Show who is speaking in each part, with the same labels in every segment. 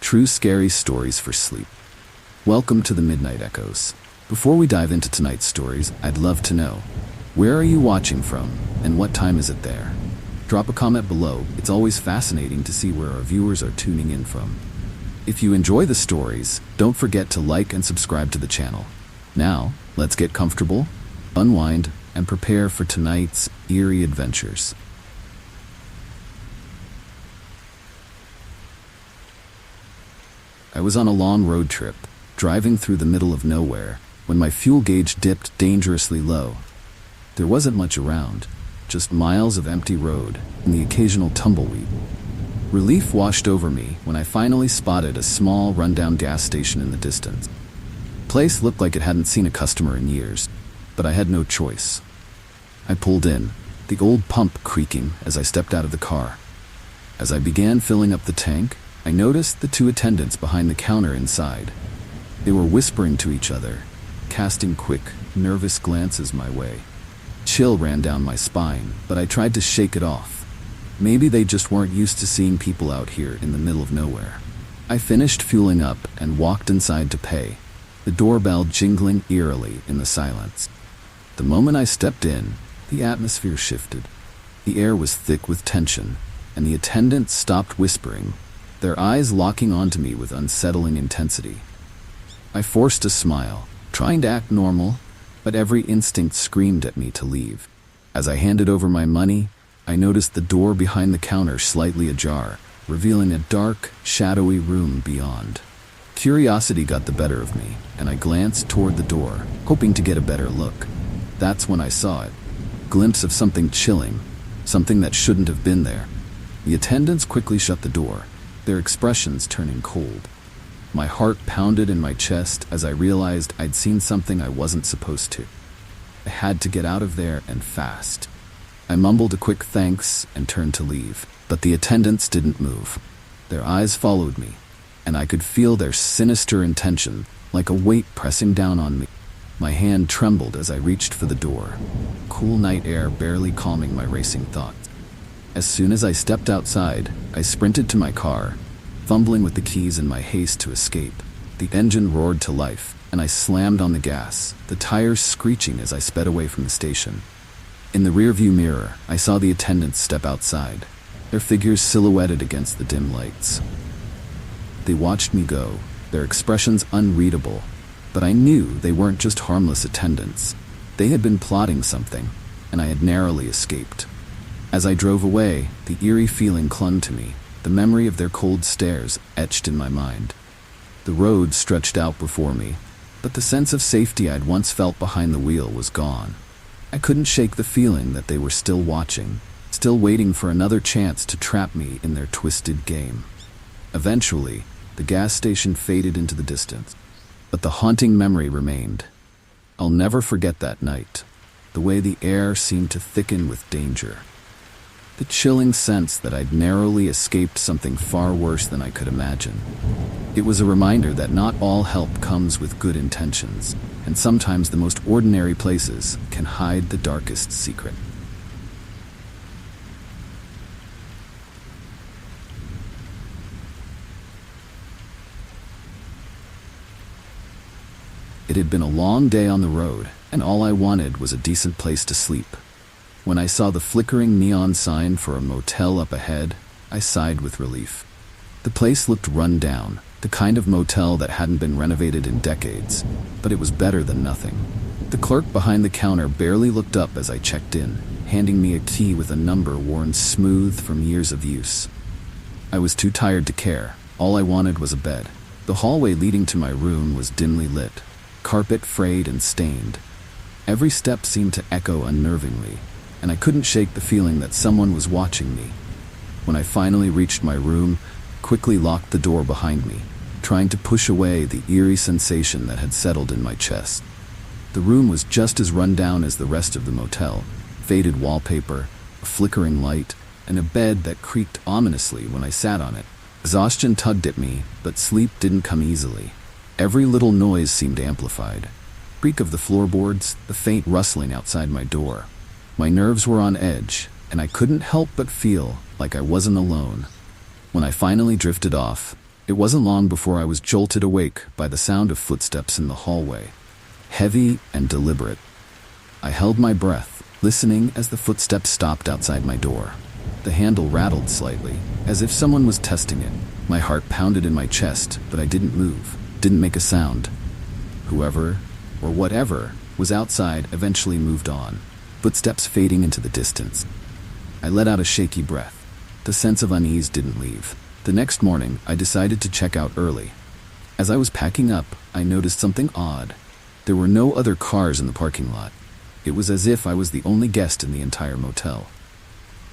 Speaker 1: true scary stories for sleep. Welcome to the Midnight Echoes. Before we dive into tonight's stories, I'd love to know, where are you watching from and what time is it there? Drop a comment below. It's always fascinating to see where our viewers are tuning in from. If you enjoy the stories, don't forget to like and subscribe to the channel. Now, let's get comfortable, unwind, and prepare for tonight's eerie adventures. I was on a long road trip, driving through the middle of nowhere, when my fuel gauge dipped dangerously low. There wasn't much around, just miles of empty road and the occasional tumbleweed. Relief washed over me when I finally spotted a small, rundown gas station in the distance. The place looked like it hadn't seen a customer in years, but I had no choice. I pulled in, the old pump creaking as I stepped out of the car. As I began filling up the tank, I noticed the two attendants behind the counter inside. They were whispering to each other, casting quick, nervous glances my way. Chill ran down my spine, but I tried to shake it off. Maybe they just weren't used to seeing people out here in the middle of nowhere. I finished fueling up and walked inside to pay, the doorbell jingling eerily in the silence. The moment I stepped in, the atmosphere shifted. The air was thick with tension, and the attendants stopped whispering, their eyes locking onto me with unsettling intensity. I forced a smile, trying to act normal, but every instinct screamed at me to leave. As I handed over my money, I noticed the door behind the counter slightly ajar, revealing a dark, shadowy room beyond. Curiosity got the better of me, and I glanced toward the door, hoping to get a better look. That's when I saw it. A glimpse of something chilling, something that shouldn't have been there. The attendants quickly shut the door, their expressions turning cold. My heart pounded in my chest as I realized I'd seen something I wasn't supposed to. I had to get out of there and fast. I mumbled a quick thanks and turned to leave, but the attendants didn't move. Their eyes followed me, and I could feel their sinister intention, like a weight pressing down on me. My hand trembled as I reached for the door, cool night air barely calming my racing thoughts. As soon as I stepped outside, I sprinted to my car, fumbling with the keys in my haste to escape. The engine roared to life, and I slammed on the gas, the tires screeching as I sped away from the station. In the rearview mirror, I saw the attendants step outside, their figures silhouetted against the dim lights. They watched me go, their expressions unreadable, but I knew they weren't just harmless attendants. They had been plotting something, and I had narrowly escaped. As I drove away, the eerie feeling clung to me, the memory of their cold stares etched in my mind. The road stretched out before me, but the sense of safety I'd once felt behind the wheel was gone. I couldn't shake the feeling that they were still watching, still waiting for another chance to trap me in their twisted game. Eventually, the gas station faded into the distance, but the haunting memory remained. I'll never forget that night, the way the air seemed to thicken with danger. The chilling sense that I'd narrowly escaped something far worse than I could imagine. It was a reminder that not all help comes with good intentions, and sometimes the most ordinary places can hide the darkest secret. It had been a long day on the road, and all I wanted was a decent place to sleep. When I saw the flickering neon sign for a motel up ahead, I sighed with relief. The place looked run down, the kind of motel that hadn't been renovated in decades, but it was better than nothing. The clerk behind the counter barely looked up as I checked in, handing me a key with a number worn smooth from years of use. I was too tired to care. All I wanted was a bed. The hallway leading to my room was dimly lit, carpet frayed and stained. Every step seemed to echo unnervingly, and I couldn't shake the feeling that someone was watching me. When I finally reached my room, I quickly locked the door behind me, trying to push away the eerie sensation that had settled in my chest. The room was just as run down as the rest of the motel, faded wallpaper, a flickering light, and a bed that creaked ominously when I sat on it. Exhaustion tugged at me, but sleep didn't come easily. Every little noise seemed amplified. Creak of the floorboards, the faint rustling outside my door. My nerves were on edge, and I couldn't help but feel like I wasn't alone. When I finally drifted off, It wasn't long before I was jolted awake by the sound of footsteps in the hallway, heavy and deliberate. I held my breath, listening as the footsteps stopped outside my door. The handle rattled slightly, as if someone was testing it. My heart pounded in my chest, but I didn't move, didn't make a sound. Whoever, or whatever, was outside eventually moved on, footsteps fading into the distance. I let out a shaky breath. The sense of unease didn't leave. The next morning, I decided to check out early. As I was packing up, I noticed something odd. There were no other cars in the parking lot. It was as if I was the only guest in the entire motel.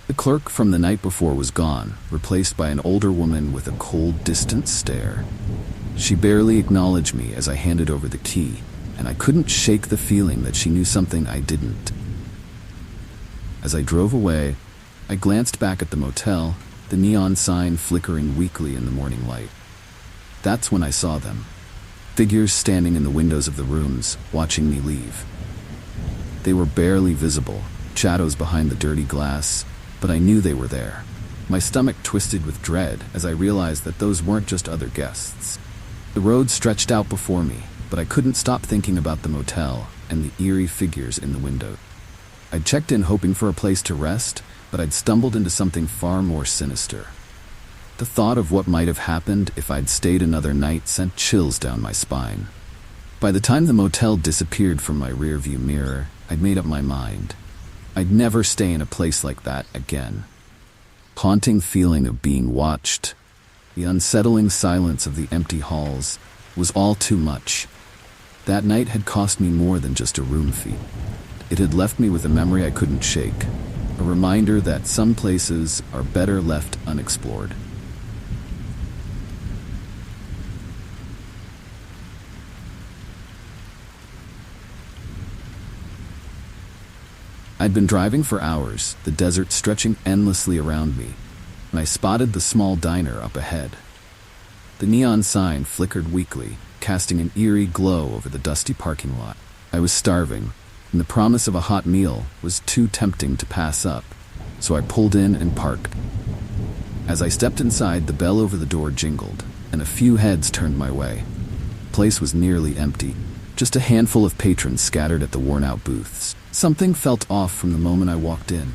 Speaker 1: The clerk from the night before was gone, replaced by an older woman with a cold, distant stare. She barely acknowledged me as I handed over the key, and I couldn't shake the feeling that she knew something I didn't. As I drove away, I glanced back at the motel, the neon sign flickering weakly in the morning light. That's when I saw them. Figures standing in the windows of the rooms, watching me leave. They were barely visible, shadows behind the dirty glass, but I knew they were there. My stomach twisted with dread as I realized that those weren't just other guests. The road stretched out before me, but I couldn't stop thinking about the motel and the eerie figures in the window. I'd checked in hoping for a place to rest, but I'd stumbled into something far more sinister. The thought of what might have happened if I'd stayed another night sent chills down my spine. By the time the motel disappeared from my rearview mirror, I'd made up my mind. I'd never stay in a place like that again. Haunting feeling of being watched, the unsettling silence of the empty halls, was all too much. That night had cost me more than just a room fee. It had left me with a memory I couldn't shake, a reminder that some places are better left unexplored. I'd been driving for hours, the desert stretching endlessly around me, and I spotted the small diner up ahead. The neon sign flickered weakly, casting an eerie glow over the dusty parking lot. I was starving, and the promise of a hot meal was too tempting to pass up, so I pulled in and parked. As I stepped inside, the bell over the door jingled, and a few heads turned my way. The place was nearly empty, just a handful of patrons scattered at the worn-out booths. Something felt off from the moment I walked in.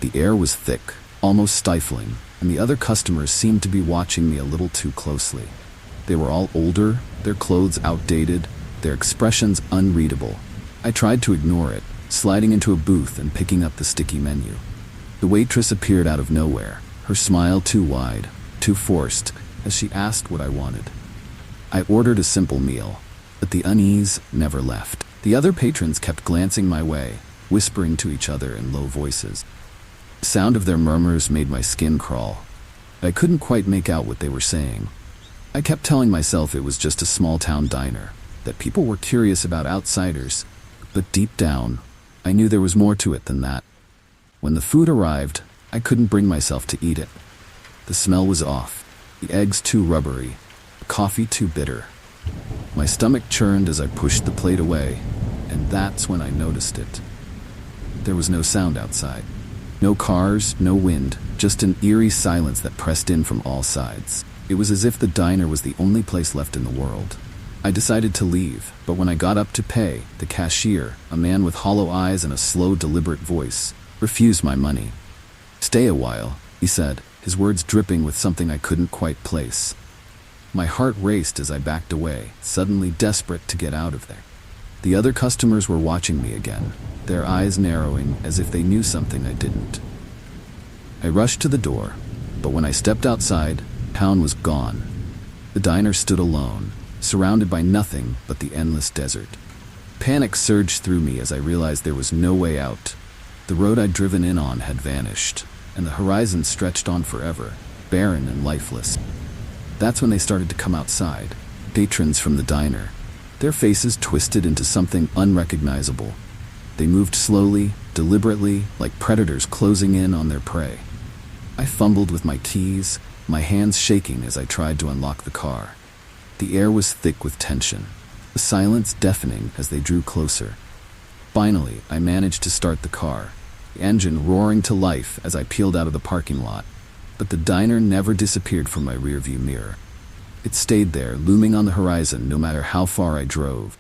Speaker 1: The air was thick, almost stifling, and the other customers seemed to be watching me a little too closely. They were all older, their clothes outdated, their expressions unreadable. I tried to ignore it, sliding into a booth and picking up the sticky menu. The waitress appeared out of nowhere, her smile too wide, too forced, as she asked what I wanted. I ordered a simple meal, but the unease never left. The other patrons kept glancing my way, whispering to each other in low voices. The sound of their murmurs made my skin crawl. I couldn't quite make out what they were saying. I kept telling myself it was just a small-town diner, that people were curious about outsiders, but deep down, I knew there was more to it than that. When the food arrived, I couldn't bring myself to eat it. The smell was off, the eggs too rubbery, the coffee too bitter. My stomach churned as I pushed the plate away, and that's when I noticed it. There was no sound outside. No cars, no wind, just an eerie silence that pressed in from all sides. It was as if the diner was the only place left in the world. I decided to leave, but when I got up to pay, the cashier, a man with hollow eyes and a slow, deliberate voice, refused my money. "Stay a while," he said, his words dripping with something I couldn't quite place. My heart raced as I backed away, suddenly desperate to get out of there. The other customers were watching me again, their eyes narrowing as if they knew something I didn't. I rushed to the door, but when I stepped outside, town was gone. The diner stood alone, surrounded by nothing but the endless desert. Panic surged through me as I realized there was no way out. The road I'd driven in on had vanished, and the horizon stretched on forever, barren and lifeless. That's when they started to come outside, patrons from the diner, their faces twisted into something unrecognizable. They moved slowly, deliberately, like predators closing in on their prey. I fumbled with my keys, my hands shaking as I tried to unlock the car. The air was thick with tension, the silence deafening as they drew closer. Finally, I managed to start the car, the engine roaring to life as I peeled out of the parking lot. But the diner never disappeared from my rearview mirror. It stayed there, looming on the horizon no matter how far I drove.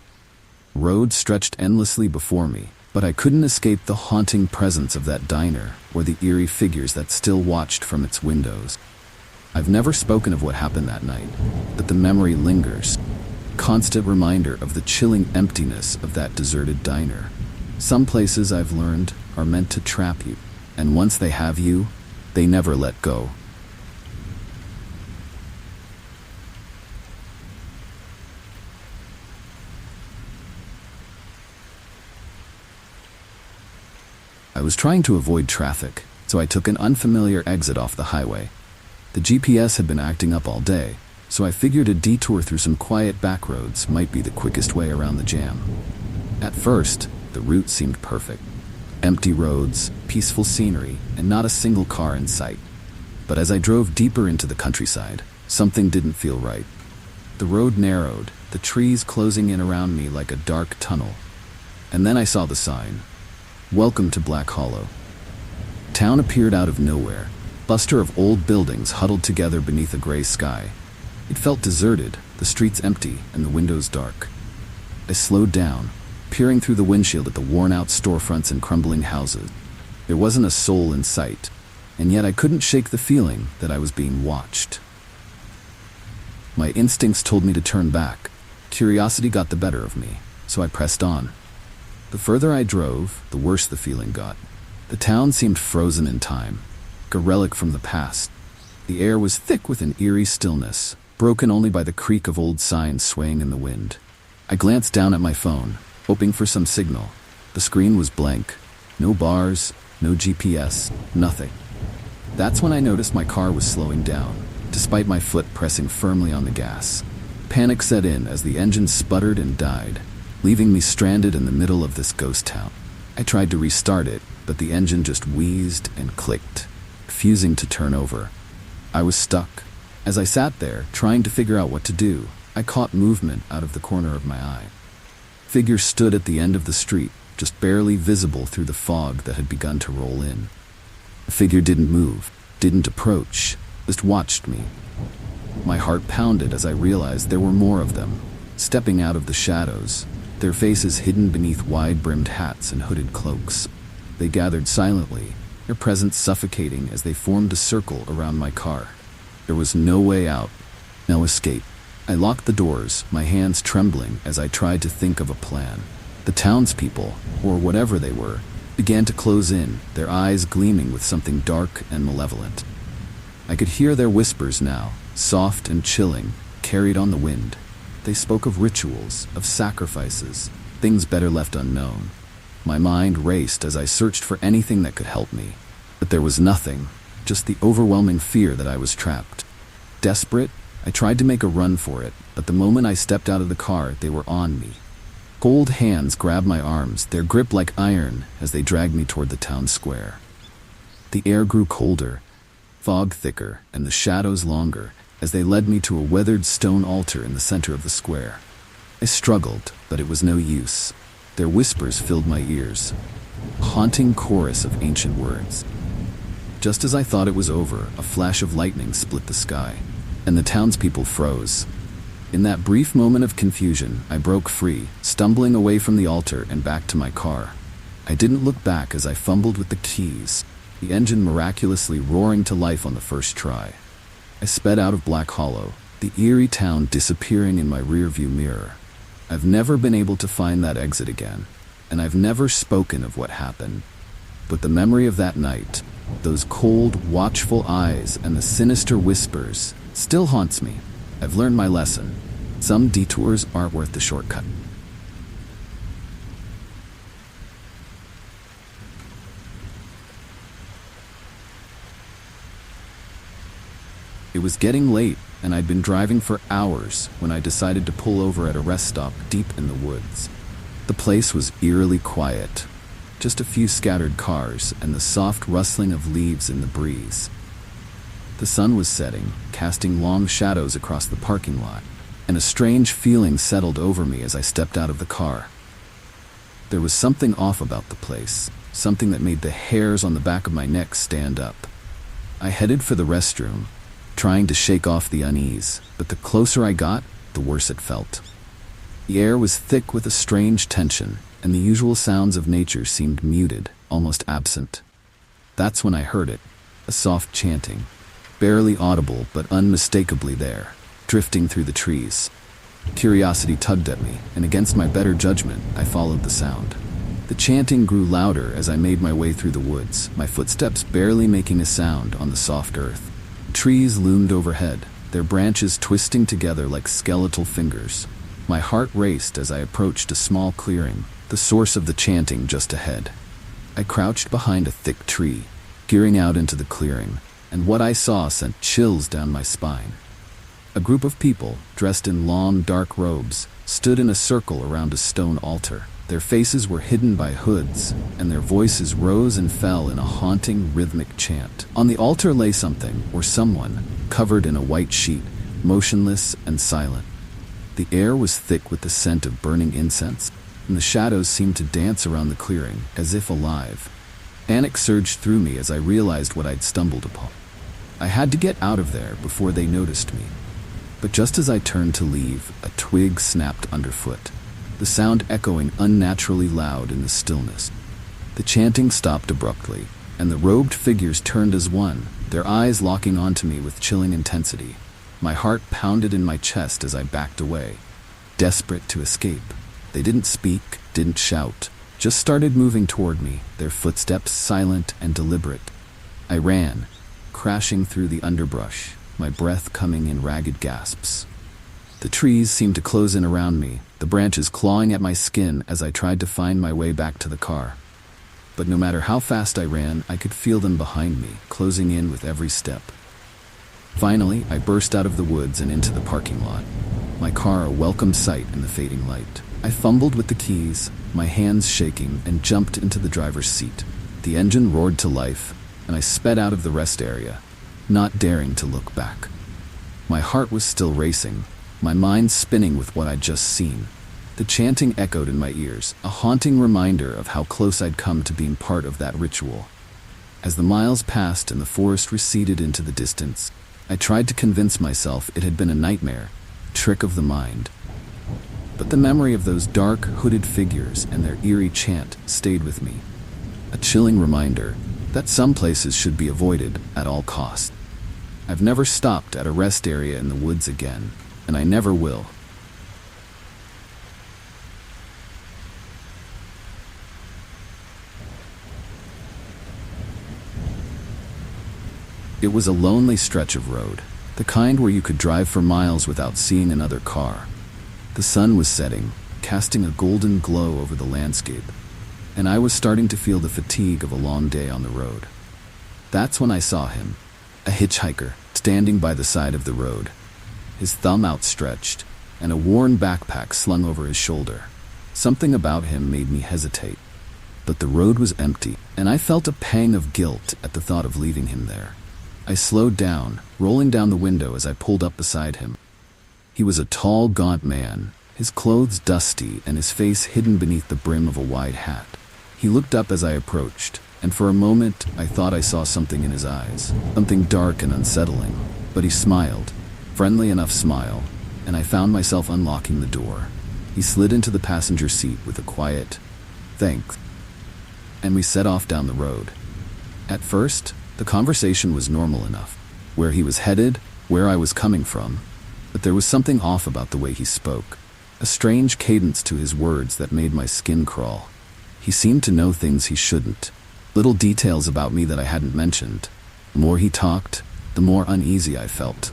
Speaker 1: Road stretched endlessly before me, but I couldn't escape the haunting presence of that diner or the eerie figures that still watched from its windows. I've never spoken of what happened that night, but the memory lingers. Constant reminder of the chilling emptiness of that deserted diner. Some places, I've learned, are meant to trap you, and once they have you, they never let go. I was trying to avoid traffic, so I took an unfamiliar exit off the highway. The GPS had been acting up all day, so I figured a detour through some quiet back roads might be the quickest way around the jam. At first, the route seemed perfect. Empty roads, peaceful scenery, and not a single car in sight. But as I drove deeper into the countryside, something didn't feel right. The road narrowed, the trees closing in around me like a dark tunnel. And then I saw the sign, "Welcome to Black Hollow." Town appeared out of nowhere, a cluster of old buildings huddled together beneath a gray sky. It felt deserted, the streets empty and the windows dark. I slowed down, peering through the windshield at the worn-out storefronts and crumbling houses. There wasn't a soul in sight, and yet I couldn't shake the feeling that I was being watched. My instincts told me to turn back. Curiosity got the better of me, so I pressed on. The further I drove, the worse the feeling got. The town seemed frozen in time, like a relic from the past. The air was thick with an eerie stillness, broken only by the creak of old signs swaying in the wind. I glanced down at my phone, hoping for some signal. The screen was blank. No bars, no GPS, nothing. That's when I noticed my car was slowing down, despite my foot pressing firmly on the gas. Panic set in as the engine sputtered and died, leaving me stranded in the middle of this ghost town. I tried to restart it, but the engine just wheezed and clicked, refusing to turn over. I was stuck. As I sat there, trying to figure out what to do, I caught movement out of the corner of my eye. A figure stood at the end of the street, just barely visible through the fog that had begun to roll in. The figure didn't move, didn't approach, just watched me. My heart pounded as I realized there were more of them, stepping out of the shadows, their faces hidden beneath wide-brimmed hats and hooded cloaks. They gathered silently, their presence suffocating as they formed a circle around my car. There was no way out, no escape. I locked the doors, my hands trembling as I tried to think of a plan. The townspeople, or whatever they were, began to close in, their eyes gleaming with something dark and malevolent. I could hear their whispers now, soft and chilling, carried on the wind. They spoke of rituals, of sacrifices, things better left unknown. My mind raced as I searched for anything that could help me. But there was nothing, just the overwhelming fear that I was trapped. Desperate, I tried to make a run for it, but the moment I stepped out of the car, they were on me. Cold hands grabbed my arms, their grip like iron, as they dragged me toward the town square. The air grew colder, fog thicker, and the shadows longer, as they led me to a weathered stone altar in the center of the square. I struggled, but it was no use. Their whispers filled my ears, a haunting chorus of ancient words. Just as I thought it was over, a flash of lightning split the sky, and the townspeople froze. In that brief moment of confusion, I broke free, stumbling away from the altar and back to my car. I didn't look back as I fumbled with the keys, the engine miraculously roaring to life on the first try. I sped out of Black Hollow, the eerie town disappearing in my rearview mirror. I've never been able to find that exit again, and I've never spoken of what happened. But the memory of that night, those cold, watchful eyes and the sinister whispers, still haunts me. I've learned my lesson. Some detours aren't worth the shortcut. It was getting late, and I'd been driving for hours when I decided to pull over at a rest stop deep in the woods. The place was eerily quiet, just a few scattered cars and the soft rustling of leaves in the breeze. The sun was setting, casting long shadows across the parking lot, and a strange feeling settled over me as I stepped out of the car. There was something off about the place, something that made the hairs on the back of my neck stand up. I headed for the restroom, trying to shake off the unease, but the closer I got, the worse it felt. The air was thick with a strange tension, and the usual sounds of nature seemed muted, almost absent. That's when I heard it, a soft chanting, barely audible but unmistakably there, drifting through the trees. Curiosity tugged at me, and against my better judgment, I followed the sound. The chanting grew louder as I made my way through the woods, my footsteps barely making a sound on the soft earth. Trees loomed overhead, their branches twisting together like skeletal fingers. My heart raced as I approached a small clearing, the source of the chanting just ahead. I crouched behind a thick tree, peering out into the clearing, and what I saw sent chills down my spine. A group of people, dressed in long, dark robes, stood in a circle around a stone altar. Their faces were hidden by hoods, and their voices rose and fell in a haunting, rhythmic chant. On the altar lay something, or someone, covered in a white sheet, motionless and silent. The air was thick with the scent of burning incense, and the shadows seemed to dance around the clearing, as if alive. Panic surged through me as I realized what I'd stumbled upon. I had to get out of there before they noticed me. But just as I turned to leave, a twig snapped underfoot, the sound echoing unnaturally loud in the stillness. The chanting stopped abruptly, and the robed figures turned as one, their eyes locking onto me with chilling intensity. My heart pounded in my chest as I backed away, desperate to escape. They didn't speak, didn't shout, just started moving toward me, their footsteps silent and deliberate. I ran, crashing through the underbrush, my breath coming in ragged gasps. The trees seemed to close in around me, the branches clawing at my skin as I tried to find my way back to the car. But no matter how fast I ran, I could feel them behind me, closing in with every step. Finally, I burst out of the woods and into the parking lot, my car a welcome sight in the fading light. I fumbled with the keys, my hands shaking, and jumped into the driver's seat. The engine roared to life, and I sped out of the rest area, not daring to look back. My heart was still racing, my mind spinning with what I'd just seen. The chanting echoed in my ears, a haunting reminder of how close I'd come to being part of that ritual. As the miles passed and the forest receded into the distance, I tried to convince myself it had been a nightmare, trick of the mind. But the memory of those dark, hooded figures and their eerie chant stayed with me, a chilling reminder that some places should be avoided at all costs. I've never stopped at a rest area in the woods again, and I never will. It was a lonely stretch of road, the kind where you could drive for miles without seeing another car. The sun was setting, casting a golden glow over the landscape, and I was starting to feel the fatigue of a long day on the road. That's when I saw him, a hitchhiker, standing by the side of the road, his thumb outstretched, and a worn backpack slung over his shoulder. Something about him made me hesitate, but the road was empty, and I felt a pang of guilt at the thought of leaving him there. I slowed down, rolling down the window as I pulled up beside him. He was a tall, gaunt man, his clothes dusty and his face hidden beneath the brim of a wide hat. He looked up as I approached, and for a moment I thought I saw something in his eyes, something dark and unsettling. But he smiled, friendly enough smile, and I found myself unlocking the door. He slid into the passenger seat with a quiet, "Thanks," and we set off down the road. At first, the conversation was normal enough, where he was headed, where I was coming from, but there was something off about the way he spoke, a strange cadence to his words that made my skin crawl. He seemed to know things he shouldn't, little details about me that I hadn't mentioned. The more he talked, the more uneasy I felt.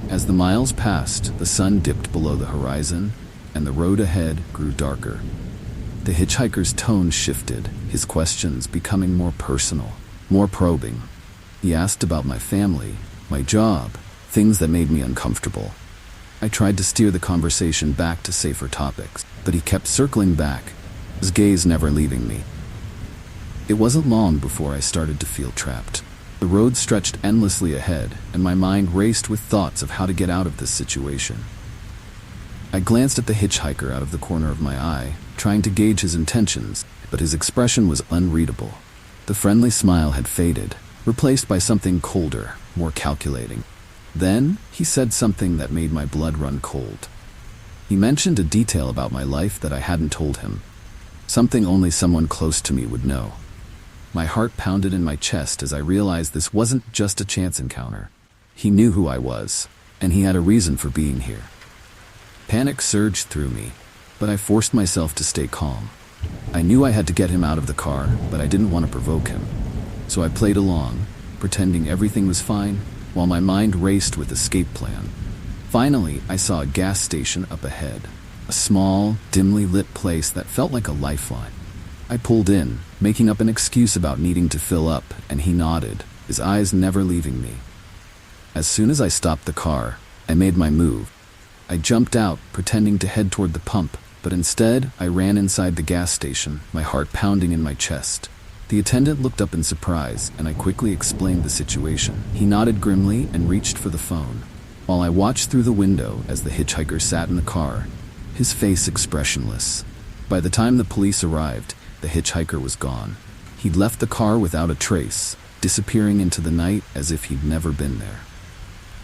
Speaker 1: As the miles passed, the sun dipped below the horizon, and the road ahead grew darker. The hitchhiker's tone shifted, his questions becoming more personal, more probing. He asked about my family, my job, things that made me uncomfortable. I tried to steer the conversation back to safer topics, but he kept circling back, his gaze never leaving me. It wasn't long before I started to feel trapped. The road stretched endlessly ahead, and my mind raced with thoughts of how to get out of this situation. I glanced at the hitchhiker out of the corner of my eye, trying to gauge his intentions, but his expression was unreadable. The friendly smile had faded, replaced by something colder, more calculating. Then, he said something that made my blood run cold. He mentioned a detail about my life that I hadn't told him, something only someone close to me would know. My heart pounded in my chest as I realized this wasn't just a chance encounter. He knew who I was, and he had a reason for being here. Panic surged through me, but I forced myself to stay calm. I knew I had to get him out of the car, but I didn't want to provoke him. So I played along, pretending everything was fine, while my mind raced with escape plan. Finally, I saw a gas station up ahead, a small, dimly lit place that felt like a lifeline. I pulled in, making up an excuse about needing to fill up, and he nodded, his eyes never leaving me. As soon as I stopped the car, I made my move. I jumped out, pretending to head toward the pump, but instead, I ran inside the gas station, my heart pounding in my chest. The attendant looked up in surprise, and I quickly explained the situation. He nodded grimly and reached for the phone, while I watched through the window as the hitchhiker sat in the car, his face expressionless. By the time the police arrived, the hitchhiker was gone. He'd left the car without a trace, disappearing into the night as if he'd never been there.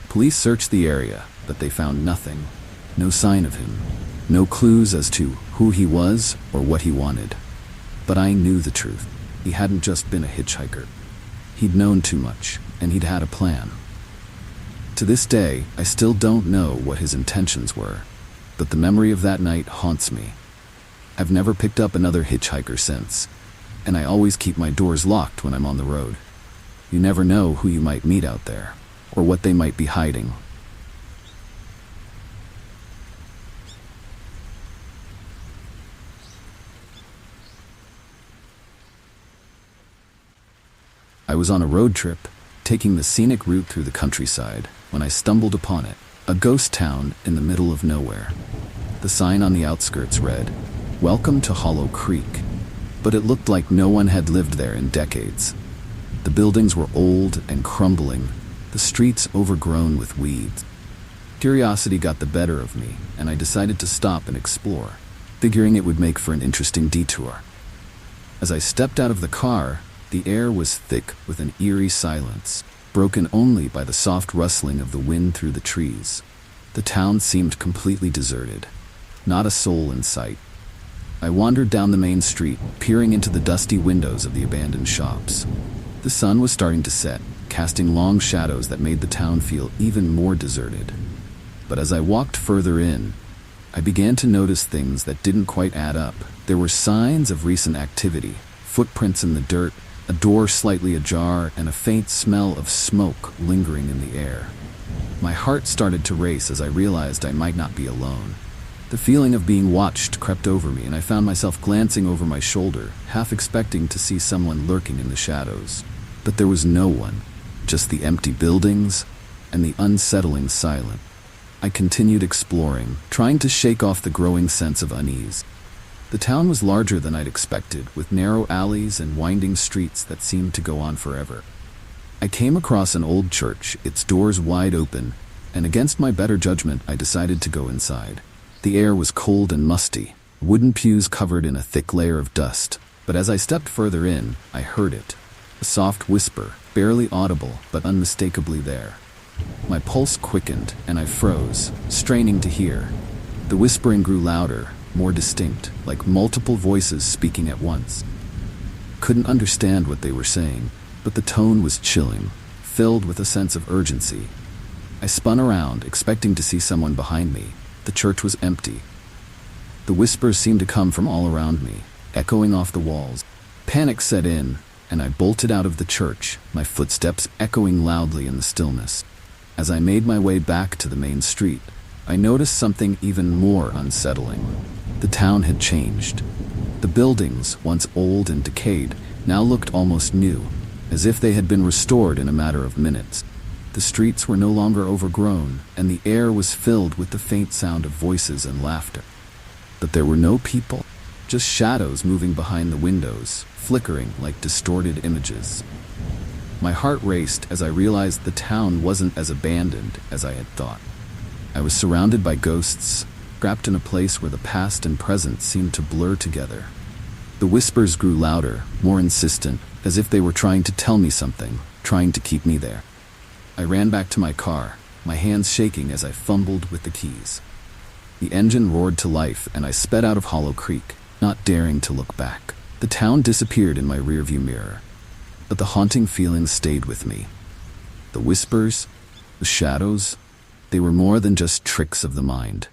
Speaker 1: Police searched the area, but they found nothing. No sign of him. No clues as to who he was or what he wanted. But I knew the truth. He hadn't just been a hitchhiker. He'd known too much, and he'd had a plan. To this day, I still don't know what his intentions were, but the memory of that night haunts me. I've never picked up another hitchhiker since, and I always keep my doors locked when I'm on the road. You never know who you might meet out there, or what they might be hiding. I was on a road trip, taking the scenic route through the countryside, when I stumbled upon it, a ghost town in the middle of nowhere. The sign on the outskirts read, "Welcome to Hollow Creek," but it looked like no one had lived there in decades. The buildings were old and crumbling, the streets overgrown with weeds. Curiosity got the better of me, and I decided to stop and explore, figuring it would make for an interesting detour. As I stepped out of the car, the air was thick with an eerie silence, broken only by the soft rustling of the wind through the trees. The town seemed completely deserted, not a soul in sight. I wandered down the main street, peering into the dusty windows of the abandoned shops. The sun was starting to set, casting long shadows that made the town feel even more deserted. But as I walked further in, I began to notice things that didn't quite add up. There were signs of recent activity, footprints in the dirt, a door slightly ajar, and a faint smell of smoke lingering in the air. My heart started to race as I realized I might not be alone. The feeling of being watched crept over me, and I found myself glancing over my shoulder, half expecting to see someone lurking in the shadows. But there was no one, just the empty buildings and the unsettling silence. I continued exploring, trying to shake off the growing sense of unease. The town was larger than I'd expected, with narrow alleys and winding streets that seemed to go on forever. I came across an old church, its doors wide open, and against my better judgment, I decided to go inside. The air was cold and musty, wooden pews covered in a thick layer of dust, but as I stepped further in, I heard it. A soft whisper, barely audible, but unmistakably there. My pulse quickened, and I froze, straining to hear. The whispering grew louder, more distinct, like multiple voices speaking at once. Couldn't understand what they were saying, but the tone was chilling, filled with a sense of urgency. I spun around, expecting to see someone behind me. The church was empty. The whispers seemed to come from all around me, echoing off the walls. Panic set in, and I bolted out of the church, my footsteps echoing loudly in the stillness. As I made my way back to the main street, I noticed something even more unsettling. The town had changed. The buildings, once old and decayed, now looked almost new, as if they had been restored in a matter of minutes. The streets were no longer overgrown, and the air was filled with the faint sound of voices and laughter. But there were no people, just shadows moving behind the windows, flickering like distorted images. My heart raced as I realized the town wasn't as abandoned as I had thought. I was surrounded by ghosts, trapped in a place where the past and present seemed to blur together. The whispers grew louder, more insistent, as if they were trying to tell me something, trying to keep me there. I ran back to my car, my hands shaking as I fumbled with the keys. The engine roared to life and I sped out of Hollow Creek, not daring to look back. The town disappeared in my rearview mirror, but the haunting feelings stayed with me. The whispers, the shadows, they were more than just tricks of the mind.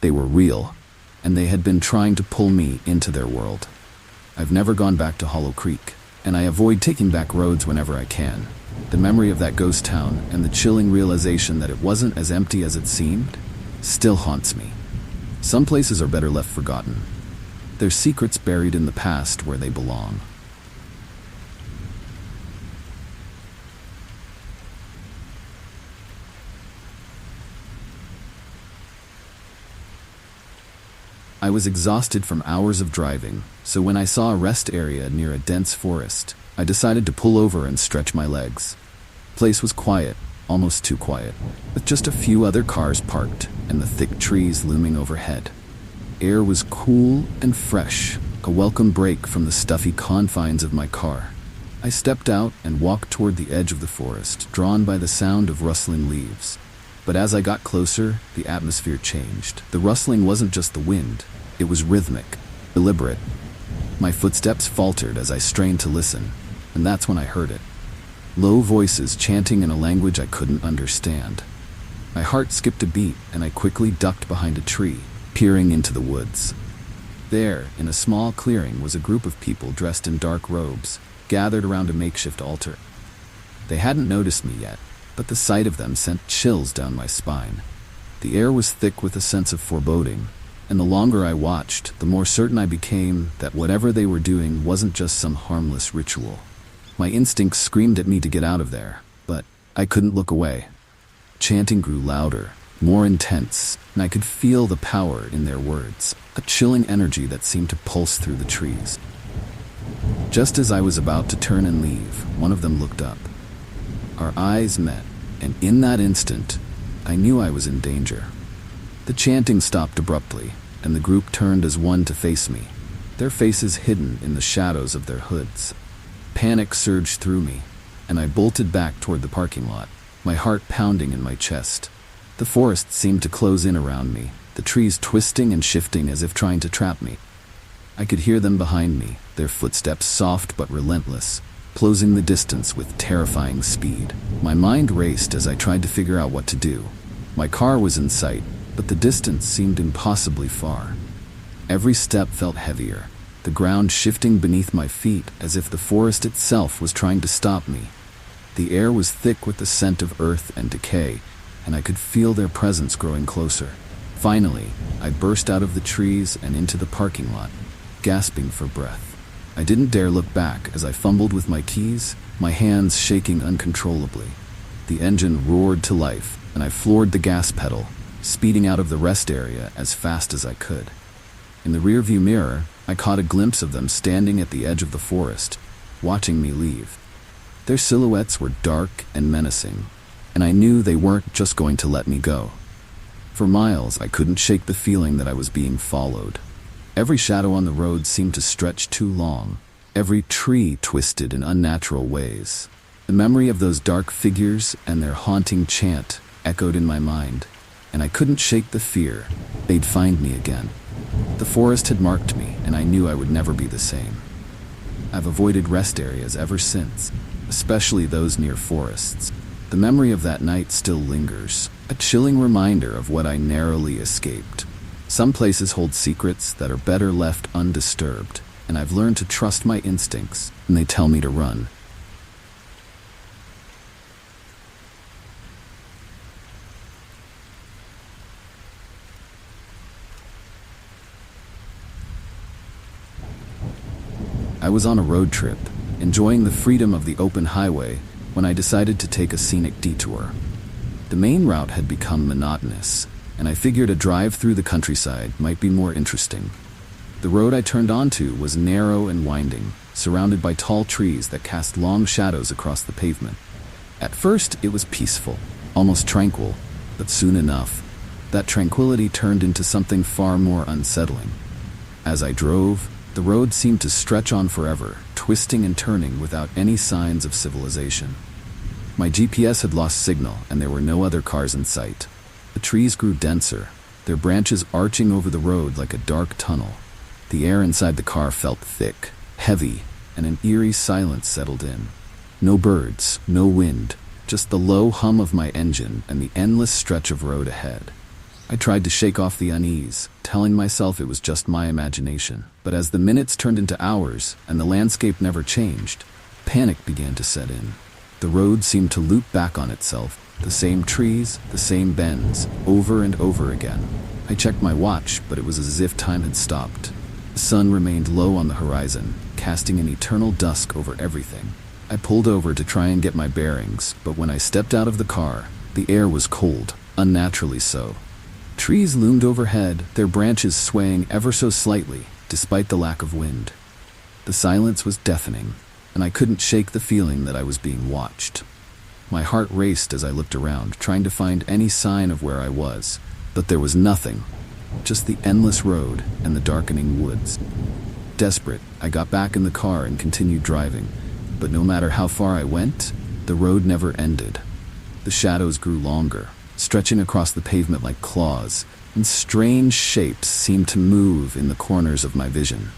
Speaker 1: They were real, and they had been trying to pull me into their world. I've never gone back to Hollow Creek, and I avoid taking back roads whenever I can. The memory of that ghost town and the chilling realization that it wasn't as empty as it seemed still haunts me. Some places are better left forgotten. There's secrets buried in the past where they belong. I was exhausted from hours of driving, so when I saw a rest area near a dense forest, I decided to pull over and stretch my legs. The place was quiet, almost too quiet, with just a few other cars parked and the thick trees looming overhead. Air was cool and fresh, a welcome break from the stuffy confines of my car. I stepped out and walked toward the edge of the forest, drawn by the sound of rustling leaves. But as I got closer, the atmosphere changed. The rustling wasn't just the wind, it was rhythmic, deliberate. My footsteps faltered as I strained to listen, and that's when I heard it. Low voices chanting in a language I couldn't understand. My heart skipped a beat, and I quickly ducked behind a tree, peering into the woods. There, in a small clearing, was a group of people dressed in dark robes, gathered around a makeshift altar. They hadn't noticed me yet, but the sight of them sent chills down my spine. The air was thick with a sense of foreboding, and the longer I watched, the more certain I became that whatever they were doing wasn't just some harmless ritual. My instincts screamed at me to get out of there, but I couldn't look away. Chanting grew louder, more intense, and I could feel the power in their words, a chilling energy that seemed to pulse through the trees. Just as I was about to turn and leave, one of them looked up. Our eyes met, and in that instant, I knew I was in danger. The chanting stopped abruptly, and the group turned as one to face me, their faces hidden in the shadows of their hoods. Panic surged through me, and I bolted back toward the parking lot, my heart pounding in my chest. The forest seemed to close in around me, the trees twisting and shifting as if trying to trap me. I could hear them behind me, their footsteps soft but relentless, closing the distance with terrifying speed. My mind raced as I tried to figure out what to do. My car was in sight, but the distance seemed impossibly far. Every step felt heavier, the ground shifting beneath my feet as if the forest itself was trying to stop me. The air was thick with the scent of earth and decay, and I could feel their presence growing closer. Finally, I burst out of the trees and into the parking lot, gasping for breath. I didn't dare look back as I fumbled with my keys, my hands shaking uncontrollably. The engine roared to life, and I floored the gas pedal, speeding out of the rest area as fast as I could. In the rearview mirror, I caught a glimpse of them standing at the edge of the forest, watching me leave. Their silhouettes were dark and menacing, and I knew they weren't just going to let me go. For miles, I couldn't shake the feeling that I was being followed. Every shadow on the road seemed to stretch too long, every tree twisted in unnatural ways. The memory of those dark figures and their haunting chant echoed in my mind, and I couldn't shake the fear they'd find me again. The forest had marked me, and I knew I would never be the same. I've avoided rest areas ever since, especially those near forests. The memory of that night still lingers, a chilling reminder of what I narrowly escaped. Some places hold secrets that are better left undisturbed, and I've learned to trust my instincts when they tell me to run. I was on a road trip, enjoying the freedom of the open highway, when I decided to take a scenic detour. The main route had become monotonous, and I figured a drive through the countryside might be more interesting. The road I turned onto was narrow and winding, surrounded by tall trees that cast long shadows across the pavement. At first, it was peaceful, almost tranquil, but soon enough, that tranquility turned into something far more unsettling. As I drove, the road seemed to stretch on forever, twisting and turning without any signs of civilization. My GPS had lost signal, and there were no other cars in sight. The trees grew denser, their branches arching over the road like a dark tunnel. The air inside the car felt thick, heavy, and an eerie silence settled in. No birds, no wind, just the low hum of my engine and the endless stretch of road ahead. I tried to shake off the unease, telling myself it was just my imagination. But as the minutes turned into hours and the landscape never changed, panic began to set in. The road seemed to loop back on itself, the same trees, the same bends, over and over again. I checked my watch, but it was as if time had stopped. The sun remained low on the horizon, casting an eternal dusk over everything. I pulled over to try and get my bearings, but when I stepped out of the car, the air was cold, unnaturally so. Trees loomed overhead, their branches swaying ever so slightly, despite the lack of wind. The silence was deafening, and I couldn't shake the feeling that I was being watched. My heart raced as I looked around, trying to find any sign of where I was, but there was nothing, just the endless road and the darkening woods. Desperate, I got back in the car and continued driving, but no matter how far I went, the road never ended. The shadows grew longer, stretching across the pavement like claws, and strange shapes seemed to move in the corners of my vision.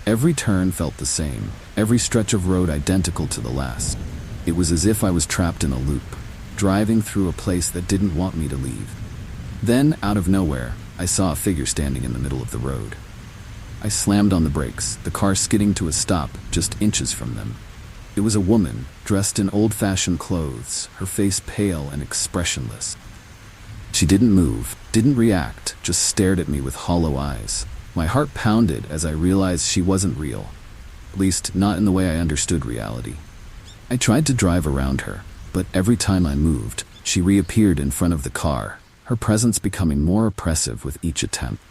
Speaker 1: Every turn felt the same, every stretch of road identical to the last. It was as if I was trapped in a loop, driving through a place that didn't want me to leave. Then, out of nowhere, I saw a figure standing in the middle of the road. I slammed on the brakes, the car skidding to a stop just inches from them. It was a woman, dressed in old-fashioned clothes, her face pale and expressionless. She didn't move, didn't react, just stared at me with hollow eyes. My heart pounded as I realized she wasn't real, at least not in the way I understood reality. I tried to drive around her, but every time I moved, she reappeared in front of the car, her presence becoming more oppressive with each attempt.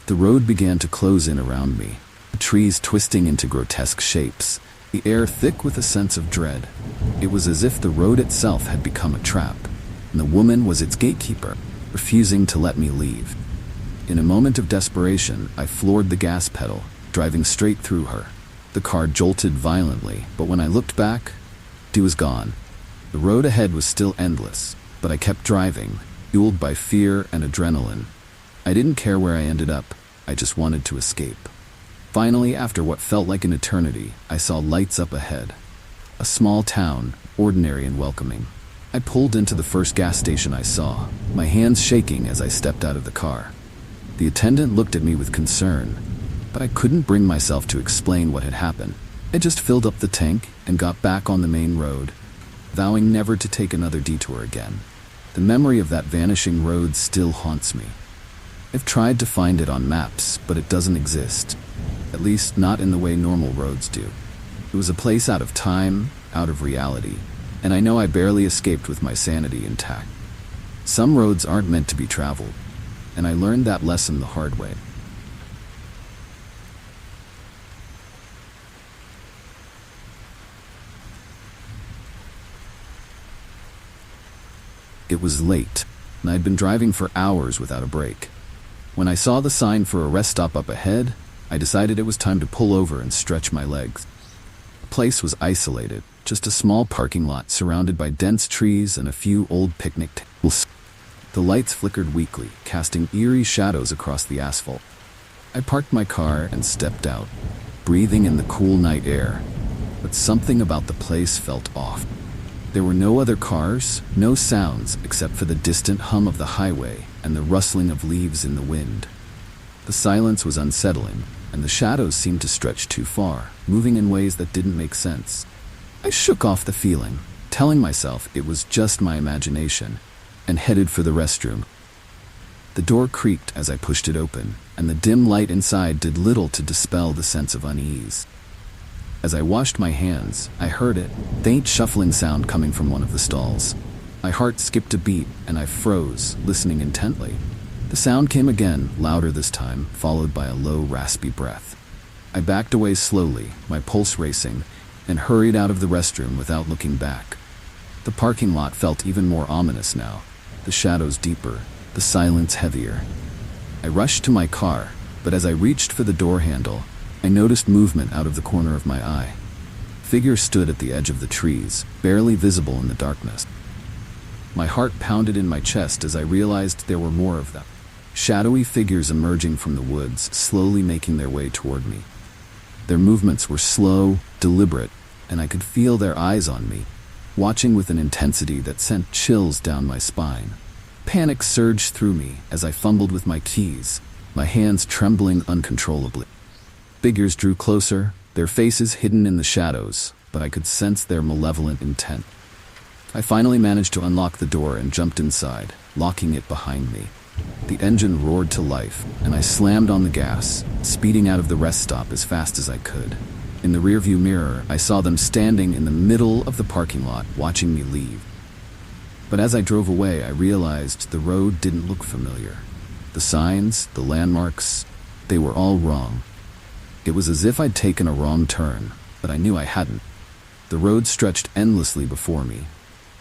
Speaker 1: The road began to close in around me, the trees twisting into grotesque shapes, the air thick with a sense of dread. It was as if the road itself had become a trap, and the woman was its gatekeeper, refusing to let me leave. In a moment of desperation, I floored the gas pedal, driving straight through her. The car jolted violently, but when I looked back, she was gone. The road ahead was still endless, but I kept driving, fueled by fear and adrenaline. I didn't care where I ended up, I just wanted to escape. Finally, after what felt like an eternity, I saw lights up ahead. A small town, ordinary and welcoming. I pulled into the first gas station I saw, my hands shaking as I stepped out of the car. The attendant looked at me with concern, but I couldn't bring myself to explain what had happened. I just filled up the tank and got back on the main road, vowing never to take another detour again. The memory of that vanishing road still haunts me. I've tried to find it on maps, but it doesn't exist. At least not in the way normal roads do. It was a place out of time, out of reality, and I know I barely escaped with my sanity intact. Some roads aren't meant to be traveled, and I learned that lesson the hard way. It was late, and I'd been driving for hours without a break. When I saw the sign for a rest stop up ahead, I decided it was time to pull over and stretch my legs. The place was isolated, just a small parking lot surrounded by dense trees and a few old picnic tables. The lights flickered weakly, casting eerie shadows across the asphalt. I parked my car and stepped out, breathing in the cool night air, but something about the place felt off. There were no other cars, no sounds except for the distant hum of the highway and the rustling of leaves in the wind. The silence was unsettling, and the shadows seemed to stretch too far, moving in ways that didn't make sense. I shook off the feeling, telling myself it was just my imagination, and headed for the restroom. The door creaked as I pushed it open, and the dim light inside did little to dispel the sense of unease. As I washed my hands, I heard a faint shuffling sound coming from one of the stalls. My heart skipped a beat, and I froze, listening intently. The sound came again, louder this time, followed by a low, raspy breath. I backed away slowly, my pulse racing, and hurried out of the restroom without looking back. The parking lot felt even more ominous now, the shadows deeper, the silence heavier. I rushed to my car, but as I reached for the door handle, I noticed movement out of the corner of my eye. Figures stood at the edge of the trees, barely visible in the darkness. My heart pounded in my chest as I realized there were more of them. Shadowy figures emerging from the woods, slowly making their way toward me. Their movements were slow, deliberate, and I could feel their eyes on me, watching with an intensity that sent chills down my spine. Panic surged through me as I fumbled with my keys, my hands trembling uncontrollably. Figures drew closer, their faces hidden in the shadows, but I could sense their malevolent intent. I finally managed to unlock the door and jumped inside, locking it behind me. The engine roared to life, and I slammed on the gas, speeding out of the rest stop as fast as I could. In the rearview mirror, I saw them standing in the middle of the parking lot, watching me leave. But as I drove away, I realized the road didn't look familiar. The signs, the landmarks, they were all wrong. It was as if I'd taken a wrong turn, but I knew I hadn't. The road stretched endlessly before me,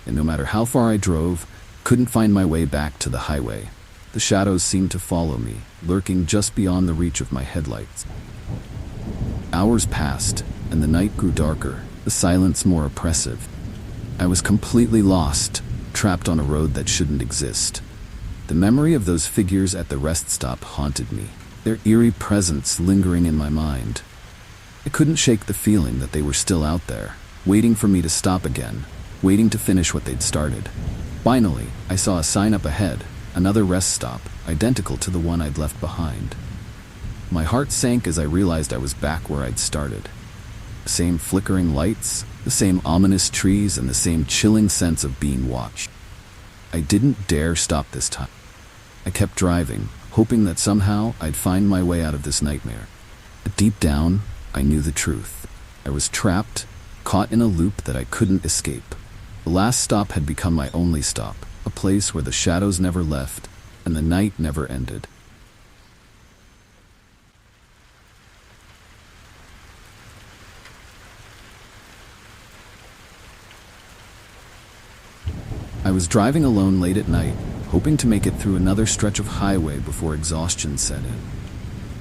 Speaker 1: and no matter how far I drove, couldn't find my way back to the highway. The shadows seemed to follow me, lurking just beyond the reach of my headlights. Hours passed, and the night grew darker, the silence more oppressive. I was completely lost, trapped on a road that shouldn't exist. The memory of those figures at the rest stop haunted me, their eerie presence lingering in my mind. I couldn't shake the feeling that they were still out there, waiting for me to stop again, waiting to finish what they'd started. Finally, I saw a sign up ahead, another rest stop, identical to the one I'd left behind. My heart sank as I realized I was back where I'd started. The same flickering lights, the same ominous trees, and the same chilling sense of being watched. I didn't dare stop this time. I kept driving, hoping that somehow I'd find my way out of this nightmare. But deep down, I knew the truth. I was trapped, caught in a loop that I couldn't escape. The last stop had become my only stop, a place where the shadows never left and the night never ended. I was driving alone late at night, hoping to make it through another stretch of highway before exhaustion set in.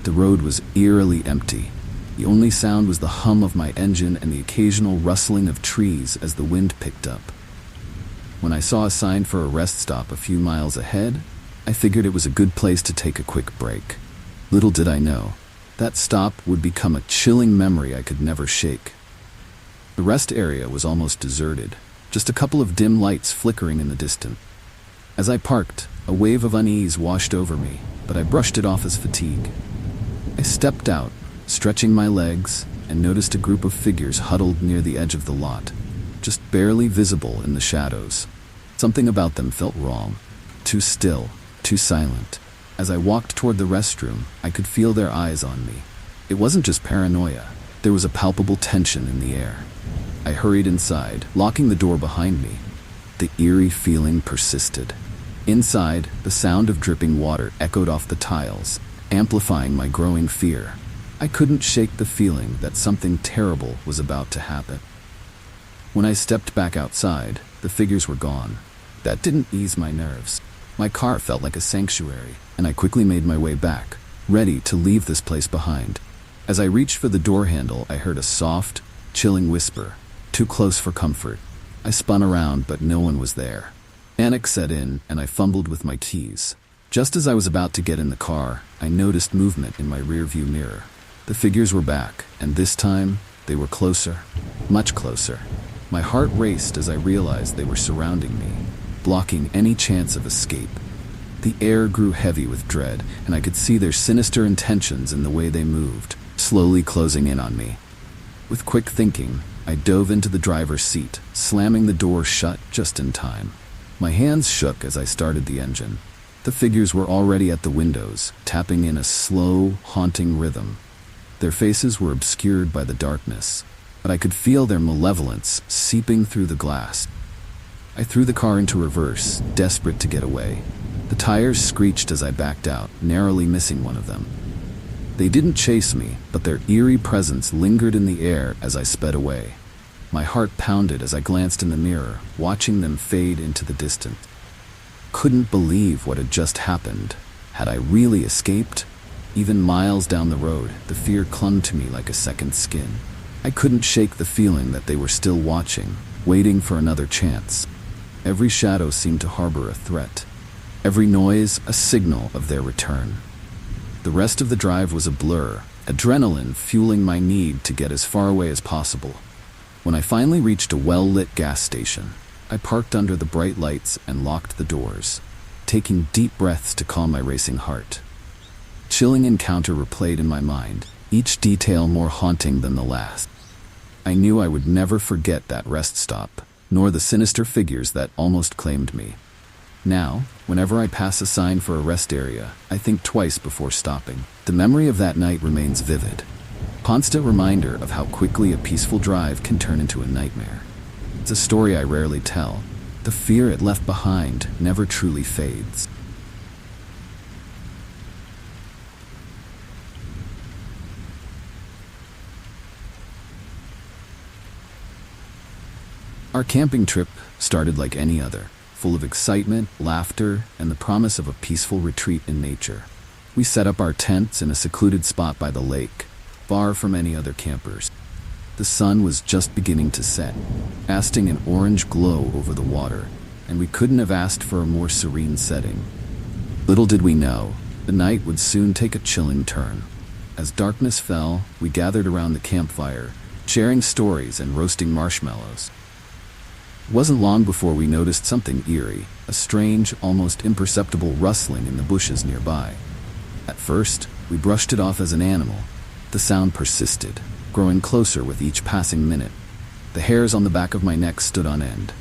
Speaker 1: The road was eerily empty. The only sound was the hum of my engine and the occasional rustling of trees as the wind picked up. When I saw a sign for a rest stop a few miles ahead, I figured it was a good place to take a quick break. Little did I know, that stop would become a chilling memory I could never shake. The rest area was almost deserted, just a couple of dim lights flickering in the distance. As I parked, a wave of unease washed over me, but I brushed it off as fatigue. I stepped out, stretching my legs, and noticed a group of figures huddled near the edge of the lot, just barely visible in the shadows. Something about them felt wrong, too still, too silent. As I walked toward the restroom, I could feel their eyes on me. It wasn't just paranoia, there was a palpable tension in the air. I hurried inside, locking the door behind me. The eerie feeling persisted. Inside, the sound of dripping water echoed off the tiles, amplifying my growing fear. I couldn't shake the feeling that something terrible was about to happen. When I stepped back outside, the figures were gone. That didn't ease my nerves. My car felt like a sanctuary, and I quickly made my way back, ready to leave this place behind. As I reached for the door handle, I heard a soft, chilling whisper, too close for comfort. I spun around, but no one was there. Panic set in, and I fumbled with my keys. Just as I was about to get in the car, I noticed movement in my rearview mirror. The figures were back, and this time, they were closer, much closer. My heart raced as I realized they were surrounding me, blocking any chance of escape. The air grew heavy with dread, and I could see their sinister intentions in the way they moved, slowly closing in on me. With quick thinking, I dove into the driver's seat, slamming the door shut just in time. My hands shook as I started the engine. The figures were already at the windows, tapping in a slow, haunting rhythm. Their faces were obscured by the darkness, but I could feel their malevolence seeping through the glass. I threw the car into reverse, desperate to get away. The tires screeched as I backed out, narrowly missing one of them. They didn't chase me, but their eerie presence lingered in the air as I sped away. My heart pounded as I glanced in the mirror, watching them fade into the distance. Couldn't believe what had just happened. Had I really escaped? Even miles down the road, the fear clung to me like a second skin. I couldn't shake the feeling that they were still watching, waiting for another chance. Every shadow seemed to harbor a threat. Every noise a signal of their return. The rest of the drive was a blur, adrenaline fueling my need to get as far away as possible. When I finally reached a well-lit gas station, I parked under the bright lights and locked the doors, taking deep breaths to calm my racing heart. Chilling encounter replayed in my mind, each detail more haunting than the last. I knew I would never forget that rest stop, nor the sinister figures that almost claimed me. Now, whenever I pass a sign for a rest area, I think twice before stopping. The memory of that night remains vivid. Constant reminder of how quickly a peaceful drive can turn into a nightmare. It's a story I rarely tell. The fear it left behind never truly fades. Our camping trip started like any other, full of excitement, laughter, and the promise of a peaceful retreat in nature. We set up our tents in a secluded spot by the lake, far from any other campers. The sun was just beginning to set, casting an orange glow over the water, and we couldn't have asked for a more serene setting. Little did we know, the night would soon take a chilling turn. As darkness fell, we gathered around the campfire, sharing stories and roasting marshmallows. It wasn't long before we noticed something eerie, a strange, almost imperceptible rustling in the bushes nearby. At first, we brushed it off as an animal. The sound persisted, growing closer with each passing minute. The hairs on the back of my neck stood on end.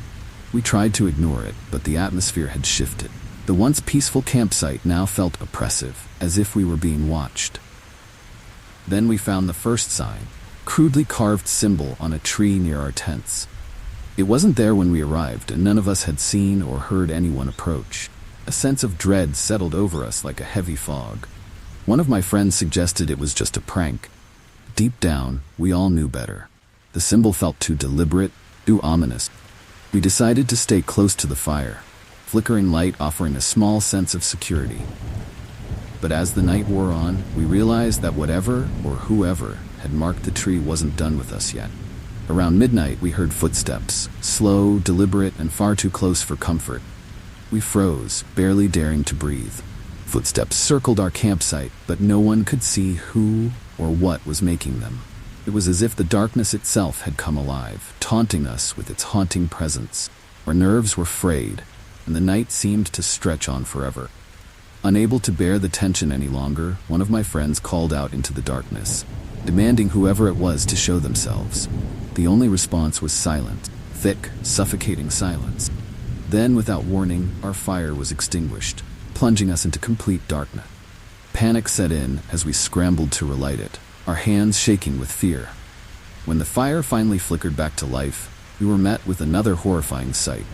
Speaker 1: We tried to ignore it, but the atmosphere had shifted. The once peaceful campsite now felt oppressive, as if we were being watched. Then we found the first sign, crudely carved symbol on a tree near our tents. It wasn't there when we arrived, and none of us had seen or heard anyone approach. A sense of dread settled over us like a heavy fog. One of my friends suggested it was just a prank. Deep down, we all knew better. The symbol felt too deliberate, too ominous. We decided to stay close to the fire, flickering light offering a small sense of security. But as the night wore on, we realized that whatever or whoever had marked the tree wasn't done with us yet. Around midnight, we heard footsteps, slow, deliberate, and far too close for comfort. We froze, barely daring to breathe. Footsteps circled our campsite, but no one could see who or what was making them. It was as if the darkness itself had come alive, taunting us with its haunting presence. Our nerves were frayed, and the night seemed to stretch on forever. Unable to bear the tension any longer, one of my friends called out into the darkness, demanding whoever it was to show themselves. The only response was silence, thick, suffocating silence. Then, without warning, our fire was extinguished, plunging us into complete darkness. Panic set in as we scrambled to relight it, our hands shaking with fear. When the fire finally flickered back to life, we were met with another horrifying sight.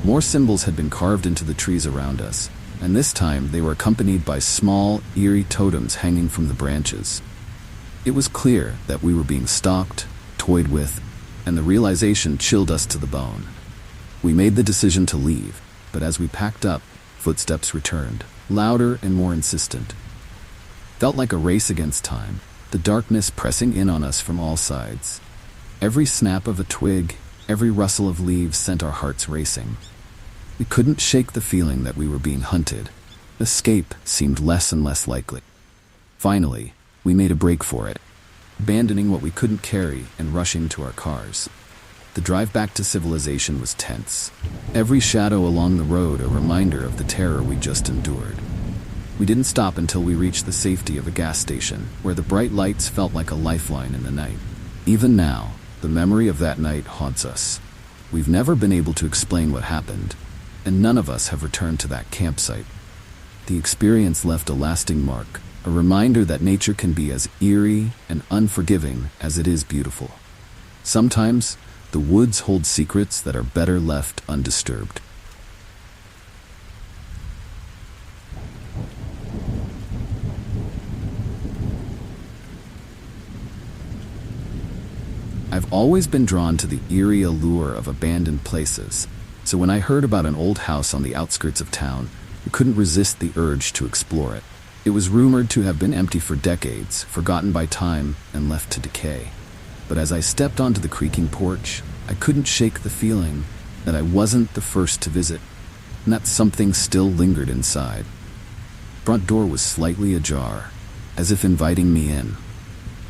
Speaker 1: More symbols had been carved into the trees around us, and this time they were accompanied by small, eerie totems hanging from the branches. It was clear that we were being stalked, toyed with, and the realization chilled us to the bone. We made the decision to leave, but as we packed up, footsteps returned, louder and more insistent. Felt like a race against time, the darkness pressing in on us from all sides. Every snap of a twig, every rustle of leaves sent our hearts racing. We couldn't shake the feeling that we were being hunted. Escape seemed less and less likely. Finally, we made a break for it, abandoning what we couldn't carry and rushing to our cars. The drive back to civilization was tense. Every shadow along the road a reminder of the terror we just endured. We didn't stop until we reached the safety of a gas station, where the bright lights felt like a lifeline in the night. Even now, the memory of that night haunts us. We've never been able to explain what happened, and none of us have returned to that campsite. The experience left a lasting mark, a reminder that nature can be as eerie and unforgiving as it is beautiful. Sometimes, the woods hold secrets that are better left undisturbed. I've always been drawn to the eerie allure of abandoned places, so when I heard about an old house on the outskirts of town, I couldn't resist the urge to explore it. It was rumored to have been empty for decades, forgotten by time, and left to decay. But as I stepped onto the creaking porch, I couldn't shake the feeling that I wasn't the first to visit, and that something still lingered inside. The front door was slightly ajar, as if inviting me in.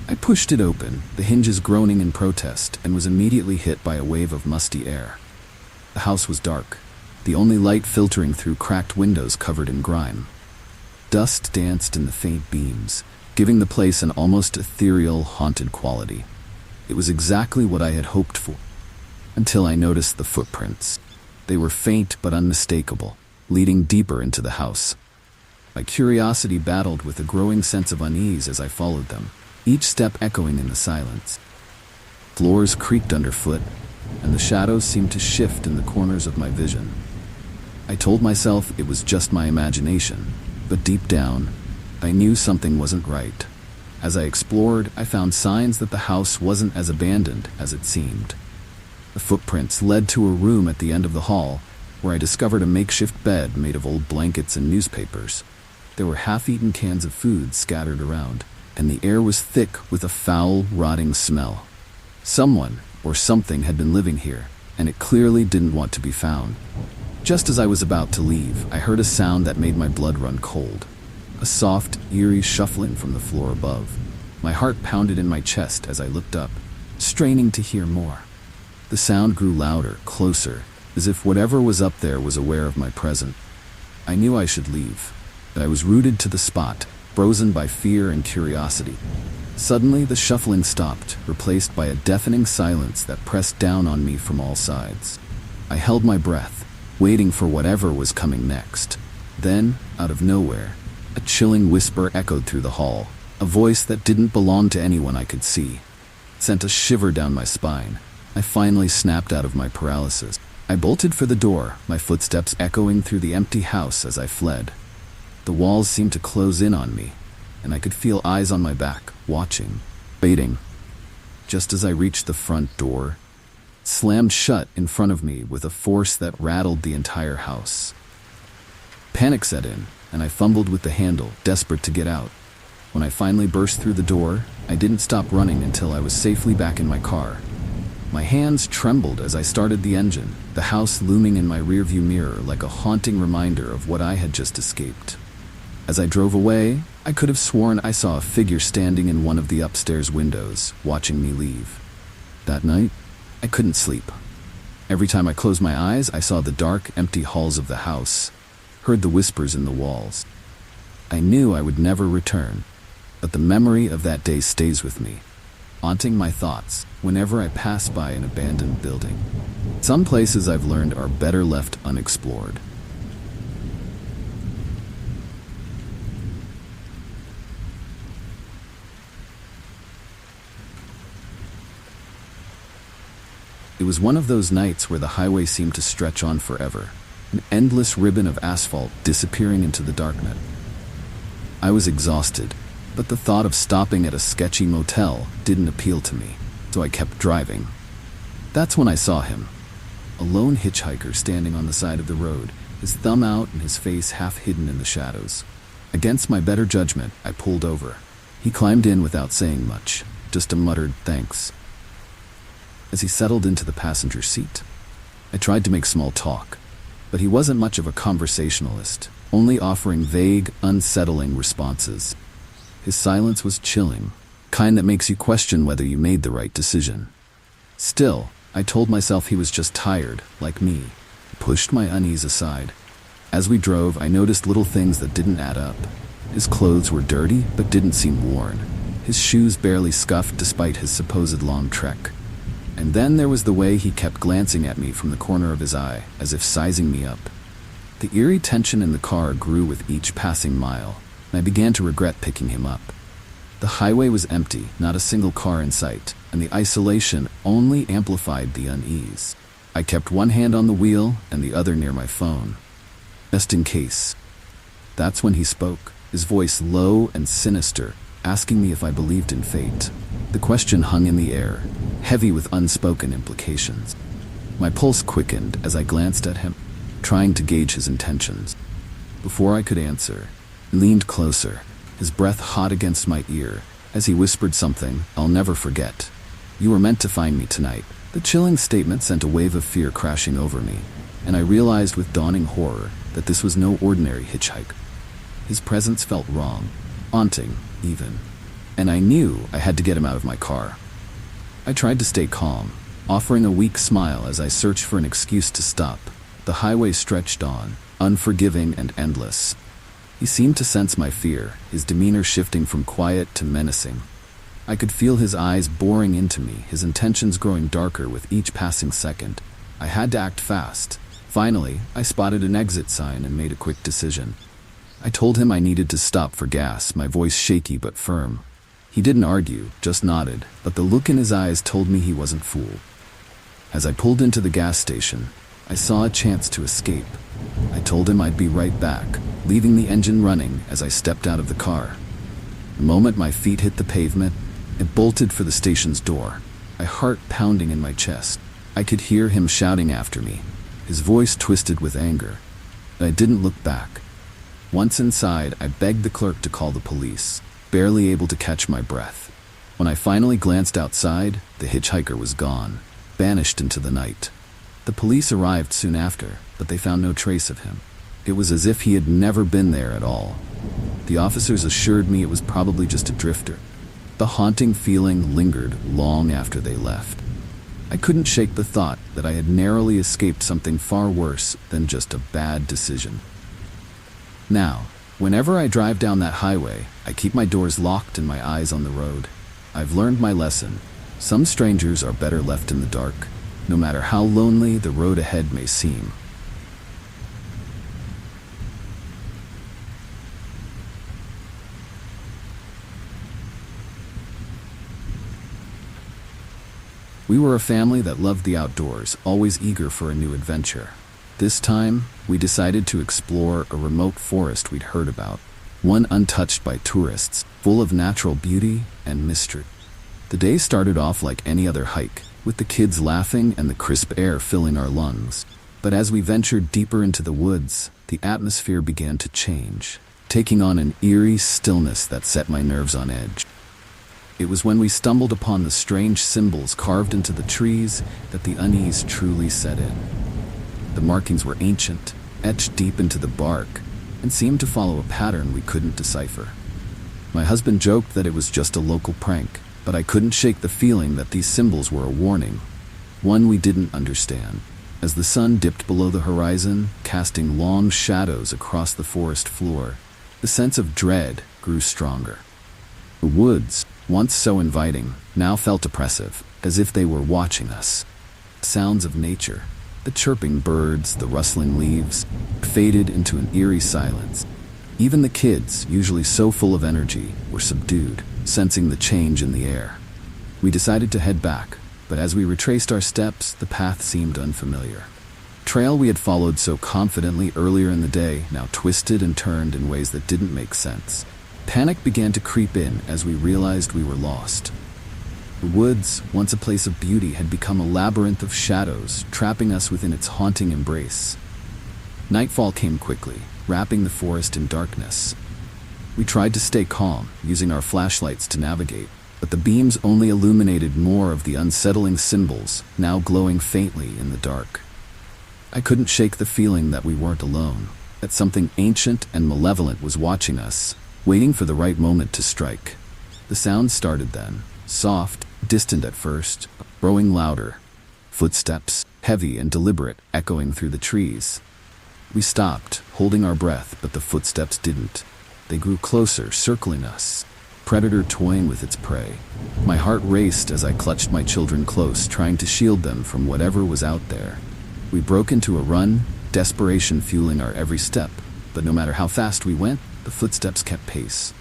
Speaker 1: I pushed it open, the hinges groaning in protest, and was immediately hit by a wave of musty air. The house was dark, the only light filtering through cracked windows covered in grime. Dust danced in the faint beams, giving the place an almost ethereal, haunted quality. It was exactly what I had hoped for, until I noticed the footprints. They were faint but unmistakable, leading deeper into the house. My curiosity battled with a growing sense of unease as I followed them, each step echoing in the silence. Floors creaked underfoot, and the shadows seemed to shift in the corners of my vision. I told myself it was just my imagination, but deep down, I knew something wasn't right. As I explored, I found signs that the house wasn't as abandoned as it seemed. The footprints led to a room at the end of the hall, where I discovered a makeshift bed made of old blankets and newspapers. There were half-eaten cans of food scattered around, and the air was thick with a foul, rotting smell. Someone or something had been living here, and it clearly didn't want to be found. Just as I was about to leave, I heard a sound that made my blood run cold. A soft, eerie shuffling from the floor above. My heart pounded in my chest as I looked up, straining to hear more. The sound grew louder, closer, as if whatever was up there was aware of my presence. I knew I should leave, but I was rooted to the spot, frozen by fear and curiosity. Suddenly, the shuffling stopped, replaced by a deafening silence that pressed down on me from all sides. I held my breath, waiting for whatever was coming next. Then, out of nowhere, a chilling whisper echoed through the hall, a voice that didn't belong to anyone I could see. It sent a shiver down my spine. I finally snapped out of my paralysis. I bolted for the door, my footsteps echoing through the empty house as I fled. The walls seemed to close in on me, and I could feel eyes on my back, watching, waiting. Just as I reached the front door, it slammed shut in front of me with a force that rattled the entire house. Panic set in, and I fumbled with the handle, desperate to get out. When I finally burst through the door, I didn't stop running until I was safely back in my car. My hands trembled as I started the engine, the house looming in my rearview mirror like a haunting reminder of what I had just escaped. As I drove away, I could have sworn I saw a figure standing in one of the upstairs windows, watching me leave. That night, I couldn't sleep. Every time I closed my eyes, I saw the dark, empty halls of the house, heard the whispers in the walls. I knew I would never return, but the memory of that day stays with me, haunting my thoughts whenever I pass by an abandoned building. Some places I've learned are better left unexplored. It was one of those nights where the highway seemed to stretch on forever, an endless ribbon of asphalt disappearing into the darkness. I was exhausted, but the thought of stopping at a sketchy motel didn't appeal to me, so I kept driving. That's when I saw him, a lone hitchhiker standing on the side of the road, his thumb out and his face half hidden in the shadows. Against my better judgment, I pulled over. He climbed in without saying much, just a muttered thanks. As he settled into the passenger seat, I tried to make small talk, but he wasn't much of a conversationalist, only offering vague, unsettling responses. His silence was chilling, kind that makes you question whether you made the right decision. Still, I told myself he was just tired, like me. I pushed my unease aside. As we drove, I noticed little things that didn't add up. His clothes were dirty, but didn't seem worn. His shoes barely scuffed despite his supposed long trek. And then there was the way he kept glancing at me from the corner of his eye, as if sizing me up. The eerie tension in the car grew with each passing mile, and I began to regret picking him up. The highway was empty, not a single car in sight, and the isolation only amplified the unease. I kept one hand on the wheel and the other near my phone, just in case. That's when he spoke, his voice low and sinister, asking me if I believed in fate. The question hung in the air, heavy with unspoken implications. My pulse quickened as I glanced at him, trying to gauge his intentions. Before I could answer, he leaned closer, his breath hot against my ear, as he whispered something I'll never forget. "You were meant to find me tonight." The chilling statement sent a wave of fear crashing over me, and I realized with dawning horror that this was no ordinary hitchhiker. His presence felt wrong, haunting even, and I knew I had to get him out of my car. I tried to stay calm, offering a weak smile as I searched for an excuse to stop. The highway stretched on, unforgiving and endless. He seemed to sense my fear, his demeanor shifting from quiet to menacing. I could feel his eyes boring into me, his intentions growing darker with each passing second. I had to act fast. Finally, I spotted an exit sign and made a quick decision. I told him I needed to stop for gas, my voice shaky but firm. He didn't argue, just nodded, but the look in his eyes told me he wasn't fooled. As I pulled into the gas station, I saw a chance to escape. I told him I'd be right back, leaving the engine running as I stepped out of the car. The moment my feet hit the pavement, it bolted for the station's door, my heart pounding in my chest. I could hear him shouting after me, his voice twisted with anger. I didn't look back. Once inside, I begged the clerk to call the police, barely able to catch my breath. When I finally glanced outside, the hitchhiker was gone, vanished into the night. The police arrived soon after, but they found no trace of him. It was as if he had never been there at all. The officers assured me it was probably just a drifter. The haunting feeling lingered long after they left. I couldn't shake the thought that I had narrowly escaped something far worse than just a bad decision. Now, whenever I drive down that highway, I keep my doors locked and my eyes on the road. I've learned my lesson. Some strangers are better left in the dark, no matter how lonely the road ahead may seem. We were a family that loved the outdoors, always eager for a new adventure. This time, we decided to explore a remote forest we'd heard about, one untouched by tourists, full of natural beauty and mystery. The day started off like any other hike, with the kids laughing and the crisp air filling our lungs. But as we ventured deeper into the woods, the atmosphere began to change, taking on an eerie stillness that set my nerves on edge. It was when we stumbled upon the strange symbols carved into the trees that the unease truly set in. The markings were ancient, etched deep into the bark, and seemed to follow a pattern we couldn't decipher. My husband joked that it was just a local prank, but I couldn't shake the feeling that these symbols were a warning, one we didn't understand. As the sun dipped below the horizon, casting long shadows across the forest floor, the sense of dread grew stronger. The woods, once so inviting, now felt oppressive, as if they were watching us. Sounds of nature, the chirping birds, the rustling leaves, faded into an eerie silence. Even the kids, usually so full of energy, were subdued, sensing the change in the air. We decided to head back, but as we retraced our steps, the path seemed unfamiliar. The trail we had followed so confidently earlier in the day now twisted and turned in ways that didn't make sense. Panic began to creep in as we realized we were lost. The woods, once a place of beauty, had become a labyrinth of shadows, trapping us within its haunting embrace. Nightfall came quickly, wrapping the forest in darkness. We tried to stay calm, using our flashlights to navigate, but the beams only illuminated more of the unsettling symbols, now glowing faintly in the dark. I couldn't shake the feeling that we weren't alone, that something ancient and malevolent was watching us, waiting for the right moment to strike. The sound started then, soft, distant at first, growing louder. Footsteps, heavy and deliberate, echoing through the trees. We stopped, holding our breath, but the footsteps didn't. They grew closer, circling us, predator toying with its prey. My heart raced as I clutched my children close, trying to shield them from whatever was out there. We broke into a run, desperation fueling our every step, but no matter how fast we went, the footsteps kept pace.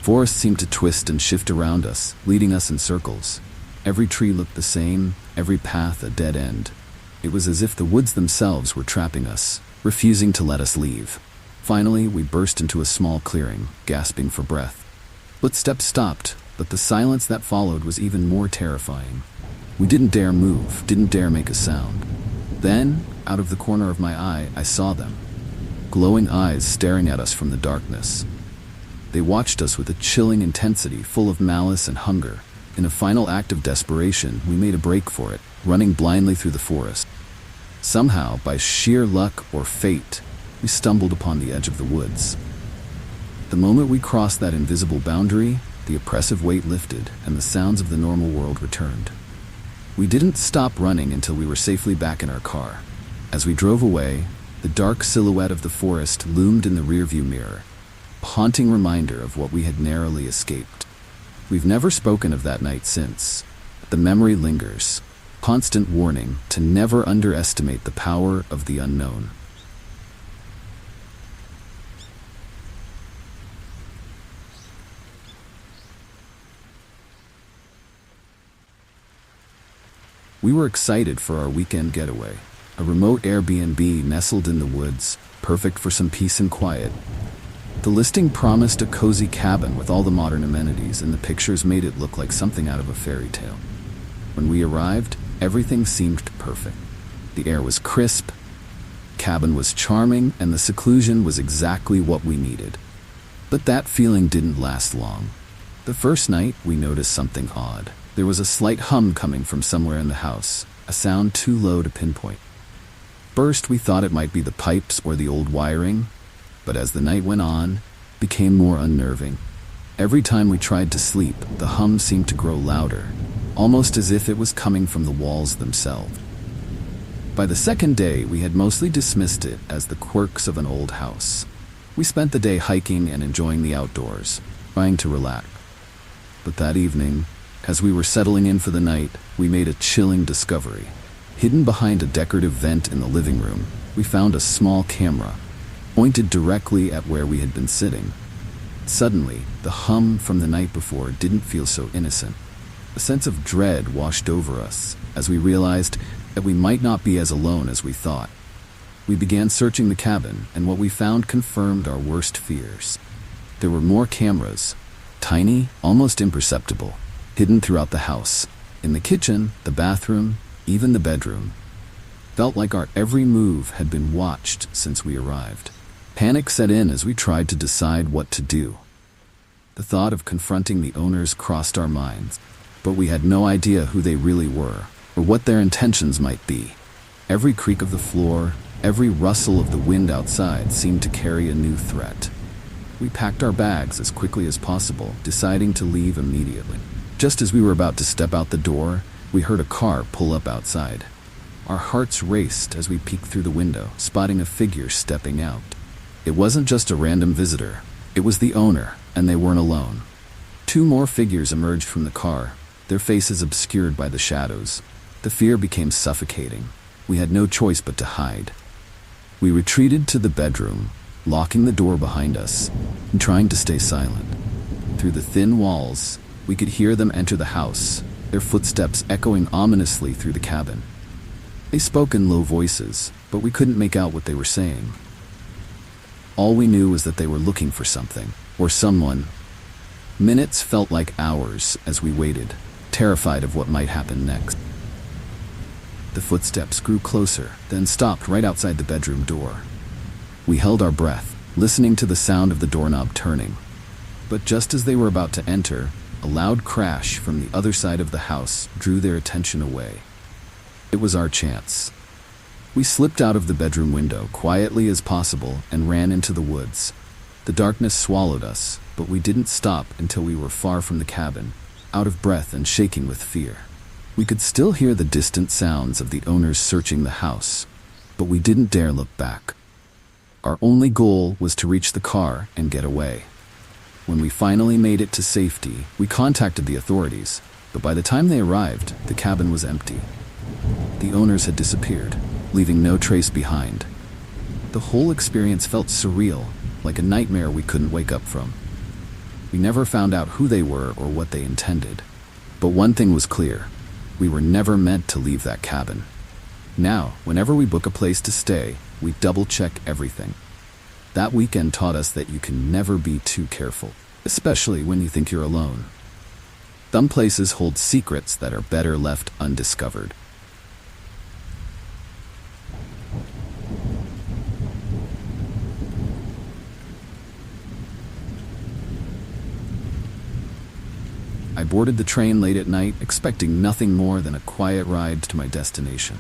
Speaker 1: Forest seemed to twist and shift around us, leading us in circles. Every tree looked the same, every path a dead end. It was as if the woods themselves were trapping us, refusing to let us leave. Finally, we burst into a small clearing, gasping for breath. Footsteps stopped, but the silence that followed was even more terrifying. We didn't dare move, didn't dare make a sound. Then, out of the corner of my eye, I saw them. Glowing eyes staring at us from the darkness. They watched us with a chilling intensity full of malice and hunger, In a final act of desperation, we made a break for it, running blindly through the forest. Somehow, by sheer luck or fate, we stumbled upon the edge of the woods. The moment we crossed that invisible boundary, the oppressive weight lifted and the sounds of the normal world returned. We didn't stop running until we were safely back in our car. As we drove away, the dark silhouette of the forest loomed in the rearview mirror, a haunting reminder of what we had narrowly escaped. We've never spoken of that night since. The memory lingers, constant warning to never underestimate the power of the unknown. We were excited for our weekend getaway, a remote Airbnb nestled in the woods, perfect for some peace and quiet. The listing promised a cozy cabin with all the modern amenities, and the pictures made it look like something out of a fairy tale. When we arrived, everything seemed perfect. The air was crisp, the cabin was charming, and the seclusion was exactly what we needed. But that feeling didn't last long. The first night, we noticed something odd. There was a slight hum coming from somewhere in the house, a sound too low to pinpoint. First, we thought it might be the pipes or the old wiring, but as the night went on, it became more unnerving. Every time we tried to sleep, the hum seemed to grow louder, almost as if it was coming from the walls themselves. By the second day, we had mostly dismissed it as the quirks of an old house. We spent the day hiking and enjoying the outdoors, trying to relax. But that evening, as we were settling in for the night, we made a chilling discovery. Hidden behind a decorative vent in the living room, we found a small camera, pointed directly at where we had been sitting. Suddenly, the hum from the night before didn't feel so innocent. A sense of dread washed over us as we realized that we might not be as alone as we thought. We began searching the cabin, and what we found confirmed our worst fears. There were more cameras, tiny, almost imperceptible, hidden throughout the house. In the kitchen, the bathroom, even the bedroom. Felt like our every move had been watched since we arrived. Panic set in as we tried to decide what to do. The thought of confronting the owners crossed our minds, but we had no idea who they really were or what their intentions might be. Every creak of the floor, every rustle of the wind outside seemed to carry a new threat. We packed our bags as quickly as possible, deciding to leave immediately. Just as we were about to step out the door, we heard a car pull up outside. Our hearts raced as we peeked through the window, spotting a figure stepping out. It wasn't just a random visitor. It was the owner, and they weren't alone. Two more figures emerged from the car, their faces obscured by the shadows. The fear became suffocating. We had no choice but to hide. We retreated to the bedroom, locking the door behind us and trying to stay silent. Through the thin walls, we could hear them enter the house, their footsteps echoing ominously through the cabin. They spoke in low voices, but we couldn't make out what they were saying. All we knew was that they were looking for something, or someone. Minutes felt like hours as we waited, terrified of what might happen next. The footsteps grew closer, then stopped right outside the bedroom door. We held our breath, listening to the sound of the doorknob turning. But just as they were about to enter, a loud crash from the other side of the house drew their attention away. It was our chance. We slipped out of the bedroom window quietly as possible and ran into the woods. The darkness swallowed us, but we didn't stop until we were far from the cabin, out of breath and shaking with fear. We could still hear the distant sounds of the owners searching the house, but we didn't dare look back. Our only goal was to reach the car and get away. When we finally made it to safety, we contacted the authorities, but by the time they arrived, the cabin was empty. The owners had disappeared, leaving no trace behind. The whole experience felt surreal, like a nightmare we couldn't wake up from. We never found out who they were or what they intended. But one thing was clear: we were never meant to leave that cabin. Now, whenever we book a place to stay, we double-check everything. That weekend taught us that you can never be too careful, especially when you think you're alone. Some places hold secrets that are better left undiscovered. I boarded the train late at night, expecting nothing more than a quiet ride to my destination.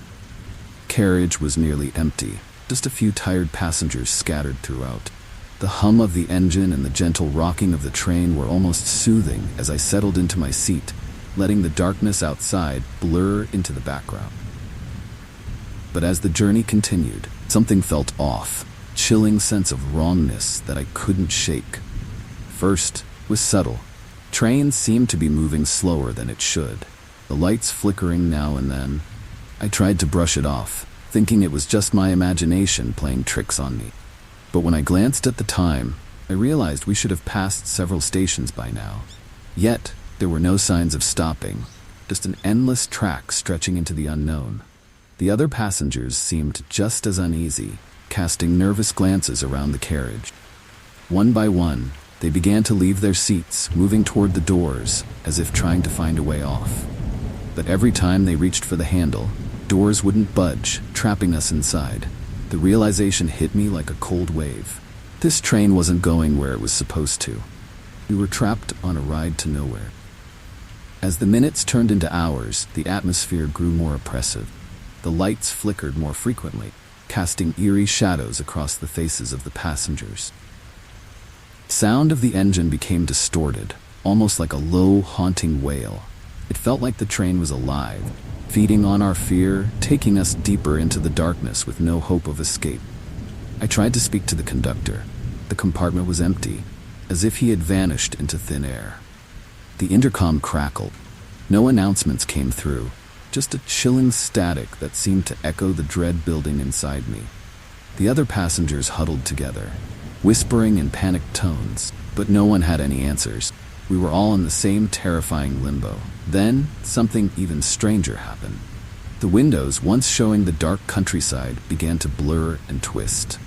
Speaker 1: The carriage was nearly empty, just a few tired passengers scattered throughout. The hum of the engine and the gentle rocking of the train were almost soothing as I settled into my seat, letting the darkness outside blur into the background. But as the journey continued, something felt off, a chilling sense of wrongness that I couldn't shake. First was subtle. Train seemed to be moving slower than it should, the lights flickering now and then. I tried to brush it off, thinking it was just my imagination playing tricks on me. But when I glanced at the time, I realized we should have passed several stations by now. Yet, there were no signs of stopping, just an endless track stretching into the unknown. The other passengers seemed just as uneasy, casting nervous glances around the carriage. One by one, they began to leave their seats, moving toward the doors, as if trying to find a way off. But every time they reached for the handle, doors wouldn't budge, trapping us inside. The realization hit me like a cold wave. This train wasn't going where it was supposed to. We were trapped on a ride to nowhere. As the minutes turned into hours, the atmosphere grew more oppressive. The lights flickered more frequently, casting eerie shadows across the faces of the passengers. Sound of the engine became distorted, almost like a low, haunting wail. It felt like the train was alive, feeding on our fear, taking us deeper into the darkness with no hope of escape. I tried to speak to the conductor. The compartment was empty, as if he had vanished into thin air. The intercom crackled. No announcements came through, just a chilling static that seemed to echo the dread building inside me. The other passengers huddled together, whispering in panicked tones, but no one had any answers. We were all in the same terrifying limbo. Then, something even stranger happened. The windows, once showing the dark countryside, began to blur and twist.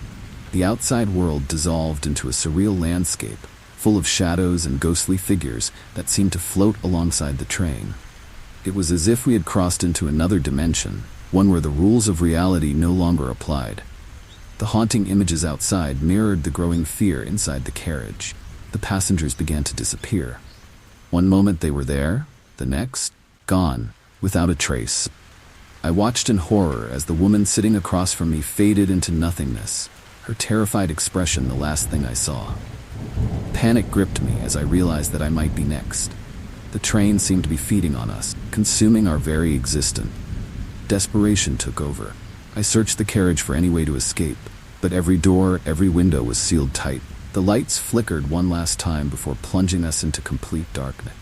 Speaker 1: The outside world dissolved into a surreal landscape, full of shadows and ghostly figures that seemed to float alongside the train. It was as if we had crossed into another dimension, one where the rules of reality no longer applied. The haunting images outside mirrored the growing fear inside the carriage. The passengers began to disappear. One moment they were there, the next, gone, without a trace. I watched in horror as the woman sitting across from me faded into nothingness, her terrified expression the last thing I saw. Panic gripped me as I realized that I might be next. The train seemed to be feeding on us, consuming our very existence. Desperation took over. I searched the carriage for any way to escape, but every door, every window was sealed tight. The lights flickered one last time before plunging us into complete darkness.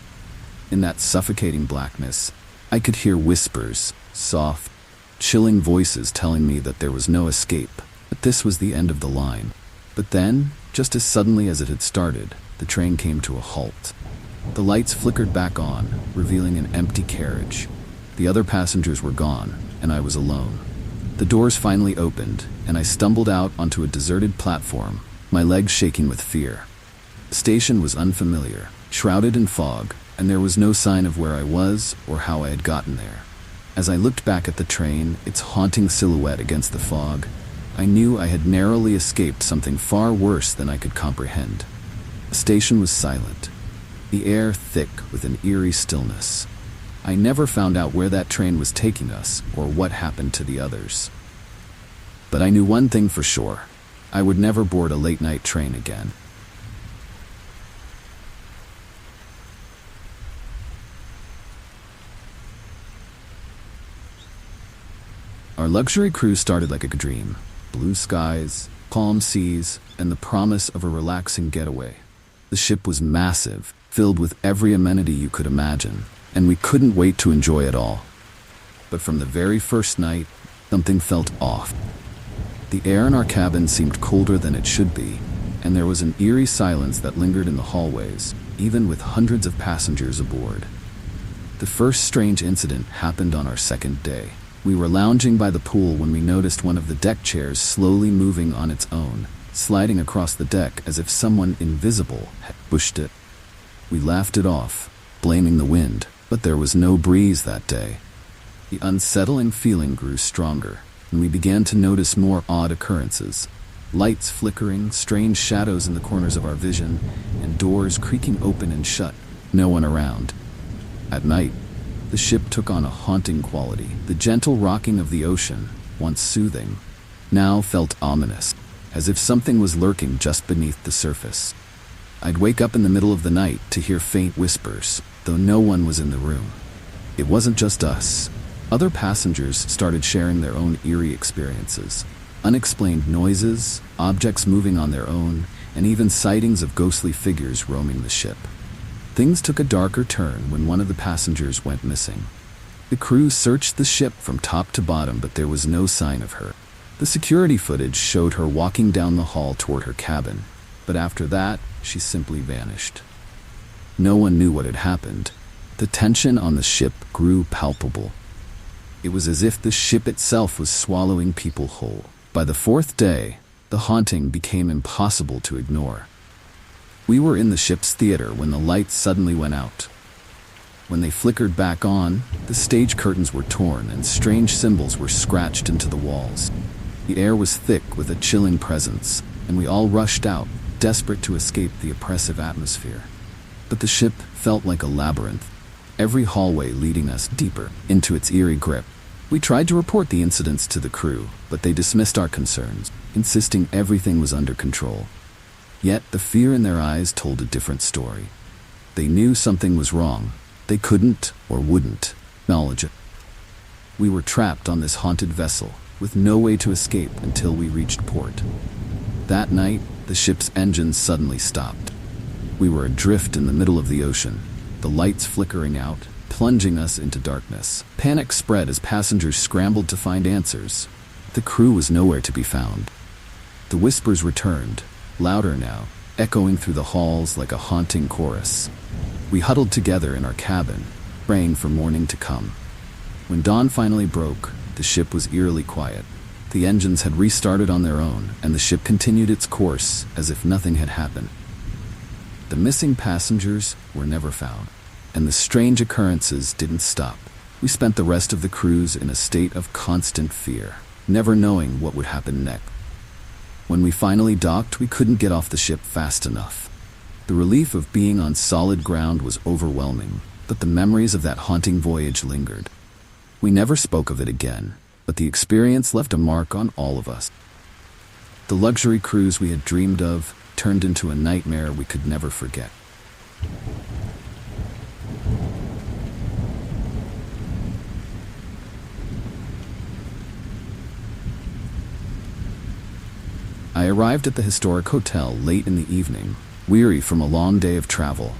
Speaker 1: In that suffocating blackness, I could hear whispers, soft, chilling voices telling me that there was no escape, that this was the end of the line. But then, just as suddenly as it had started, the train came to a halt. The lights flickered back on, revealing an empty carriage. The other passengers were gone, and I was alone. The doors finally opened, and I stumbled out onto a deserted platform, my legs shaking with fear. The station was unfamiliar, shrouded in fog, and there was no sign of where I was or how I had gotten there. As I looked back at the train, its haunting silhouette against the fog, I knew I had narrowly escaped something far worse than I could comprehend. The station was silent, the air thick with an eerie stillness. I never found out where that train was taking us or what happened to the others. But I knew one thing for sure. I would never board a late-night train again. Our luxury cruise started like a dream. Blue skies, calm seas, and the promise of a relaxing getaway. The ship was massive, filled with every amenity you could imagine, and we couldn't wait to enjoy it all. But from the very first night, something felt off. The air in our cabin seemed colder than it should be, and there was an eerie silence that lingered in the hallways, even with hundreds of passengers aboard. The first strange incident happened on our second day. We were lounging by the pool when we noticed one of the deck chairs slowly moving on its own, sliding across the deck as if someone invisible had pushed it. We laughed it off, blaming the wind, but there was no breeze that day. The unsettling feeling grew stronger, and we began to notice more odd occurrences. Lights flickering, strange shadows in the corners of our vision, and doors creaking open and shut. No one around. At night, the ship took on a haunting quality. The gentle rocking of the ocean, once soothing, now felt ominous, as if something was lurking just beneath the surface. I'd wake up in the middle of the night to hear faint whispers, though no one was in the room. It wasn't just us. Other passengers started sharing their own eerie experiences. Unexplained noises, objects moving on their own, and even sightings of ghostly figures roaming the ship. Things took a darker turn when one of the passengers went missing. The crew searched the ship from top to bottom, but there was no sign of her. The security footage showed her walking down the hall toward her cabin, but after that, she simply vanished. No one knew what had happened. The tension on the ship grew palpable. It was as if the ship itself was swallowing people whole. By the fourth day, the haunting became impossible to ignore. We were in the ship's theater when the lights suddenly went out. When they flickered back on, the stage curtains were torn and strange symbols were scratched into the walls. The air was thick with a chilling presence, and we all rushed out, desperate to escape the oppressive atmosphere. But the ship felt like a labyrinth, every hallway leading us deeper into its eerie grip. We tried to report the incidents to the crew, but they dismissed our concerns, insisting everything was under control. Yet the fear in their eyes told a different story. They knew something was wrong. They couldn't or wouldn't acknowledge it. We were trapped on this haunted vessel, with no way to escape until we reached port. That night, the ship's engines suddenly stopped. We were adrift in the middle of the ocean, the lights flickering out, plunging us into darkness. Panic spread as passengers scrambled to find answers. The crew was nowhere to be found. The whispers returned, louder now, echoing through the halls like a haunting chorus. We huddled together in our cabin, praying for morning to come. When dawn finally broke, the ship was eerily quiet. The engines had restarted on their own, and the ship continued its course as if nothing had happened. The missing passengers were never found, and the strange occurrences didn't stop. We spent the rest of the cruise in a state of constant fear, never knowing what would happen next. When we finally docked, we couldn't get off the ship fast enough. The relief of being on solid ground was overwhelming, but the memories of that haunting voyage lingered. We never spoke of it again, but the experience left a mark on all of us. The luxury cruise we had dreamed of turned into a nightmare we could never forget. I arrived at the historic hotel late in the evening, weary from a long day of travel.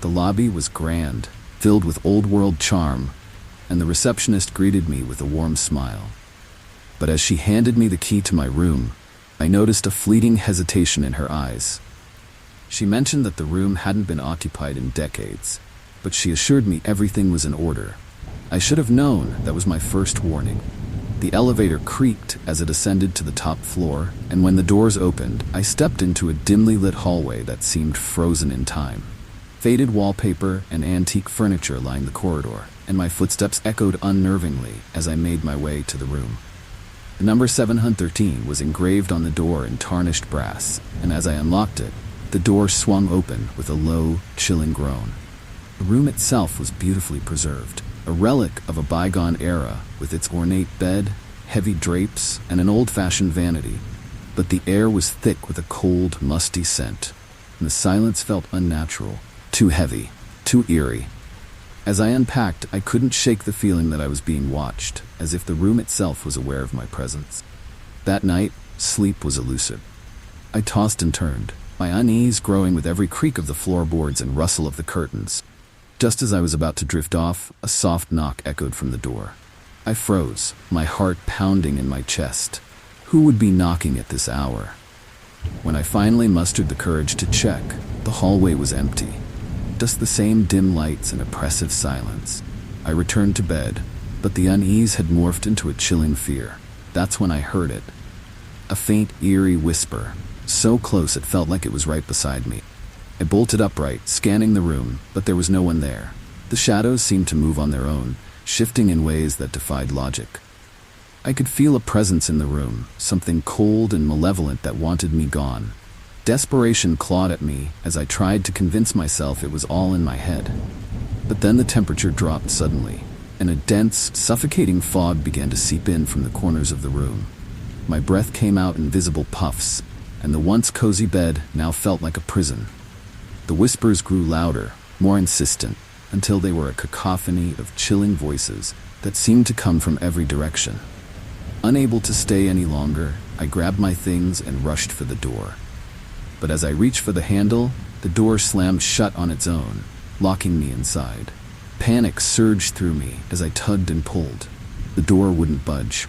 Speaker 1: The lobby was grand, filled with old-world charm, and the receptionist greeted me with a warm smile. But as she handed me the key to my room, I noticed a fleeting hesitation in her eyes. She mentioned that the room hadn't been occupied in decades, but she assured me everything was in order. I should have known that was my first warning. The elevator creaked as it ascended to the top floor, and when the doors opened, I stepped into a dimly lit hallway that seemed frozen in time. Faded wallpaper and antique furniture lined the corridor, and my footsteps echoed unnervingly as I made my way to the room. The number 713 was engraved on the door in tarnished brass, and as I unlocked it, the door swung open with a low, chilling groan. The room itself was beautifully preserved, a relic of a bygone era with its ornate bed, heavy drapes, and an old-fashioned vanity. But the air was thick with a cold, musty scent, and the silence felt unnatural, too heavy, too eerie. As I unpacked, I couldn't shake the feeling that I was being watched, as if the room itself was aware of my presence. That night, sleep was elusive. I tossed and turned, my unease growing with every creak of the floorboards and rustle of the curtains. Just as I was about to drift off, a soft knock echoed from the door. I froze, my heart pounding in my chest. Who would be knocking at this hour? When I finally mustered the courage to check, the hallway was empty. Just the same dim lights and oppressive silence. I returned to bed, but the unease had morphed into a chilling fear. That's when I heard it. A faint, eerie whisper, so close it felt like it was right beside me. I bolted upright, scanning the room, but there was no one there. The shadows seemed to move on their own, shifting in ways that defied logic. I could feel a presence in the room, something cold and malevolent that wanted me gone. Desperation clawed at me as I tried to convince myself it was all in my head. But then the temperature dropped suddenly, and a dense, suffocating fog began to seep in from the corners of the room. My breath came out in visible puffs, and the once cozy bed now felt like a prison. The whispers grew louder, more insistent, until they were a cacophony of chilling voices that seemed to come from every direction. Unable to stay any longer, I grabbed my things and rushed for the door. But as I reached for the handle, the door slammed shut on its own, locking me inside. Panic surged through me as I tugged and pulled. The door wouldn't budge.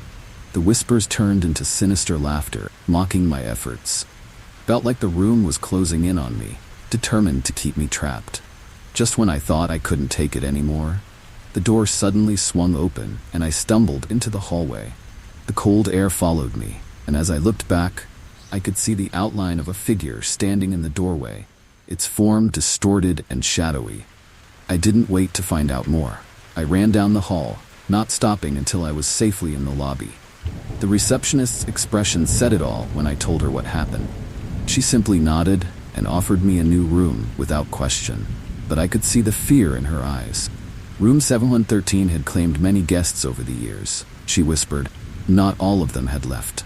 Speaker 1: The whispers turned into sinister laughter, mocking my efforts. Felt like the room was closing in on me, determined to keep me trapped. Just when I thought I couldn't take it anymore, the door suddenly swung open and I stumbled into the hallway. The cold air followed me, and as I looked back, I could see the outline of a figure standing in the doorway, its form distorted and shadowy. I didn't wait to find out more. I ran down the hall, not stopping until I was safely in the lobby. The receptionist's expression said it all when I told her what happened. She simply nodded and offered me a new room without question, but I could see the fear in her eyes. Room 7113 had claimed many guests over the years, she whispered. Not all of them had left.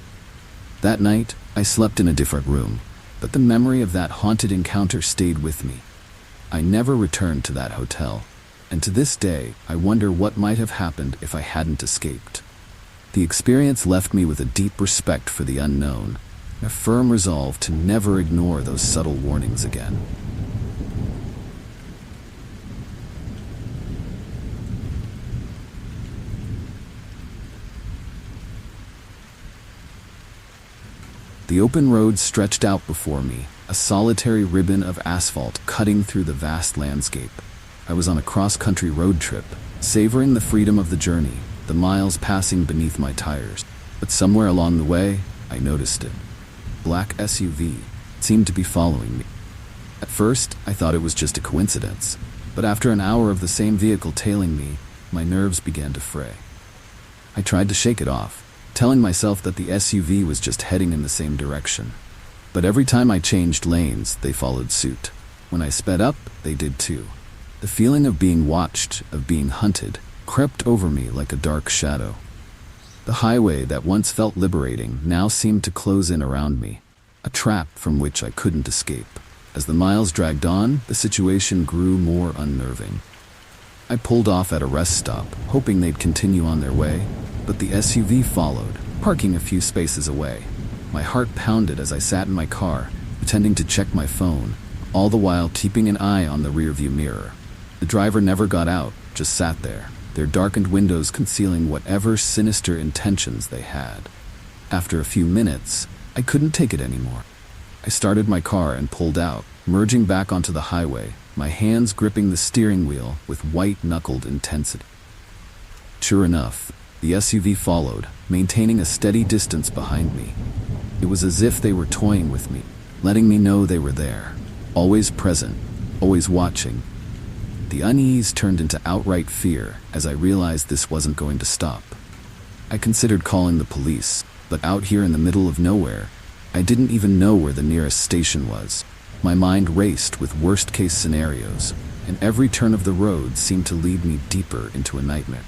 Speaker 1: That night, I slept in a different room, but the memory of that haunted encounter stayed with me. I never returned to that hotel, and to this day, I wonder what might have happened if I hadn't escaped. The experience left me with a deep respect for the unknown, and a firm resolve to never ignore those subtle warnings again. The open road stretched out before me, a solitary ribbon of asphalt cutting through the vast landscape. I was on a cross-country road trip, savoring the freedom of the journey, the miles passing beneath my tires. But somewhere along the way, I noticed it. Black SUV. It seemed to be following me. At first, I thought it was just a coincidence, but after an hour of the same vehicle tailing me, my nerves began to fray. I tried to shake it off, telling myself that the SUV was just heading in the same direction. But every time I changed lanes, they followed suit. When I sped up, they did too. The feeling of being watched, of being hunted, crept over me like a dark shadow. The highway that once felt liberating now seemed to close in around me, a trap from which I couldn't escape. As the miles dragged on, the situation grew more unnerving. I pulled off at a rest stop, hoping they'd continue on their way, but the SUV followed, parking a few spaces away. My heart pounded as I sat in my car, pretending to check my phone, all the while keeping an eye on the rearview mirror. The driver never got out, just sat there, their darkened windows concealing whatever sinister intentions they had. After a few minutes, I couldn't take it anymore. I started my car and pulled out, merging back onto the highway, my hands gripping the steering wheel with white-knuckled intensity. Sure enough, the SUV followed, maintaining a steady distance behind me. It was as if they were toying with me, letting me know they were there, always present, always watching. The unease turned into outright fear as I realized this wasn't going to stop. I considered calling the police, but out here in the middle of nowhere, I didn't even know where the nearest station was. My mind raced with worst-case scenarios, and every turn of the road seemed to lead me deeper into a nightmare.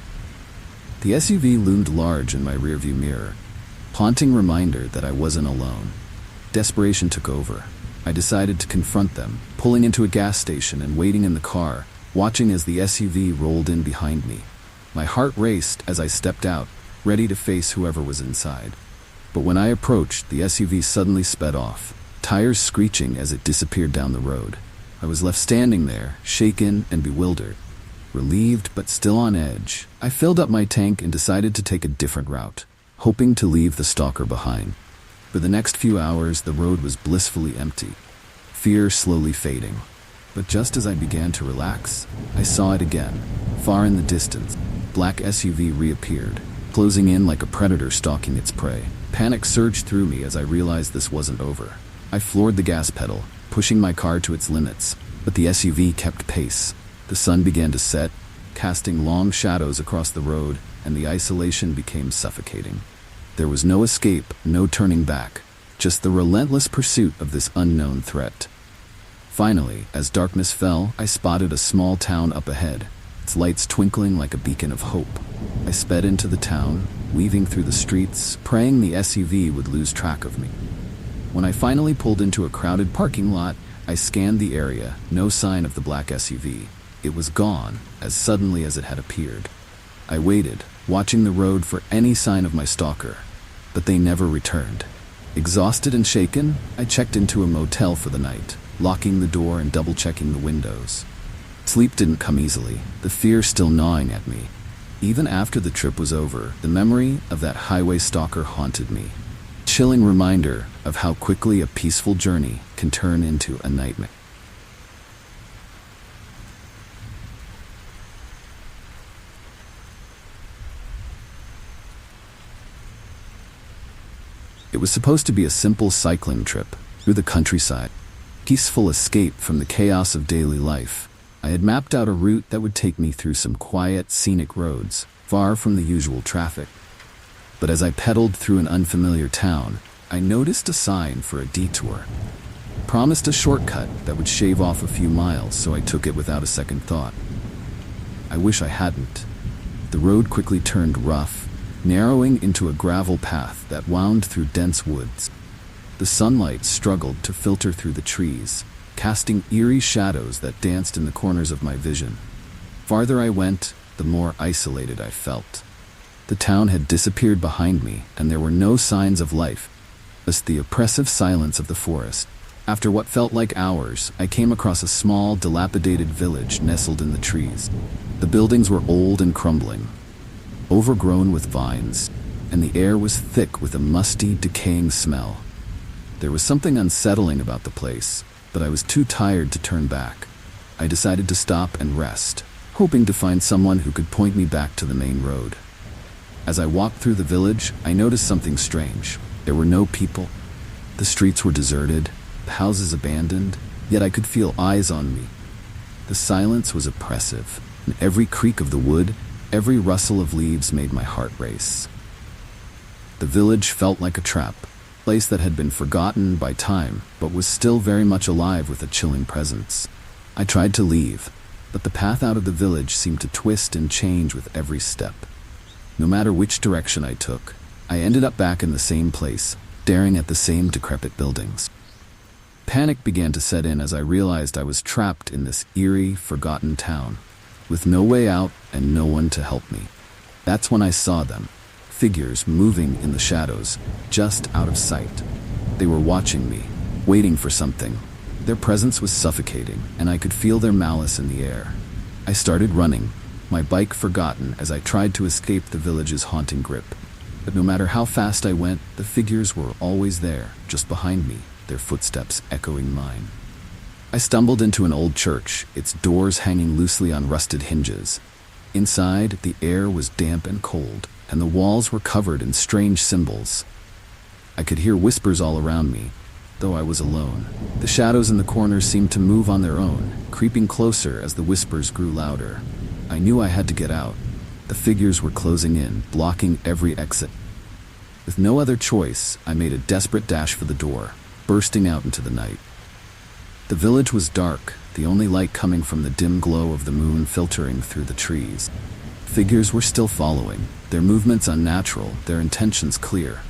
Speaker 1: The SUV loomed large in my rearview mirror, haunting reminder that I wasn't alone. Desperation took over. I decided to confront them, pulling into a gas station and waiting in the car, watching as the SUV rolled in behind me. My heart raced as I stepped out, ready to face whoever was inside. But when I approached, the SUV suddenly sped off, tires screeching as it disappeared down the road. I was left standing there, shaken and bewildered. Relieved but still on edge, I filled up my tank and decided to take a different route, hoping to leave the stalker behind. For the next few hours, the road was blissfully empty, fear slowly fading. But just as I began to relax, I saw it again. Far in the distance, black SUV reappeared, closing in like a predator stalking its prey. Panic surged through me as I realized this wasn't over. I floored the gas pedal, pushing my car to its limits, but the SUV kept pace. The sun began to set, casting long shadows across the road, and the isolation became suffocating. There was no escape, no turning back, just the relentless pursuit of this unknown threat. Finally, as darkness fell, I spotted a small town up ahead, its lights twinkling like a beacon of hope. I sped into the town, weaving through the streets, praying the SUV would lose track of me. When I finally pulled into a crowded parking lot, I scanned the area, no sign of the black SUV. It was gone, as suddenly as it had appeared. I waited, watching the road for any sign of my stalker, but they never returned. Exhausted and shaken, I checked into a motel for the night, locking the door and double-checking the windows. Sleep didn't come easily, the fear still gnawing at me. Even after the trip was over, the memory of that highway stalker haunted me. Chilling reminder of how quickly a peaceful journey can turn into a nightmare. It was supposed to be a simple cycling trip through the countryside, peaceful escape from the chaos of daily life. I had mapped out a route that would take me through some quiet, scenic roads, far from the usual traffic. But as I pedaled through an unfamiliar town, I noticed a sign for a detour. It promised a shortcut that would shave off a few miles, so I took it without a second thought. I wish I hadn't. The road quickly turned rough, narrowing into a gravel path that wound through dense woods. The sunlight struggled to filter through the trees, casting eerie shadows that danced in the corners of my vision. Farther I went, the more isolated I felt. The town had disappeared behind me, and there were no signs of life, just the oppressive silence of the forest. After what felt like hours, I came across a small, dilapidated village nestled in the trees. The buildings were old and crumbling, overgrown with vines, and the air was thick with a musty, decaying smell. There was something unsettling about the place, but I was too tired to turn back. I decided to stop and rest, hoping to find someone who could point me back to the main road. As I walked through the village, I noticed something strange. There were no people. The streets were deserted, the houses abandoned, yet I could feel eyes on me. The silence was oppressive, and every creak of the wood, every rustle of leaves made my heart race. The village felt like a trap, a place that had been forgotten by time, but was still very much alive with a chilling presence. I tried to leave, but the path out of the village seemed to twist and change with every step. No matter which direction I took, I ended up back in the same place, staring at the same decrepit buildings. Panic began to set in as I realized I was trapped in this eerie, forgotten town, with no way out and no one to help me. That's when I saw them, figures moving in the shadows, just out of sight. They were watching me, waiting for something. Their presence was suffocating, and I could feel their malice in the air. I started running, my bike forgotten as I tried to escape the village's haunting grip. But no matter how fast I went, the figures were always there, just behind me, their footsteps echoing mine. I stumbled into an old church, its doors hanging loosely on rusted hinges. Inside, the air was damp and cold, and the walls were covered in strange symbols. I could hear whispers all around me, though I was alone. The shadows in the corners seemed to move on their own, creeping closer as the whispers grew louder. I knew I had to get out. The figures were closing in, blocking every exit. With no other choice, I made a desperate dash for the door, bursting out into the night. The village was dark, the only light coming from the dim glow of the moon filtering through the trees. Figures were still following, their movements unnatural, their intentions clear.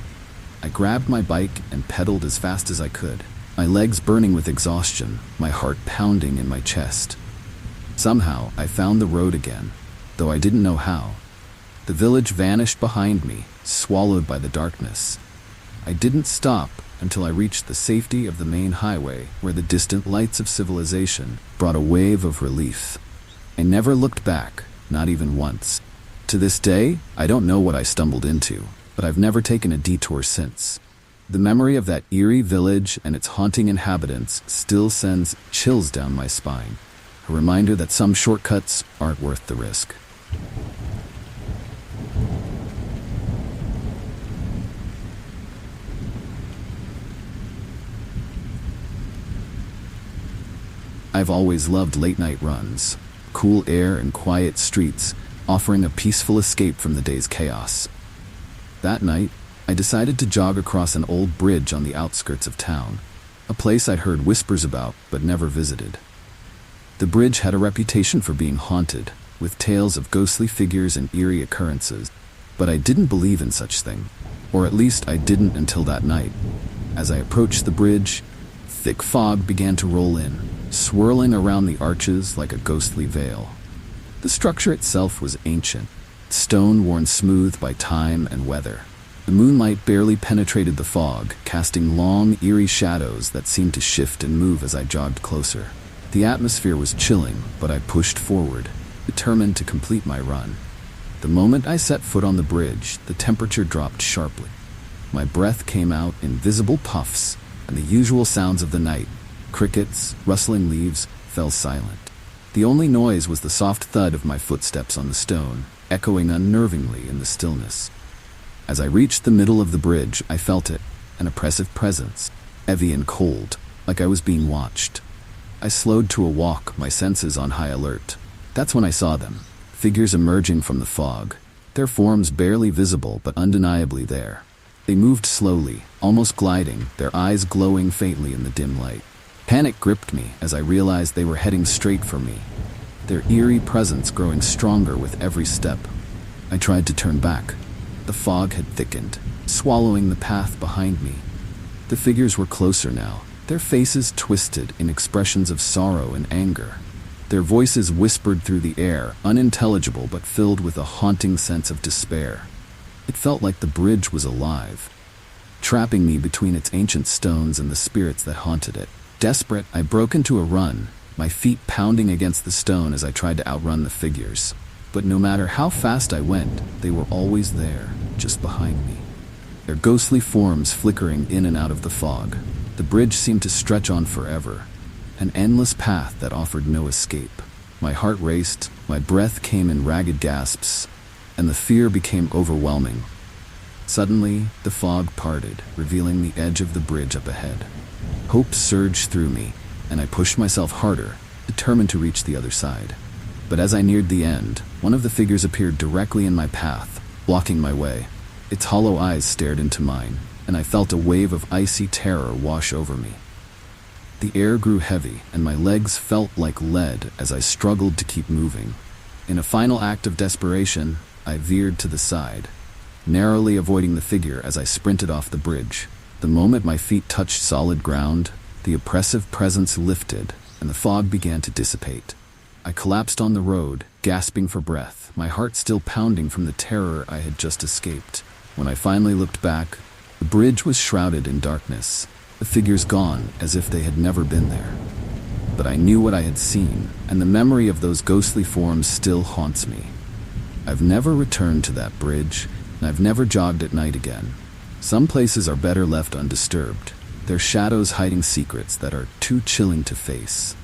Speaker 1: I grabbed my bike and pedaled as fast as I could, my legs burning with exhaustion, my heart pounding in my chest. Somehow, I found the road again, though I didn't know how. The village vanished behind me, swallowed by the darkness. I didn't stop until I reached the safety of the main highway, where the distant lights of civilization brought a wave of relief. I never looked back, not even once. To this day, I don't know what I stumbled into, but I've never taken a detour since. The memory of that eerie village and its haunting inhabitants still sends chills down my spine, a reminder that some shortcuts aren't worth the risk. I've always loved late-night runs, cool air and quiet streets, offering a peaceful escape from the day's chaos. That night, I decided to jog across an old bridge on the outskirts of town, a place I'd heard whispers about but never visited. The bridge had a reputation for being haunted, with tales of ghostly figures and eerie occurrences. But I didn't believe in such thing, or at least I didn't until that night. As I approached the bridge, thick fog began to roll in, swirling around the arches like a ghostly veil. The structure itself was ancient, stone worn smooth by time and weather. The moonlight barely penetrated the fog, casting long, eerie shadows that seemed to shift and move as I jogged closer. The atmosphere was chilling, but I pushed forward, determined to complete my run. The moment I set foot on the bridge, the temperature dropped sharply. My breath came out in visible puffs, and the usual sounds of the night, crickets, rustling leaves, fell silent. The only noise was the soft thud of my footsteps on the stone, echoing unnervingly in the stillness. As I reached the middle of the bridge, I felt it, an oppressive presence, heavy and cold, like I was being watched. I slowed to a walk, my senses on high alert. That's when I saw them, figures emerging from the fog, their forms barely visible but undeniably there. They moved slowly, almost gliding, their eyes glowing faintly in the dim light. Panic gripped me as I realized they were heading straight for me, their eerie presence growing stronger with every step. I tried to turn back. The fog had thickened, swallowing the path behind me. The figures were closer now, their faces twisted in expressions of sorrow and anger. Their voices whispered through the air, unintelligible but filled with a haunting sense of despair. It felt like the bridge was alive, trapping me between its ancient stones and the spirits that haunted it. Desperate, I broke into a run, my feet pounding against the stone as I tried to outrun the figures. But no matter how fast I went, they were always there, just behind me. Their ghostly forms flickering in and out of the fog. The bridge seemed to stretch on forever, an endless path that offered no escape. My heart raced, my breath came in ragged gasps, and the fear became overwhelming. Suddenly, the fog parted, revealing the edge of the bridge up ahead. Hope surged through me, and I pushed myself harder, determined to reach the other side. But as I neared the end, one of the figures appeared directly in my path, blocking my way. Its hollow eyes stared into mine, and I felt a wave of icy terror wash over me. The air grew heavy, and my legs felt like lead as I struggled to keep moving. In a final act of desperation, I veered to the side, narrowly avoiding the figure as I sprinted off the bridge. The moment my feet touched solid ground, the oppressive presence lifted, and the fog began to dissipate. I collapsed on the road, gasping for breath, my heart still pounding from the terror I had just escaped. When I finally looked back, the bridge was shrouded in darkness, the figures gone as if they had never been there. But I knew what I had seen, and the memory of those ghostly forms still haunts me. I've never returned to that bridge, and I've never jogged at night again. Some places are better left undisturbed, their shadows hiding secrets that are too chilling to face.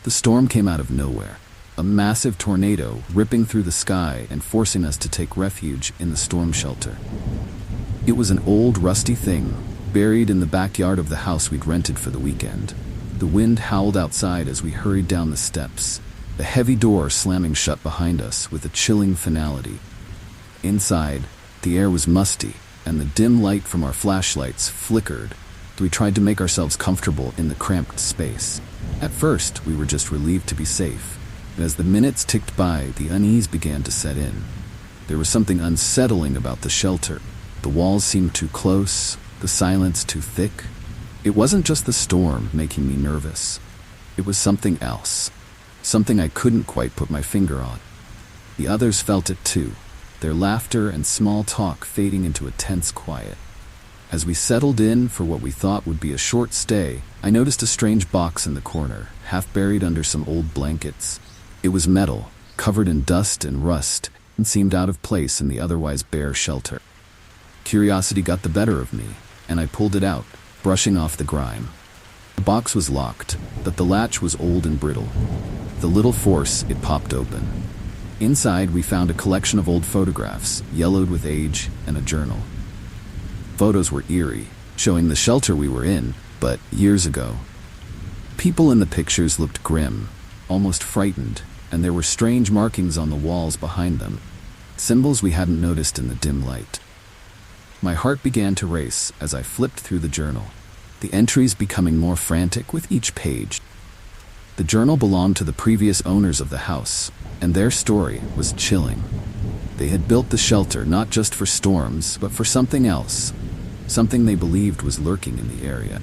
Speaker 1: The storm came out of nowhere, a massive tornado ripping through the sky and forcing us to take refuge in the storm shelter. It was an old, rusty thing, buried in the backyard of the house we'd rented for the weekend. The wind howled outside as we hurried down the steps, the heavy door slamming shut behind us with a chilling finality. Inside, the air was musty, and the dim light from our flashlights flickered. We tried to make ourselves comfortable in the cramped space. At first, we were just relieved to be safe, but as the minutes ticked by, the unease began to set in. There was something unsettling about the shelter. The walls seemed too close, the silence too thick. It wasn't just the storm making me nervous. It was something else, something I couldn't quite put my finger on. The others felt it too, their laughter and small talk fading into a tense quiet. As we settled in for what we thought would be a short stay, I noticed a strange box in the corner, half buried under some old blankets. It was metal, covered in dust and rust, and seemed out of place in the otherwise bare shelter. Curiosity got the better of me, and I pulled it out, brushing off the grime. The box was locked, but the latch was old and brittle. With a little force, it popped open. Inside, we found a collection of old photographs, yellowed with age, and a journal. Photos were eerie, showing the shelter we were in, but years ago. People in the pictures looked grim, almost frightened, and there were strange markings on the walls behind them, symbols we hadn't noticed in the dim light. My heart began to race as I flipped through the journal, the entries becoming more frantic with each page. The journal belonged to the previous owners of the house, and their story was chilling. They had built the shelter not just for storms, but for something else, something they believed was lurking in the area.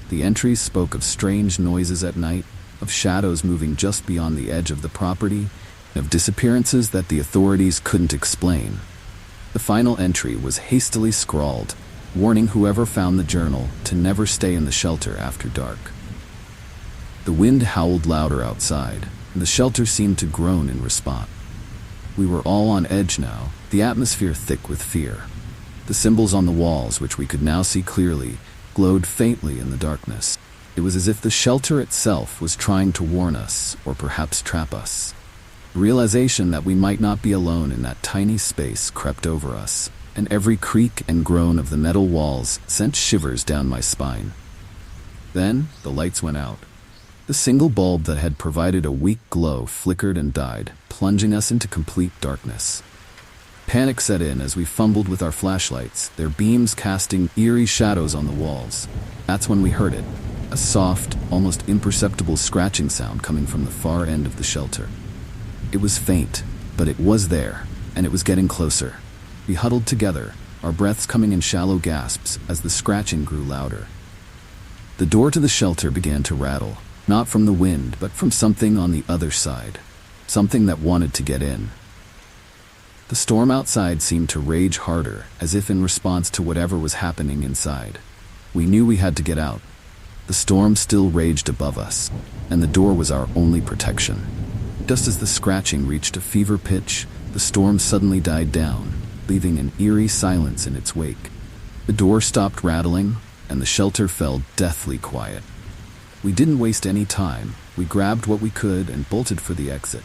Speaker 1: The entries spoke of strange noises at night, of shadows moving just beyond the edge of the property, and of disappearances that the authorities couldn't explain. The final entry was hastily scrawled, warning whoever found the journal to never stay in the shelter after dark. The wind howled louder outside, and the shelter seemed to groan in response. We were all on edge now, the atmosphere thick with fear. The symbols on the walls, which we could now see clearly, glowed faintly in the darkness. It was as if the shelter itself was trying to warn us, or perhaps trap us. The realization that we might not be alone in that tiny space crept over us, and every creak and groan of the metal walls sent shivers down my spine. Then the lights went out. The single bulb that had provided a weak glow flickered and died, plunging us into complete darkness. Panic set in as we fumbled with our flashlights, their beams casting eerie shadows on the walls. That's when we heard it, a soft, almost imperceptible scratching sound coming from the far end of the shelter. It was faint, but it was there, and it was getting closer. We huddled together, our breaths coming in shallow gasps as the scratching grew louder. The door to the shelter began to rattle, not from the wind, but from something on the other side, something that wanted to get in. The storm outside seemed to rage harder, as if in response to whatever was happening inside. We knew we had to get out. The storm still raged above us, and the door was our only protection. Just as the scratching reached a fever pitch, the storm suddenly died down, leaving an eerie silence in its wake. The door stopped rattling, and the shelter fell deathly quiet. We didn't waste any time. We grabbed what we could and bolted for the exit.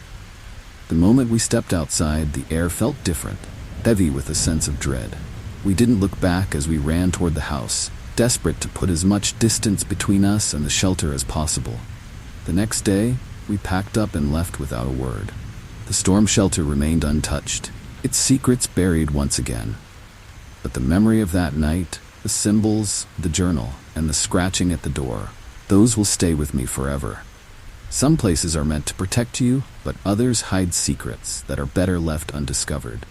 Speaker 1: The moment we stepped outside, the air felt different, heavy with a sense of dread. We didn't look back as we ran toward the house, desperate to put as much distance between us and the shelter as possible. The next day, we packed up and left without a word. The storm shelter remained untouched, its secrets buried once again. But the memory of that night, the symbols, the journal, and the scratching at the door, those will stay with me forever. Some places are meant to protect you, but others hide secrets that are better left undiscovered.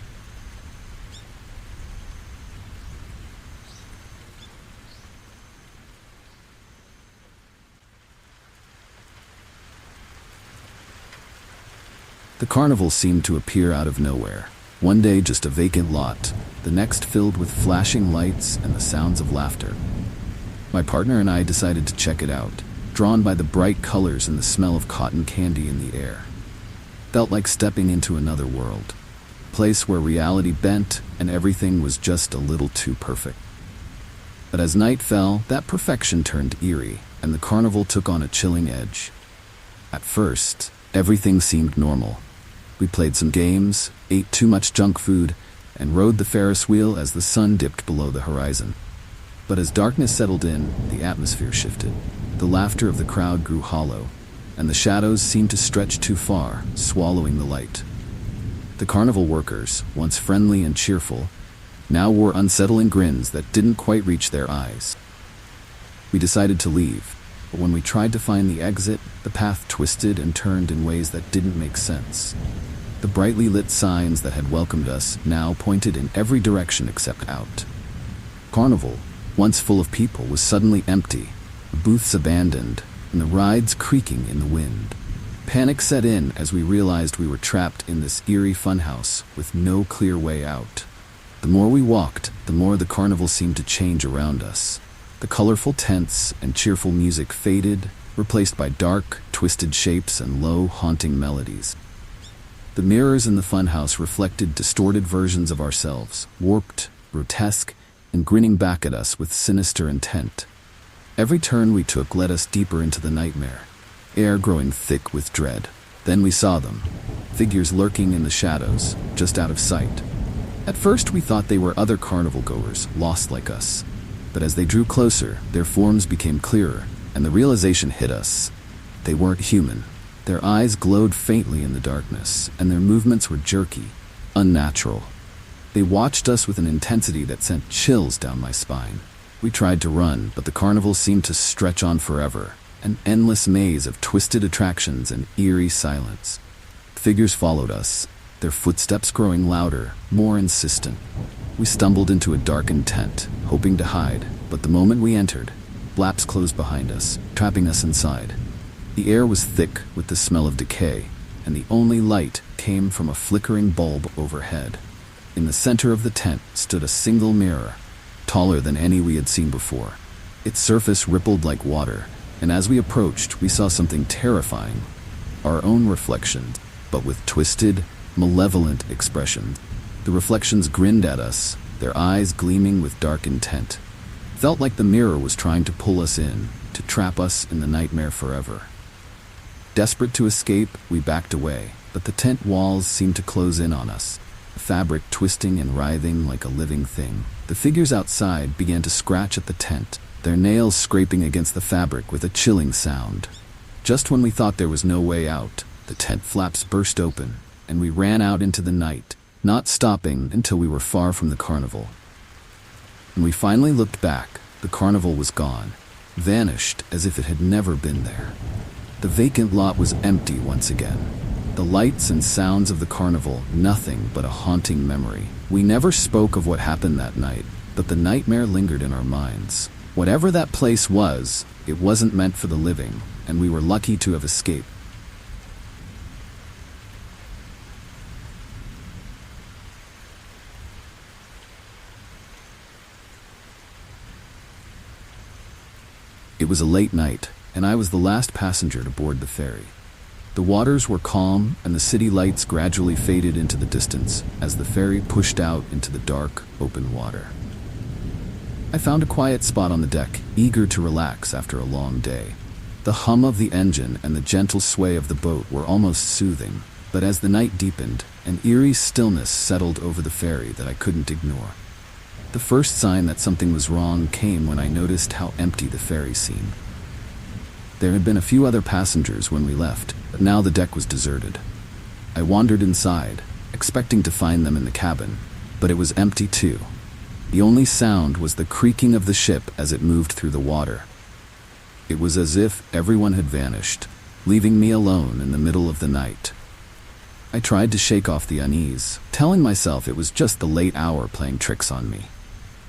Speaker 1: The carnival seemed to appear out of nowhere. One day just a vacant lot, the next filled with flashing lights and the sounds of laughter. My partner and I decided to check it out, drawn by the bright colors and the smell of cotton candy in the air. Felt like stepping into another world, a place where reality bent and everything was just a little too perfect. But as night fell, that perfection turned eerie, and the carnival took on a chilling edge. At first, everything seemed normal. We played some games, ate too much junk food, and rode the Ferris wheel as the sun dipped below the horizon. But as darkness settled in, the atmosphere shifted. The laughter of the crowd grew hollow, and the shadows seemed to stretch too far, swallowing the light. The carnival workers, once friendly and cheerful, now wore unsettling grins that didn't quite reach their eyes. We decided to leave, but when we tried to find the exit, the path twisted and turned in ways that didn't make sense. The brightly lit signs that had welcomed us now pointed in every direction except out. Carnival, once full of people, was suddenly empty, the booths abandoned, and the rides creaking in the wind. Panic set in as we realized we were trapped in this eerie funhouse with no clear way out. The more we walked, the more the carnival seemed to change around us. The colorful tents and cheerful music faded, replaced by dark, twisted shapes and low, haunting melodies. The mirrors in the funhouse reflected distorted versions of ourselves, warped, grotesque, and grinning back at us with sinister intent. Every turn we took led us deeper into the nightmare, air growing thick with dread. Then we saw them, figures lurking in the shadows, just out of sight. At first we thought they were other carnival goers, lost like us. But as they drew closer, their forms became clearer, and the realization hit us. They weren't human. Their eyes glowed faintly in the darkness, and their movements were jerky, unnatural. They watched us with an intensity that sent chills down my spine. We tried to run, but the carnival seemed to stretch on forever, an endless maze of twisted attractions and eerie silence. Figures followed us, their footsteps growing louder, more insistent. We stumbled into a darkened tent, hoping to hide, but the moment we entered, flaps closed behind us, trapping us inside. The air was thick with the smell of decay, and the only light came from a flickering bulb overhead. In the center of the tent stood a single mirror, taller than any we had seen before. Its surface rippled like water, and as we approached, we saw something terrifying. Our own reflection, but with twisted, malevolent expressions. The reflections grinned at us, their eyes gleaming with dark intent. Felt like the mirror was trying to pull us in, to trap us in the nightmare forever. Desperate to escape, we backed away, but the tent walls seemed to close in on us, the fabric twisting and writhing like a living thing. The figures outside began to scratch at the tent, their nails scraping against the fabric with a chilling sound. Just when we thought there was no way out, the tent flaps burst open, and we ran out into the night, not stopping until we were far from the carnival. When we finally looked back, the carnival was gone, vanished as if it had never been there. The vacant lot was empty once again. The lights and sounds of the carnival, nothing but a haunting memory. We never spoke of what happened that night, but the nightmare lingered in our minds. Whatever that place was, it wasn't meant for the living, and we were lucky to have escaped. It was a late night, and I was the last passenger to board the ferry. The waters were calm, and the city lights gradually faded into the distance as the ferry pushed out into the dark, open water. I found a quiet spot on the deck, eager to relax after a long day. The hum of the engine and the gentle sway of the boat were almost soothing, but as the night deepened, an eerie stillness settled over the ferry that I couldn't ignore. The first sign that something was wrong came when I noticed how empty the ferry seemed. There had been a few other passengers when we left, but now the deck was deserted. I wandered inside, expecting to find them in the cabin, but it was empty too. The only sound was the creaking of the ship as it moved through the water. It was as if everyone had vanished, leaving me alone in the middle of the night. I tried to shake off the unease, telling myself it was just the late hour playing tricks on me.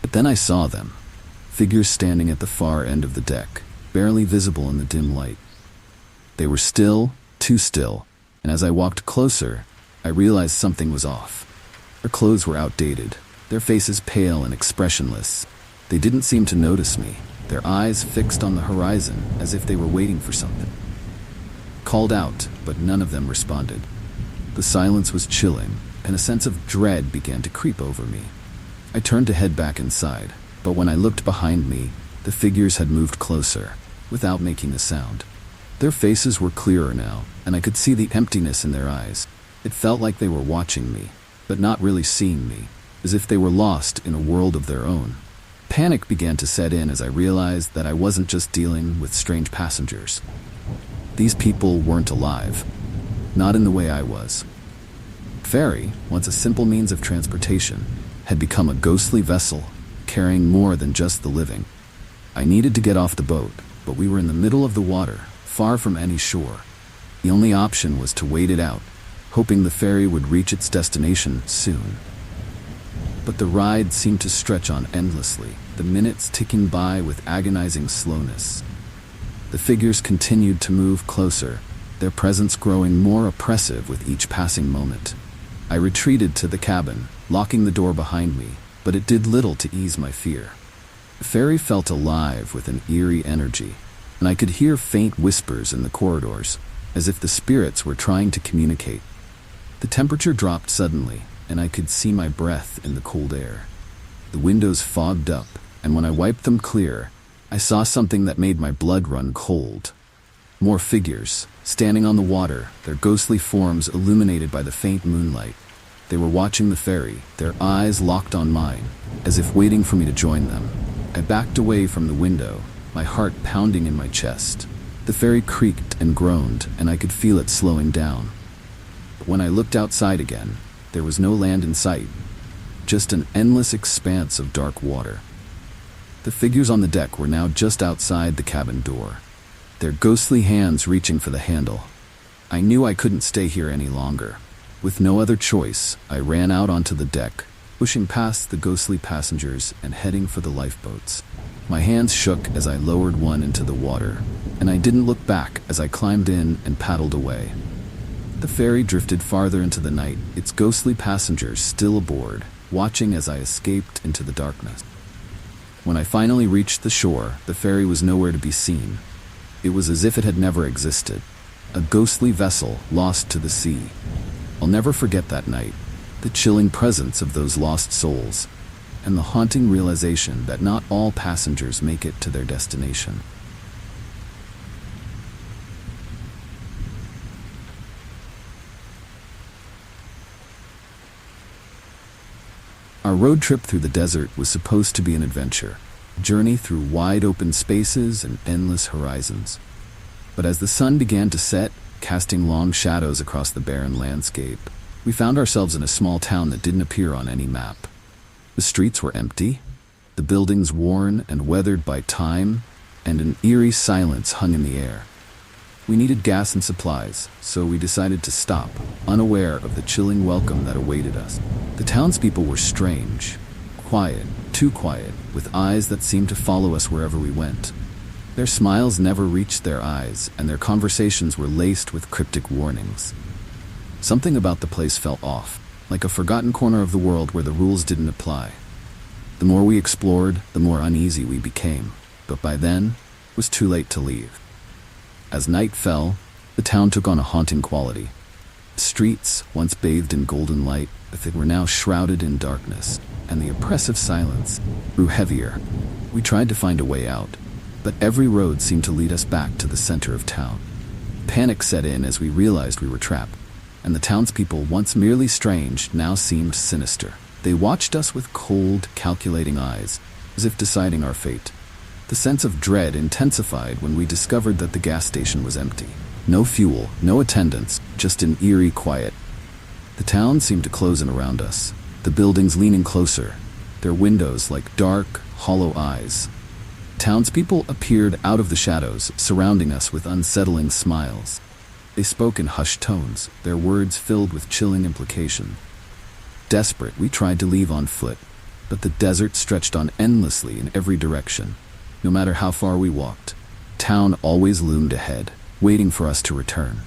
Speaker 1: But then I saw them, figures standing at the far end of the deck, barely visible in the dim light. They were still, too still, and as I walked closer, I realized something was off. Their clothes were outdated, their faces pale and expressionless. They didn't seem to notice me, their eyes fixed on the horizon as if they were waiting for something. Called out, but none of them responded. The silence was chilling, and a sense of dread began to creep over me. I turned to head back inside, but when I looked behind me, the figures had moved closer, without making a sound. Their faces were clearer now, and I could see the emptiness in their eyes. It felt like they were watching me, but not really seeing me, as if they were lost in a world of their own. Panic began to set in as I realized that I wasn't just dealing with strange passengers. These people weren't alive, not in the way I was. Ferry, once a simple means of transportation, had become a ghostly vessel, carrying more than just the living. I needed to get off the boat, but we were in the middle of the water, far from any shore. The only option was to wait it out, hoping the ferry would reach its destination soon. But the ride seemed to stretch on endlessly, the minutes ticking by with agonizing slowness. The figures continued to move closer, their presence growing more oppressive with each passing moment. I retreated to the cabin, locking the door behind me, but it did little to ease my fear. The ferry felt alive with an eerie energy, and I could hear faint whispers in the corridors, as if the spirits were trying to communicate. The temperature dropped suddenly, and I could see my breath in the cold air. The windows fogged up, and when I wiped them clear, I saw something that made my blood run cold. More figures, standing on the water, their ghostly forms illuminated by the faint moonlight. They were watching the ferry, their eyes locked on mine, as if waiting for me to join them. I backed away from the window, my heart pounding in my chest. The ferry creaked and groaned, and I could feel it slowing down. But when I looked outside again, there was no land in sight, just an endless expanse of dark water. The figures on the deck were now just outside the cabin door, their ghostly hands reaching for the handle. I knew I couldn't stay here any longer. With no other choice, I ran out onto the deck, pushing past the ghostly passengers and heading for the lifeboats. My hands shook as I lowered one into the water, and I didn't look back as I climbed in and paddled away. The ferry drifted farther into the night, its ghostly passengers still aboard, watching as I escaped into the darkness. When I finally reached the shore, the ferry was nowhere to be seen. It was as if it had never existed, a ghostly vessel lost to the sea. I'll never forget that night, the chilling presence of those lost souls, and the haunting realization that not all passengers make it to their destination. Our road trip through the desert was supposed to be an adventure, a journey through wide open spaces and endless horizons. But as the sun began to set, casting long shadows across the barren landscape, we found ourselves in a small town that didn't appear on any map. The streets were empty, the buildings worn and weathered by time, and an eerie silence hung in the air. We needed gas and supplies, so we decided to stop, unaware of the chilling welcome that awaited us. The townspeople were strange, quiet, too quiet, with eyes that seemed to follow us wherever we went. Their smiles never reached their eyes, and their conversations were laced with cryptic warnings. Something about the place felt off, like a forgotten corner of the world where the rules didn't apply. The more we explored, the more uneasy we became, but by then, it was too late to leave. As night fell, the town took on a haunting quality. The streets, once bathed in golden light, were now shrouded in darkness, and the oppressive silence grew heavier. We tried to find a way out, but every road seemed to lead us back to the center of town. Panic set in as we realized we were trapped, and the townspeople, once merely strange, now seemed sinister. They watched us with cold, calculating eyes, as if deciding our fate. The sense of dread intensified when we discovered that the gas station was empty. No fuel, no attendants, just an eerie quiet. The town seemed to close in around us, the buildings leaning closer, their windows like dark, hollow eyes. Townspeople appeared out of the shadows, surrounding us with unsettling smiles. They spoke in hushed tones, their words filled with chilling implication. Desperate, we tried to leave on foot, but the desert stretched on endlessly in every direction. No matter how far we walked, town always loomed ahead, waiting for us to return.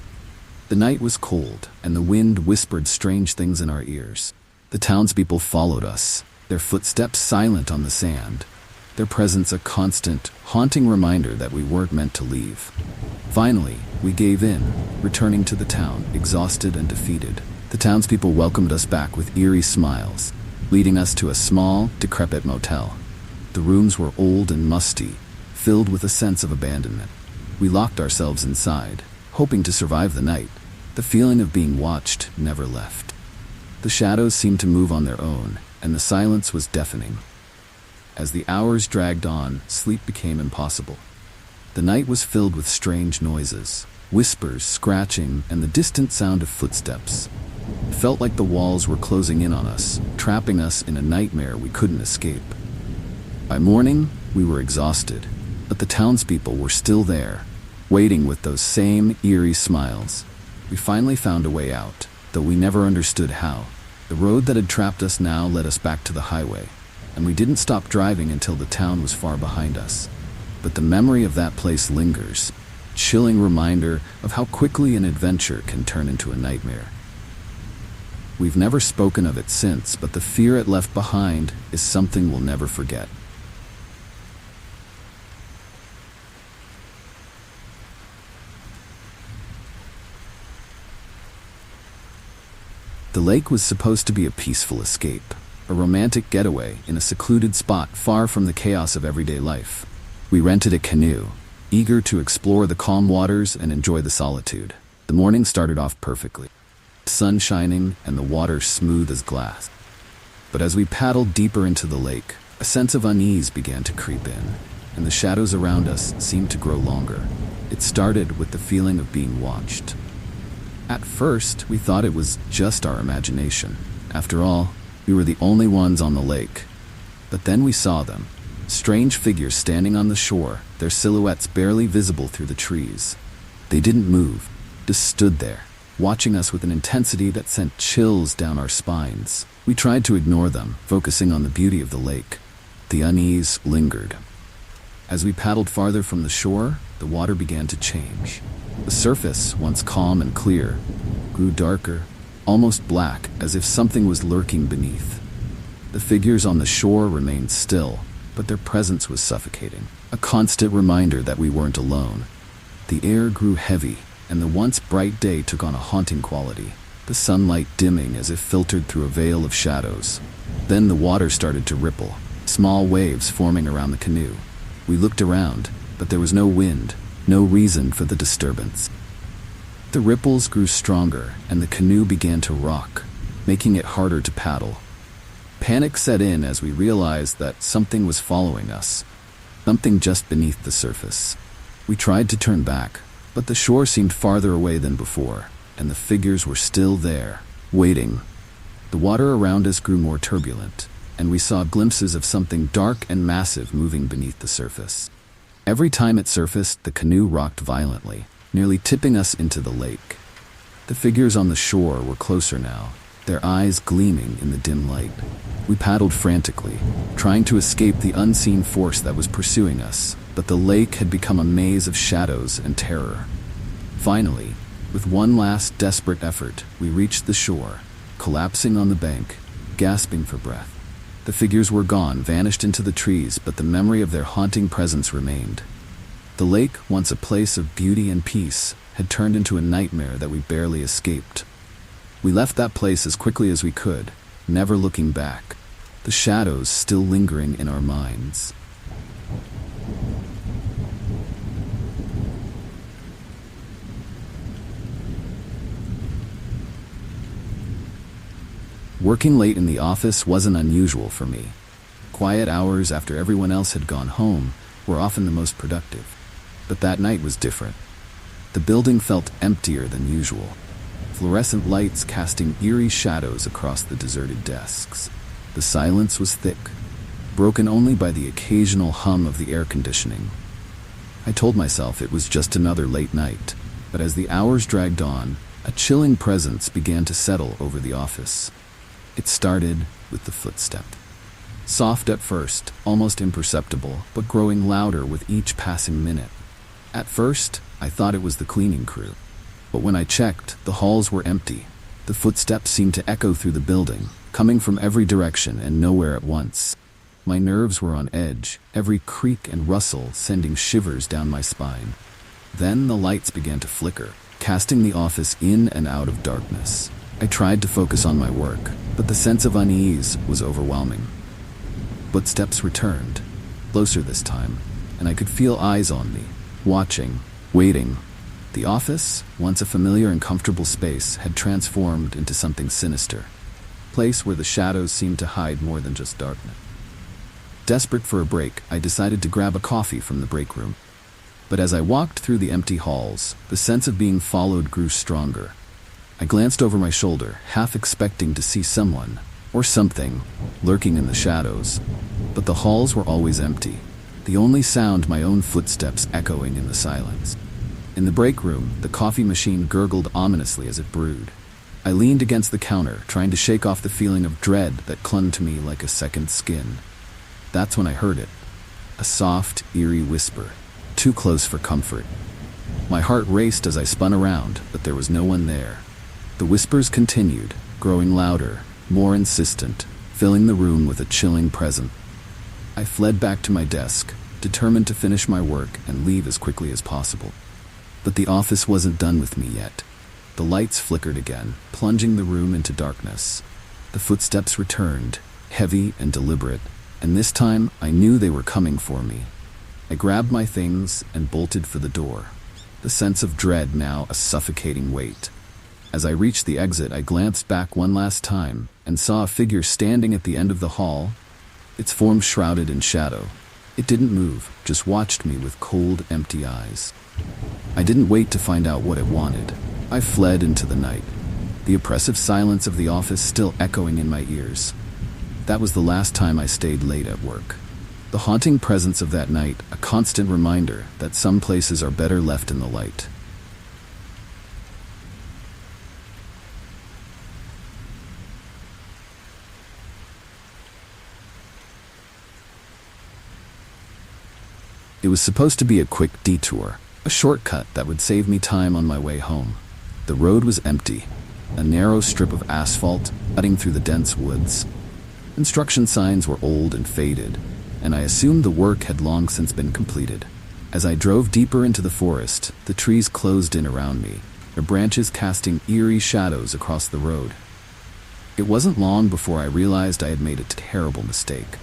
Speaker 1: The night was cold, and the wind whispered strange things in our ears. The townspeople followed us, their footsteps silent on the sand, their presence a constant, haunting reminder that we weren't meant to leave. Finally, we gave in, returning to the town, exhausted and defeated. The townspeople welcomed us back with eerie smiles, leading us to a small, decrepit motel. The rooms were old and musty, filled with a sense of abandonment. We locked ourselves inside, hoping to survive the night. The feeling of being watched never left. The shadows seemed to move on their own, and the silence was deafening. As the hours dragged on, sleep became impossible. The night was filled with strange noises, whispers, scratching, and the distant sound of footsteps. It felt like the walls were closing in on us, trapping us in a nightmare we couldn't escape. By morning, we were exhausted, but the townspeople were still there, waiting with those same eerie smiles. We finally found a way out, though we never understood how. The road that had trapped us now led us back to the highway, and we didn't stop driving until the town was far behind us. But the memory of that place lingers, a chilling reminder of how quickly an adventure can turn into a nightmare. We've never spoken of it since, but the fear it left behind is something we'll never forget. The lake was supposed to be a peaceful escape, a romantic getaway in a secluded spot far from the chaos of everyday life. We rented a canoe, eager to explore the calm waters and enjoy the solitude. The morning started off perfectly, the sun shining and the water smooth as glass. But as we paddled deeper into the lake, a sense of unease began to creep in, and the shadows around us seemed to grow longer. It started with the feeling of being watched. At first, we thought it was just our imagination. After all, We were the only ones on the lake. But then we saw them. Strange figures standing on the shore, their silhouettes barely visible through the trees. They didn't move, just stood there, watching us with an intensity that sent chills down our spines. We tried to ignore them, focusing on the beauty of the lake. The unease lingered. As we paddled farther from the shore, the water began to change. The surface, once calm and clear, grew darker, almost black, as if something was lurking beneath. The figures on the shore remained still, but their presence was suffocating, a constant reminder that we weren't alone. The air grew heavy, and the once bright day took on a haunting quality, the sunlight dimming as if filtered through a veil of shadows. Then the water started to ripple, small waves forming around the canoe. We looked around, but there was no wind, no reason for the disturbance. The ripples grew stronger, and the canoe began to rock, making it harder to paddle. Panic set in as we realized that something was following us, something just beneath the surface. We tried to turn back, but the shore seemed farther away than before, and the figures were still there, waiting. The water around us grew more turbulent, and we saw glimpses of something dark and massive moving beneath the surface. Every time it surfaced, the canoe rocked violently, nearly tipping us into the lake. The figures on the shore were closer now, their eyes gleaming in the dim light. We paddled frantically, trying to escape the unseen force that was pursuing us, but the lake had become a maze of shadows and terror. Finally, with one last desperate effort, we reached the shore, collapsing on the bank, gasping for breath. The figures were gone, vanished into the trees, but the memory of their haunting presence remained. The lake, once a place of beauty and peace, had turned into a nightmare that we barely escaped. We left that place as quickly as we could, never looking back, the shadows still lingering in our minds. Working late in the office wasn't unusual for me. Quiet hours after everyone else had gone home were often the most productive. But that night was different. The building felt emptier than usual, fluorescent lights casting eerie shadows across the deserted desks. The silence was thick, broken only by the occasional hum of the air conditioning. I told myself it was just another late night, but as the hours dragged on, a chilling presence began to settle over the office. It started with the footstep. Soft at first, almost imperceptible, but growing louder with each passing minute. At first, I thought it was the cleaning crew. But when I checked, the halls were empty. The footsteps seemed to echo through the building, coming from every direction and nowhere at once. My nerves were on edge, every creak and rustle sending shivers down my spine. Then the lights began to flicker, casting the office in and out of darkness. I tried to focus on my work, but the sense of unease was overwhelming. Footsteps returned, closer this time, and I could feel eyes on me, watching, waiting. The office, once a familiar and comfortable space, had transformed into something sinister, a place where the shadows seemed to hide more than just darkness. Desperate for a break, I decided to grab a coffee from the break room. But as I walked through the empty halls, the sense of being followed grew stronger. I glanced over my shoulder, half expecting to see someone, or something, lurking in the shadows. But the halls were always empty, the only sound my own footsteps echoing in the silence. In the break room, the coffee machine gurgled ominously as it brewed. I leaned against the counter, trying to shake off the feeling of dread that clung to me like a second skin. That's when I heard it. A soft, eerie whisper, too close for comfort. My heart raced as I spun around, but there was no one there. The whispers continued, growing louder, more insistent, filling the room with a chilling presence. I fled back to my desk, determined to finish my work and leave as quickly as possible. But the office wasn't done with me yet. The lights flickered again, plunging the room into darkness. The footsteps returned, heavy and deliberate, and this time I knew they were coming for me. I grabbed my things and bolted for the door, the sense of dread now a suffocating weight. As I reached the exit, I glanced back one last time and saw a figure standing at the end of the hall, its form shrouded in shadow. It didn't move, just watched me with cold, empty eyes. I didn't wait to find out what it wanted. I fled into the night, the oppressive silence of the office still echoing in my ears. That was the last time I stayed late at work. The haunting presence of that night, a constant reminder that some places are better left in the light. It was supposed to be a quick detour, a shortcut that would save me time on my way home. The road was empty, a narrow strip of asphalt cutting through the dense woods. Instruction signs were old and faded, and I assumed the work had long since been completed. As I drove deeper into the forest, the trees closed in around me, their branches casting eerie shadows across the road. It wasn't long before I realized I had made a terrible mistake.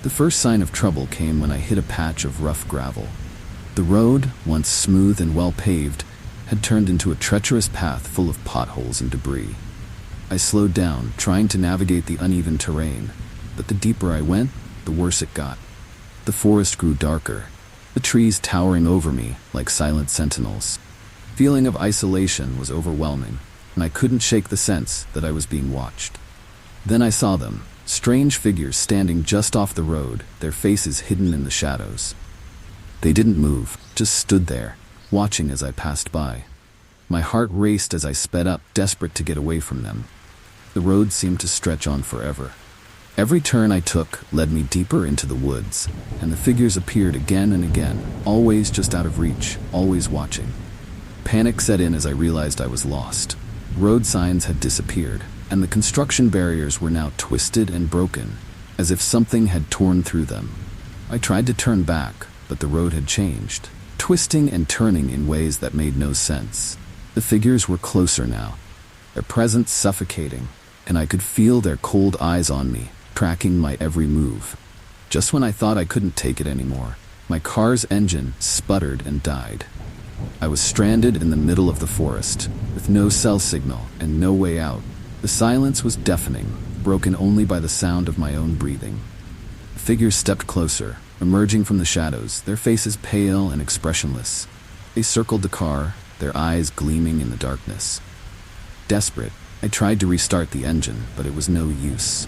Speaker 1: The first sign of trouble came when I hit a patch of rough gravel. The road, once smooth and well-paved, had turned into a treacherous path full of potholes and debris. I slowed down, trying to navigate the uneven terrain, but the deeper I went, the worse it got. The forest grew darker, the trees towering over me like silent sentinels. The feeling of isolation was overwhelming, and I couldn't shake the sense that I was being watched. Then I saw them, strange figures standing just off the road, their faces hidden in the shadows. They didn't move, just stood there, watching as I passed by. My heart raced as I sped up, desperate to get away from them. The road seemed to stretch on forever. Every turn I took led me deeper into the woods, and the figures appeared again and again, always just out of reach, always watching. Panic set in as I realized I was lost. Road signs had disappeared, and the construction barriers were now twisted and broken, as if something had torn through them. I tried to turn back, but the road had changed, twisting and turning in ways that made no sense. The figures were closer now, their presence suffocating, and I could feel their cold eyes on me, tracking my every move. Just when I thought I couldn't take it anymore, my car's engine sputtered and died. I was stranded in the middle of the forest, with no cell signal and no way out. The silence was deafening, broken only by the sound of my own breathing. The figures stepped closer, emerging from the shadows, their faces pale and expressionless. They circled the car, their eyes gleaming in the darkness. Desperate, I tried to restart the engine, but it was no use.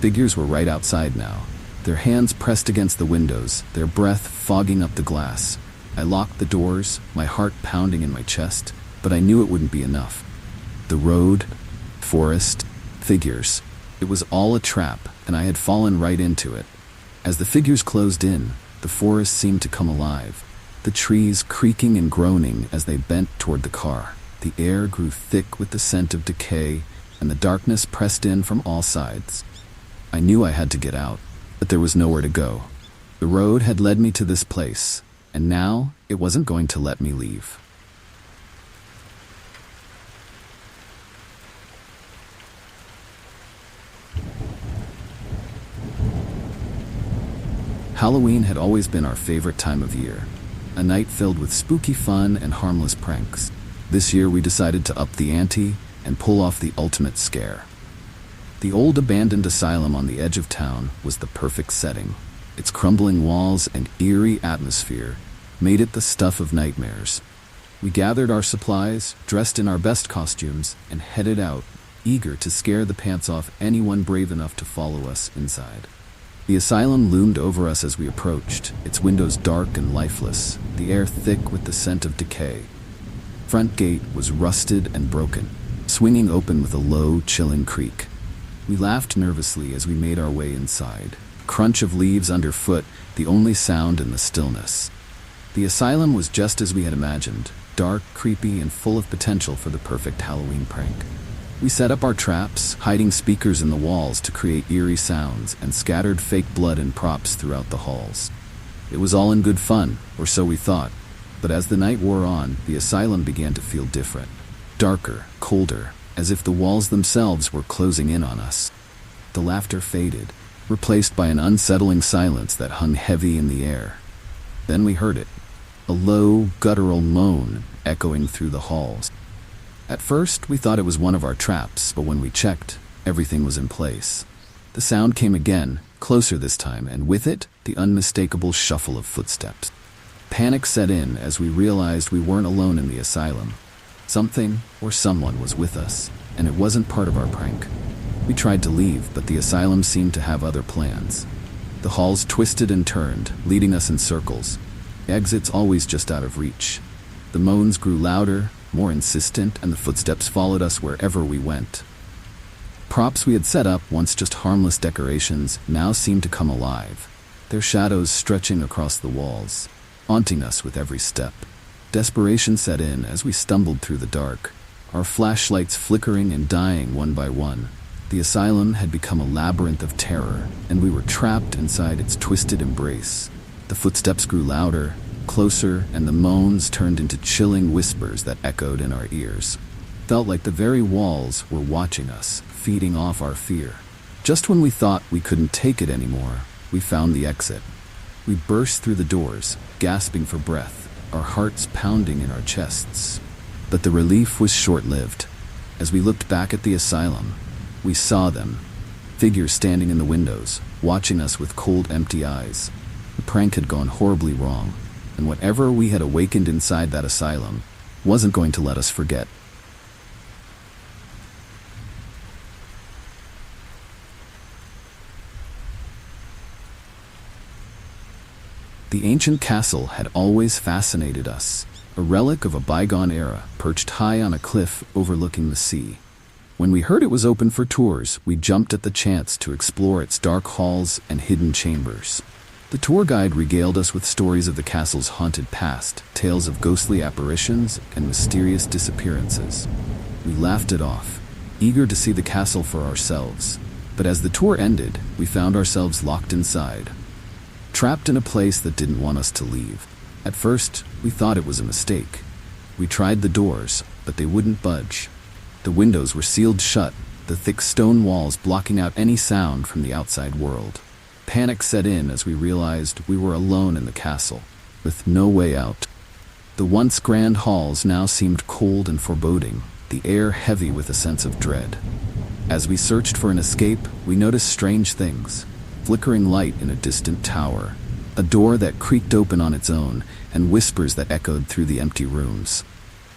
Speaker 1: Figures were right outside now, their hands pressed against the windows, their breath fogging up the glass. I locked the doors, my heart pounding in my chest, but I knew it wouldn't be enough. The road, forest, figures. It was all a trap, and I had fallen right into it. As the figures closed in, the forest seemed to come alive, the trees creaking and groaning as they bent toward the car. The air grew thick with the scent of decay, and the darkness pressed in from all sides. I knew I had to get out, but there was nowhere to go. The road had led me to this place, and now it wasn't going to let me leave. Halloween had always been our favorite time of year, a night filled with spooky fun and harmless pranks. This year we decided to up the ante and pull off the ultimate scare. The old abandoned asylum on the edge of town was the perfect setting. Its crumbling walls and eerie atmosphere made it the stuff of nightmares. We gathered our supplies, dressed in our best costumes, and headed out, eager to scare the pants off anyone brave enough to follow us inside. The asylum loomed over us as we approached, its windows dark and lifeless, the air thick with the scent of decay. Front gate was rusted and broken, swinging open with a low, chilling creak. We laughed nervously as we made our way inside. Crunch of leaves underfoot, the only sound in the stillness. The asylum was just as we had imagined, dark, creepy, and full of potential for the perfect Halloween prank. We set up our traps, hiding speakers in the walls to create eerie sounds, and scattered fake blood and props throughout the halls. It was all in good fun, or so we thought, but as the night wore on, the asylum began to feel different. Darker, colder, as if the walls themselves were closing in on us. The laughter faded, replaced by an unsettling silence that hung heavy in the air. Then we heard it, a low, guttural moan echoing through the halls. At first, we thought it was one of our traps, but when we checked, everything was in place. The sound came again, closer this time, and with it, the unmistakable shuffle of footsteps. Panic set in as we realized we weren't alone in the asylum. Something or someone was with us, and it wasn't part of our prank. We tried to leave, but the asylum seemed to have other plans. The halls twisted and turned, leading us in circles. Exits always just out of reach. The moans grew louder, more insistent, and the footsteps followed us wherever we went. Props we had set up, once just harmless decorations, now seemed to come alive, their shadows stretching across the walls, haunting us with every step. Desperation set in as we stumbled through the dark, our flashlights flickering and dying one by one. The asylum had become a labyrinth of terror, and we were trapped inside its twisted embrace. The footsteps grew louder, closer, and the moans turned into chilling whispers that echoed in our ears. Felt like the very walls were watching us, feeding off our fear. Just when we thought we couldn't take it anymore, we found the exit. We burst through the doors, gasping for breath, our hearts pounding in our chests. But the relief was short-lived. As we looked back at the asylum, we saw them, figures standing in the windows, watching us with cold, empty eyes. The prank had gone horribly wrong, and whatever we had awakened inside that asylum wasn't going to let us forget. The ancient castle had always fascinated us, a relic of a bygone era, perched high on a cliff overlooking the sea. When we heard it was open for tours, we jumped at the chance to explore its dark halls and hidden chambers. The tour guide regaled us with stories of the castle's haunted past, tales of ghostly apparitions, and mysterious disappearances. We laughed it off, eager to see the castle for ourselves. But as the tour ended, we found ourselves locked inside, trapped in a place that didn't want us to leave. At first, we thought it was a mistake. We tried the doors, but they wouldn't budge. The windows were sealed shut, the thick stone walls blocking out any sound from the outside world. Panic set in as we realized we were alone in the castle, with no way out. The once grand halls now seemed cold and foreboding, the air heavy with a sense of dread. As we searched for an escape, we noticed strange things. Flickering light in a distant tower, a door that creaked open on its own, and whispers that echoed through the empty rooms.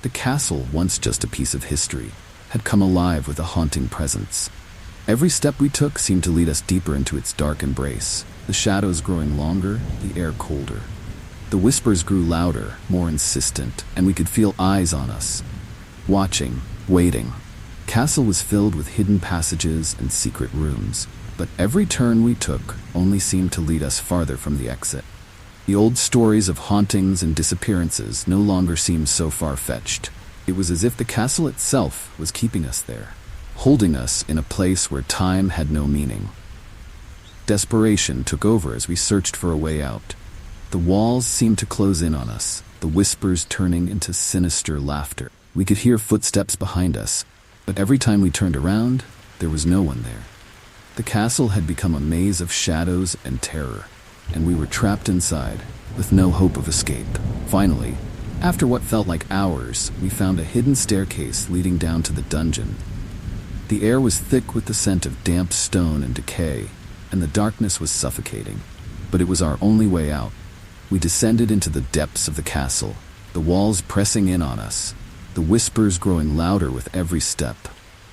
Speaker 1: The castle, once just a piece of history, had come alive with a haunting presence. Every step we took seemed to lead us deeper into its dark embrace, the shadows growing longer, the air colder. The whispers grew louder, more insistent, and we could feel eyes on us, watching, waiting. Castle was filled with hidden passages and secret rooms, but every turn we took only seemed to lead us farther from the exit. The old stories of hauntings and disappearances no longer seemed so far-fetched. It was as if the castle itself was keeping us there, holding us in a place where time had no meaning. Desperation took over as we searched for a way out. The walls seemed to close in on us, the whispers turning into sinister laughter. We could hear footsteps behind us, but every time we turned around, there was no one there. The castle had become a maze of shadows and terror, and we were trapped inside, with no hope of escape. Finally, after what felt like hours, we found a hidden staircase leading down to the dungeon. The air was thick with the scent of damp stone and decay, and the darkness was suffocating. But it was our only way out. We descended into the depths of the castle, the walls pressing in on us, the whispers growing louder with every step.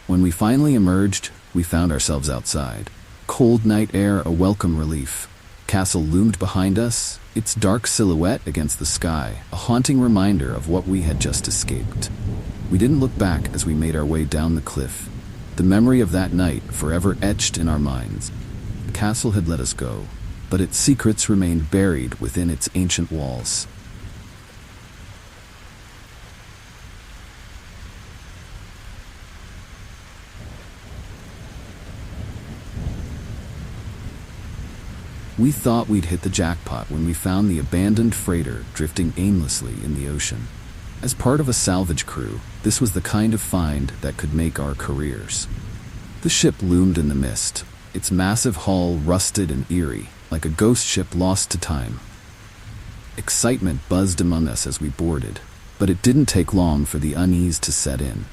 Speaker 1: When we finally emerged, we found ourselves outside. Cold night air a welcome relief. Castle loomed behind us, its dark silhouette against the sky, a haunting reminder of what we had just escaped. We didn't look back as we made our way down the cliff, the memory of that night forever etched in our minds. The castle had let us go, but its secrets remained buried within its ancient walls. We thought we'd hit the jackpot when we found the abandoned freighter drifting aimlessly in the ocean. As part of a salvage crew, this was the kind of find that could make our careers. The ship loomed in the mist, its massive hull rusted and eerie, like a ghost ship lost to time. Excitement buzzed among us as we boarded, but it didn't take long for the unease to set in.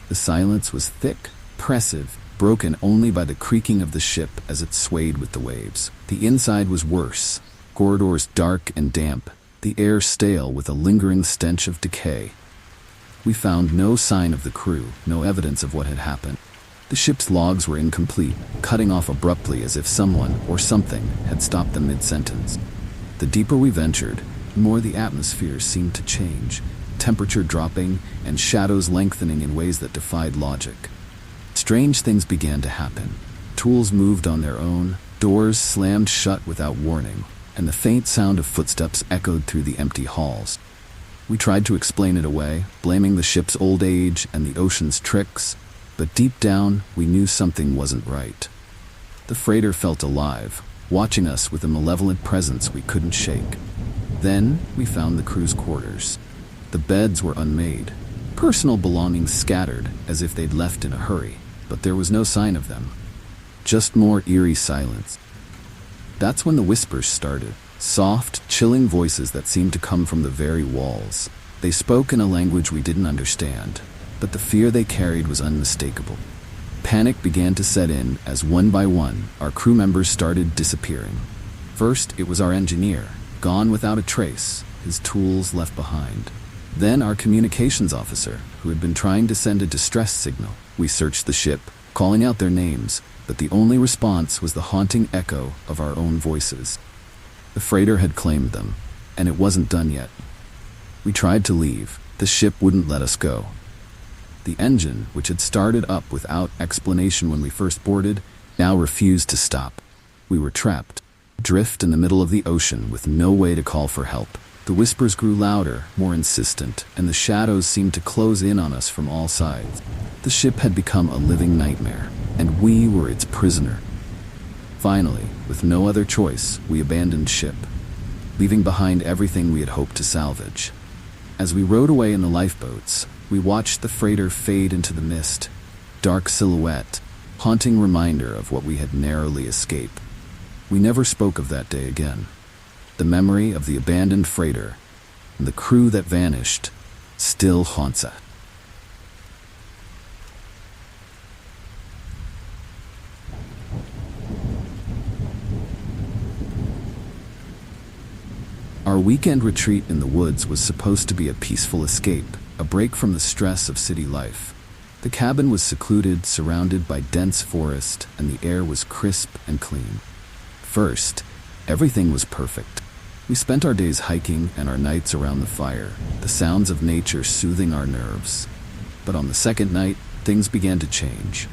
Speaker 1: The silence was thick, oppressive, broken only by the creaking of the ship as it swayed with the waves. The inside was worse, corridors dark and damp, the air stale with a lingering stench of decay. We found no sign of the crew, no evidence of what had happened. The ship's logs were incomplete, cutting off abruptly as if someone or something had stopped them mid-sentence. The deeper we ventured, the more the atmosphere seemed to change, temperature dropping and shadows lengthening in ways that defied logic. Strange things began to happen. Tools moved on their own, doors slammed shut without warning, and the faint sound of footsteps echoed through the empty halls. We tried to explain it away, blaming the ship's old age and the ocean's tricks, but deep down, we knew something wasn't right. The freighter felt alive, watching us with a malevolent presence we couldn't shake. Then, we found the crew's quarters. The beds were unmade, personal belongings scattered as if they'd left in a hurry, but there was no sign of them. Just more eerie silence. That's when the whispers started, soft, chilling voices that seemed to come from the very walls. They spoke in a language we didn't understand, but the fear they carried was unmistakable. Panic began to set in as one by one, our crew members started disappearing. First, it was our engineer, gone without a trace, his tools left behind. Then our communications officer, who had been trying to send a distress signal. We searched the ship, calling out their names, but the only response was the haunting echo of our own voices. The freighter had claimed them, and it wasn't done yet. We tried to leave. The ship wouldn't let us go. The engine, which had started up without explanation when we first boarded, now refused to stop. We were trapped, adrift in the middle of the ocean with no way to call for help. The whispers grew louder, more insistent, and the shadows seemed to close in on us from all sides. The ship had become a living nightmare, and we were its prisoner. Finally, with no other choice, we abandoned ship, leaving behind everything we had hoped to salvage. As we rowed away in the lifeboats, we watched the freighter fade into the mist, dark silhouette, haunting reminder of what we had narrowly escaped. We never spoke of that day again. The memory of the abandoned freighter and the crew that vanished still haunts us. Our weekend retreat in the woods was supposed to be a peaceful escape, a break from the stress of city life. The cabin was secluded, surrounded by dense forest, and the air was crisp and clean. First, everything was perfect. We spent our days hiking and our nights around the fire, the sounds of nature soothing our nerves. But on the second night, things began to change.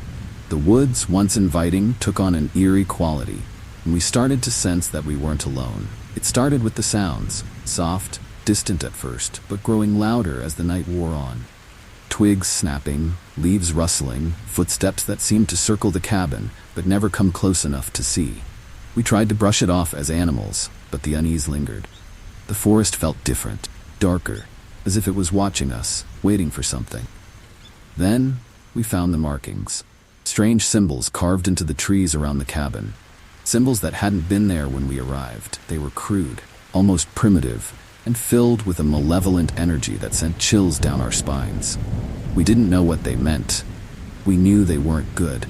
Speaker 1: The woods, once inviting, took on an eerie quality, and we started to sense that we weren't alone. It started with the sounds, soft, distant at first, but growing louder as the night wore on. Twigs snapping, leaves rustling, footsteps that seemed to circle the cabin, but never come close enough to see. We tried to brush it off as animals, but the unease lingered. The forest felt different, darker, as if it was watching us, waiting for something. Then, we found the markings. Strange symbols carved into the trees around the cabin. Symbols that hadn't been there when we arrived. They were crude, almost primitive, and filled with a malevolent energy that sent chills down our spines. We didn't know what they meant. We knew they weren't good.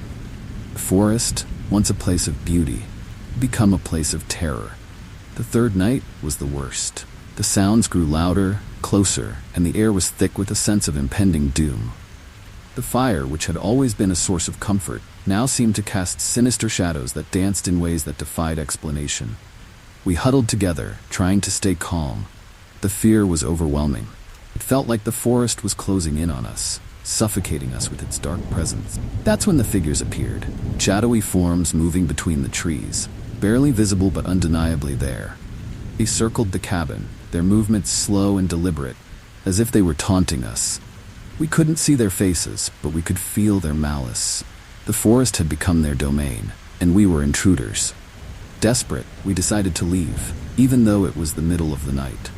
Speaker 1: The forest, once a place of beauty, had become a place of terror. The third night was the worst. The sounds grew louder, closer, and the air was thick with a sense of impending doom. The fire, which had always been a source of comfort, now seemed to cast sinister shadows that danced in ways that defied explanation. We huddled together, trying to stay calm. The fear was overwhelming. It felt like the forest was closing in on us, suffocating us with its dark presence. That's when the figures appeared, shadowy forms moving between the trees, barely visible but undeniably there. They circled the cabin, their movements slow and deliberate, as if they were taunting us. We couldn't see their faces, but we could feel their malice. The forest had become their domain, and we were intruders. Desperate, we decided to leave, even though it was the middle of the night.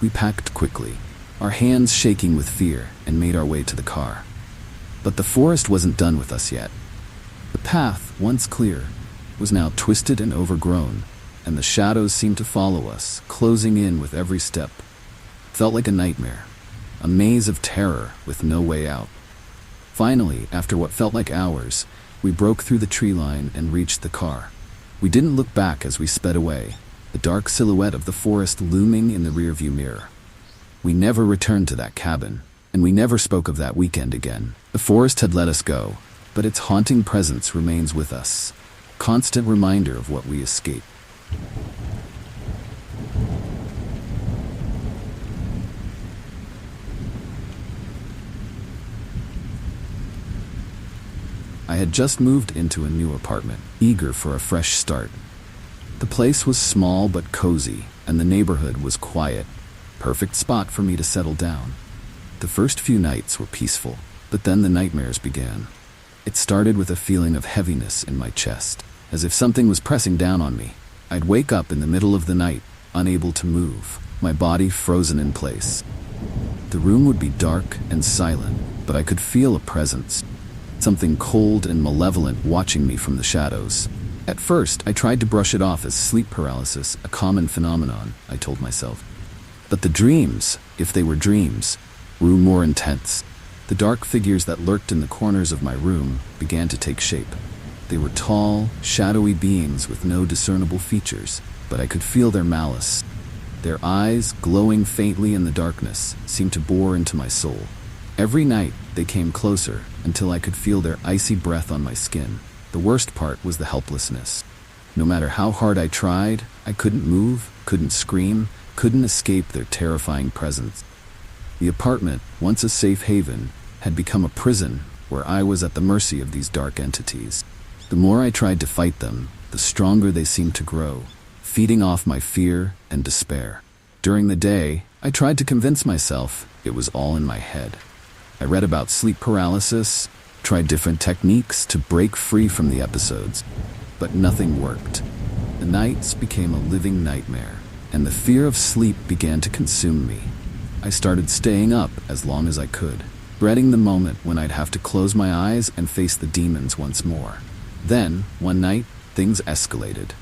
Speaker 1: We packed quickly, our hands shaking with fear, and made our way to the car. But the forest wasn't done with us yet. The path, once clear, was now twisted and overgrown, and the shadows seemed to follow us, closing in with every step. It felt like a nightmare, a maze of terror with no way out. Finally, after what felt like hours, we broke through the tree line and reached the car. We didn't look back as we sped away, the dark silhouette of the forest looming in the rearview mirror. We never returned to that cabin, and we never spoke of that weekend again. The forest had let us go, but its haunting presence remains with us, constant reminder of what we escape. I had just moved into a new apartment, eager for a fresh start. The place was small but cozy, and the neighborhood was quiet. Perfect spot for me to settle down. The first few nights were peaceful, but then the nightmares began. It started with a feeling of heaviness in my chest, as if something was pressing down on me. I'd wake up in the middle of the night, unable to move, my body frozen in place. The room would be dark and silent, but I could feel a presence. Something cold and malevolent watching me from the shadows. At first, I tried to brush it off as sleep paralysis, a common phenomenon, I told myself. But the dreams, if they were dreams, grew more intense. The dark figures that lurked in the corners of my room began to take shape. They were tall, shadowy beings with no discernible features, but I could feel their malice. Their eyes, glowing faintly in the darkness, seemed to bore into my soul. Every night, they came closer, until I could feel their icy breath on my skin. The worst part was the helplessness. No matter how hard I tried, I couldn't move, couldn't scream, couldn't escape their terrifying presence. The apartment, once a safe haven, had become a prison where I was at the mercy of these dark entities. The more I tried to fight them, the stronger they seemed to grow, feeding off my fear and despair. During the day, I tried to convince myself it was all in my head. I read about sleep paralysis, tried different techniques to break free from the episodes, but nothing worked. The nights became a living nightmare, and the fear of sleep began to consume me. I started staying up as long as I could, dreading the moment when I'd have to close my eyes and face the demons once more. Then, one night, things escalated.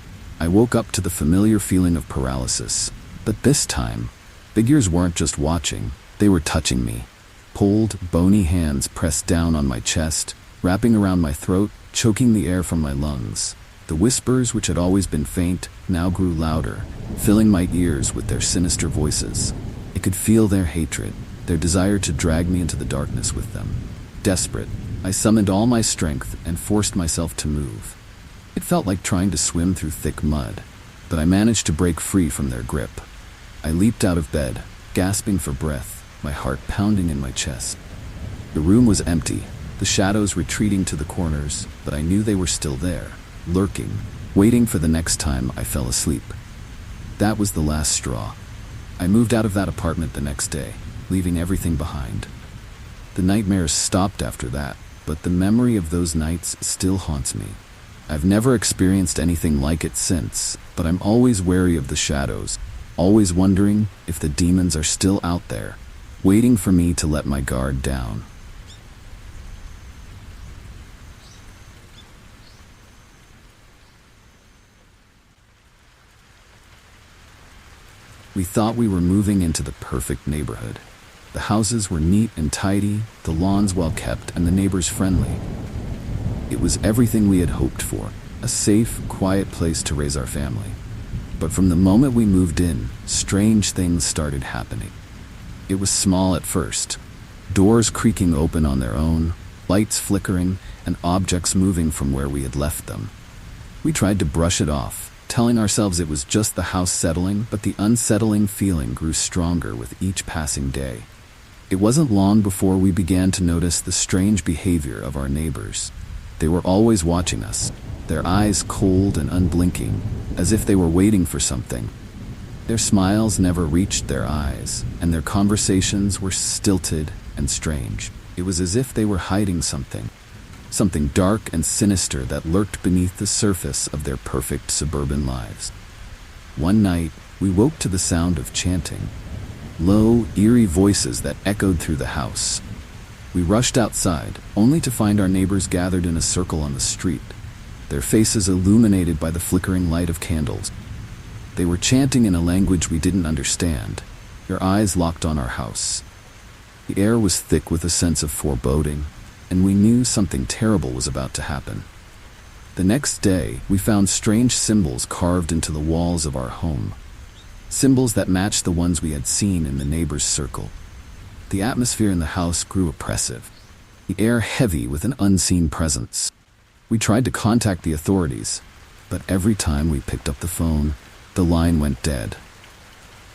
Speaker 1: I woke up to the familiar feeling of paralysis, but this time, figures weren't just watching, they were touching me. Cold, bony hands pressed down on my chest, wrapping around my throat, choking the air from my lungs. The whispers, which had always been faint, now grew louder, filling my ears with their sinister voices. I could feel their hatred, their desire to drag me into the darkness with them. Desperate, I summoned all my strength and forced myself to move. It felt like trying to swim through thick mud, but I managed to break free from their grip. I leaped out of bed, gasping for breath, my heart pounding in my chest. The room was empty, the shadows retreating to the corners, but I knew they were still there, lurking, waiting for the next time I fell asleep. That was the last straw. I moved out of that apartment the next day, leaving everything behind. The nightmares stopped after that, but the memory of those nights still haunts me. I've never experienced anything like it since, but I'm always wary of the shadows, always wondering if the demons are still out there, waiting for me to let my guard down. We thought we were moving into the perfect neighborhood. The houses were neat and tidy, the lawns well kept, and the neighbors friendly. It was everything we had hoped for, a safe, quiet place to raise our family. But from the moment we moved in, strange things started happening. It was small at first, doors creaking open on their own, lights flickering, and objects moving from where we had left them. We tried to brush it off, telling ourselves it was just the house settling, but the unsettling feeling grew stronger with each passing day. It wasn't long before we began to notice the strange behavior of our neighbors. They were always watching us, their eyes cold and unblinking, as if they were waiting for something. Their smiles never reached their eyes, and their conversations were stilted and strange. It was as if they were hiding something dark and sinister that lurked beneath the surface of their perfect suburban lives. One night, we woke to the sound of chanting, low, eerie voices that echoed through the house. We rushed outside, only to find our neighbors gathered in a circle on the street, their faces illuminated by the flickering light of candles. They were chanting in a language we didn't understand, their eyes locked on our house. The air was thick with a sense of foreboding, and we knew something terrible was about to happen. The next day, we found strange symbols carved into the walls of our home, symbols that matched the ones we had seen in the neighbors' circle. The atmosphere in the house grew oppressive. the air heavy with an unseen presence. We tried to contact the authorities, but every time we picked up the phone, the line went dead.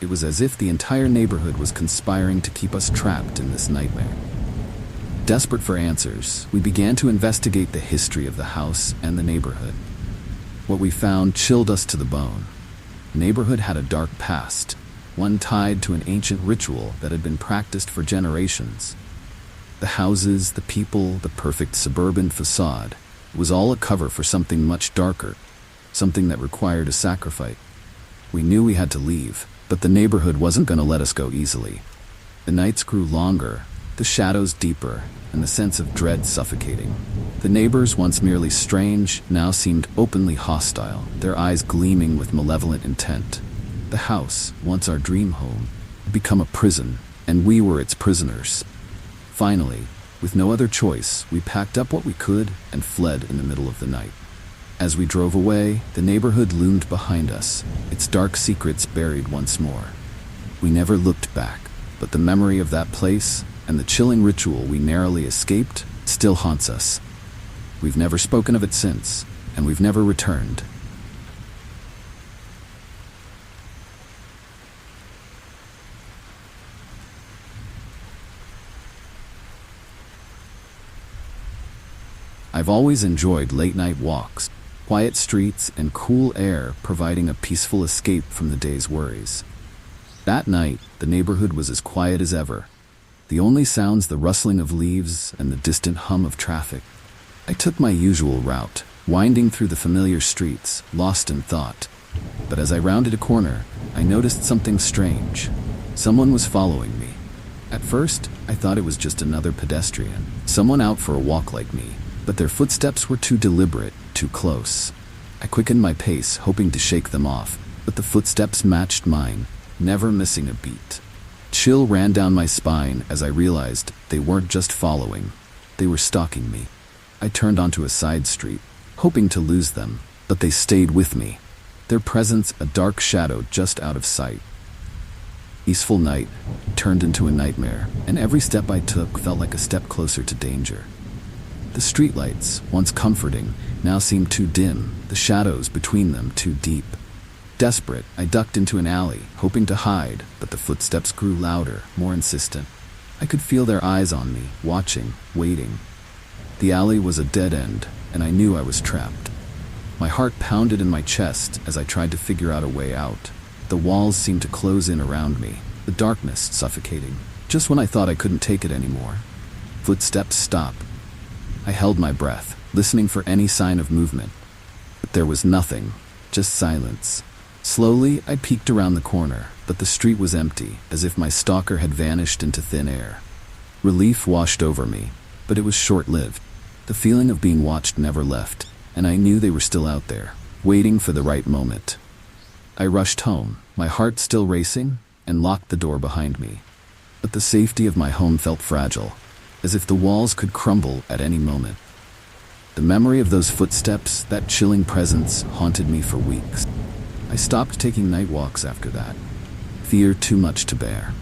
Speaker 1: It was as if the entire neighborhood was conspiring to keep us trapped in this nightmare. Desperate for answers, we began to investigate the history of the house and the neighborhood. What we found chilled us to the bone. The neighborhood had a dark past, one tied to an ancient ritual that had been practiced for generations. The houses, the people, the perfect suburban facade was all a cover for something much darker, something that required a sacrifice. We knew we had to leave, but the neighborhood wasn't going to let us go easily. The nights grew longer, the shadows deeper, and the sense of dread suffocating. The neighbors, once merely strange, now seemed openly hostile, their eyes gleaming with malevolent intent. The house, once our dream home, had become a prison, and we were its prisoners. Finally, with no other choice, we packed up what we could and fled in the middle of the night. As we drove away, the neighborhood loomed behind us, its dark secrets buried once more. We never looked back, but the memory of that place and the chilling ritual we narrowly escaped still haunts us. We've never spoken of it since, and we've never returned. I've always enjoyed late-night walks, quiet streets, and cool air providing a peaceful escape from the day's worries. That night, the neighborhood was as quiet as ever. The only sounds the rustling of leaves and the distant hum of traffic. I took my usual route, winding through the familiar streets, lost in thought. But as I rounded a corner, I noticed something strange. Someone was following me. At first, I thought it was just another pedestrian, someone out for a walk like me, but their footsteps were too deliberate, too close. I quickened my pace, hoping to shake them off, but the footsteps matched mine, never missing a beat. Chill ran down my spine as I realized they weren't just following, they were stalking me. I turned onto a side street, hoping to lose them, but they stayed with me, their presence a dark shadow just out of sight. Peaceful night turned into a nightmare, and every step I took felt like a step closer to danger. The streetlights, once comforting, now seemed too dim, the shadows between them too deep. Desperate, I ducked into an alley, hoping to hide, but the footsteps grew louder, more insistent. I could feel their eyes on me, watching, waiting. The alley was a dead end, and I knew I was trapped. My heart pounded in my chest as I tried to figure out a way out. The walls seemed to close in around me, the darkness suffocating. Just when I thought I couldn't take it anymore. Footsteps stopped. I held my breath, listening for any sign of movement. But there was nothing, just silence. Slowly, I peeked around the corner, but the street was empty, as if my stalker had vanished into thin air. Relief washed over me, but it was short-lived. The feeling of being watched never left, and I knew they were still out there, waiting for the right moment. I rushed home, my heart still racing, and locked the door behind me. But the safety of my home felt fragile, as if the walls could crumble at any moment. The memory of those footsteps, that chilling presence, haunted me for weeks. I stopped taking night walks after that. Fear too much to bear.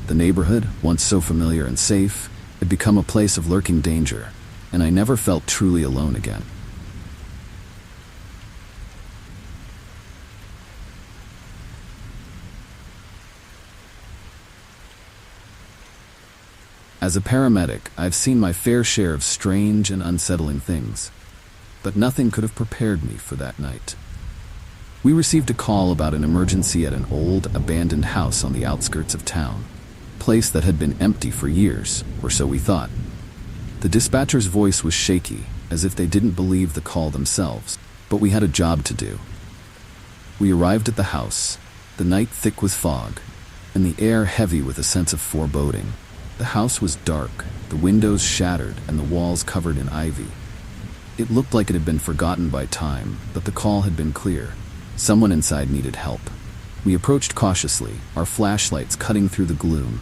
Speaker 1: The neighborhood, once so familiar and safe, had become a place of lurking danger, and I never felt truly alone again. As a paramedic, I've seen my fair share of strange and unsettling things, but nothing could have prepared me for that night. We received a call about an emergency at an old, abandoned house on the outskirts of town, a place that had been empty for years, or so we thought. The dispatcher's voice was shaky, as if they didn't believe the call themselves, but we had a job to do. We arrived at the house, the night thick with fog, and the air heavy with a sense of foreboding. The house was dark, the windows shattered and the walls covered in ivy. It looked like it had been forgotten by time, but the call had been clear. Someone inside needed help. We approached cautiously, our flashlights cutting through the gloom.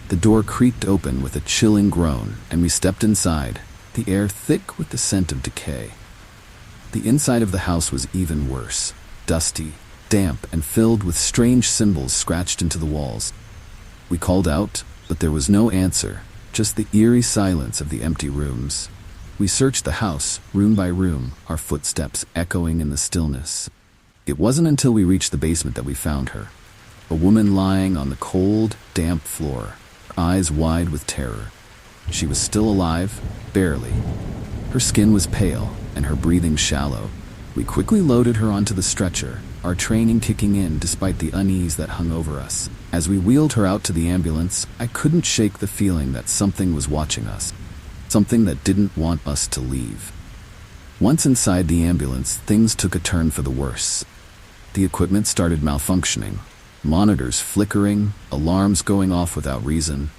Speaker 1: The door creaked open with a chilling groan, and we stepped inside, the air thick with the scent of decay. The inside of the house was even worse, dusty, damp, and filled with strange symbols scratched into the walls. We called out, but there was no answer, just the eerie silence of the empty rooms. We searched the house, room by room, our footsteps echoing in the stillness. It wasn't until we reached the basement that we found her. A woman lying on the cold, damp floor, her eyes wide with terror. She was still alive, barely. Her skin was pale, and her breathing shallow. We quickly loaded her onto the stretcher, our training kicking in despite the unease that hung over us. As we wheeled her out to the ambulance, I couldn't shake the feeling that something was watching us. Something that didn't want us to leave. Once inside the ambulance, things took a turn for the worse. The equipment started malfunctioning, monitors flickering, alarms going off without reason.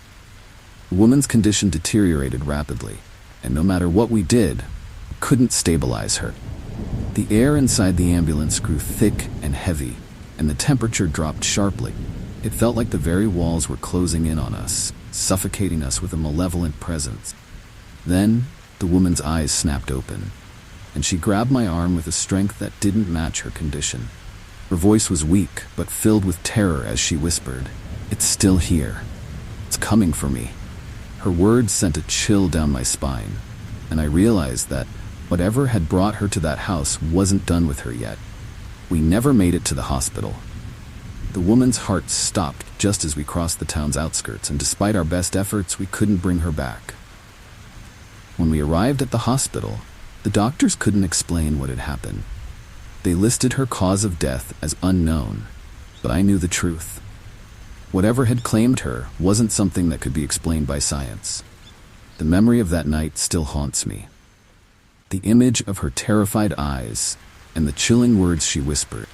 Speaker 1: The woman's condition deteriorated rapidly, and no matter what we did, we couldn't stabilize her. The air inside the ambulance grew thick and heavy, and the temperature dropped sharply. It felt like the very walls were closing in on us, suffocating us with a malevolent presence. Then, the woman's eyes snapped open, and she grabbed my arm with a strength that didn't match her condition. Her voice was weak, but filled with terror as she whispered, "It's still here. It's coming for me." Her words sent a chill down my spine, and I realized that whatever had brought her to that house wasn't done with her yet. We never made it to the hospital. The woman's heart stopped just as we crossed the town's outskirts, and despite our best efforts, we couldn't bring her back. When we arrived at the hospital, the doctors couldn't explain what had happened. They listed her cause of death as unknown, but I knew the truth. Whatever had claimed her wasn't something that could be explained by science. The memory of that night still haunts me. The image of her terrified eyes and the chilling words she whispered.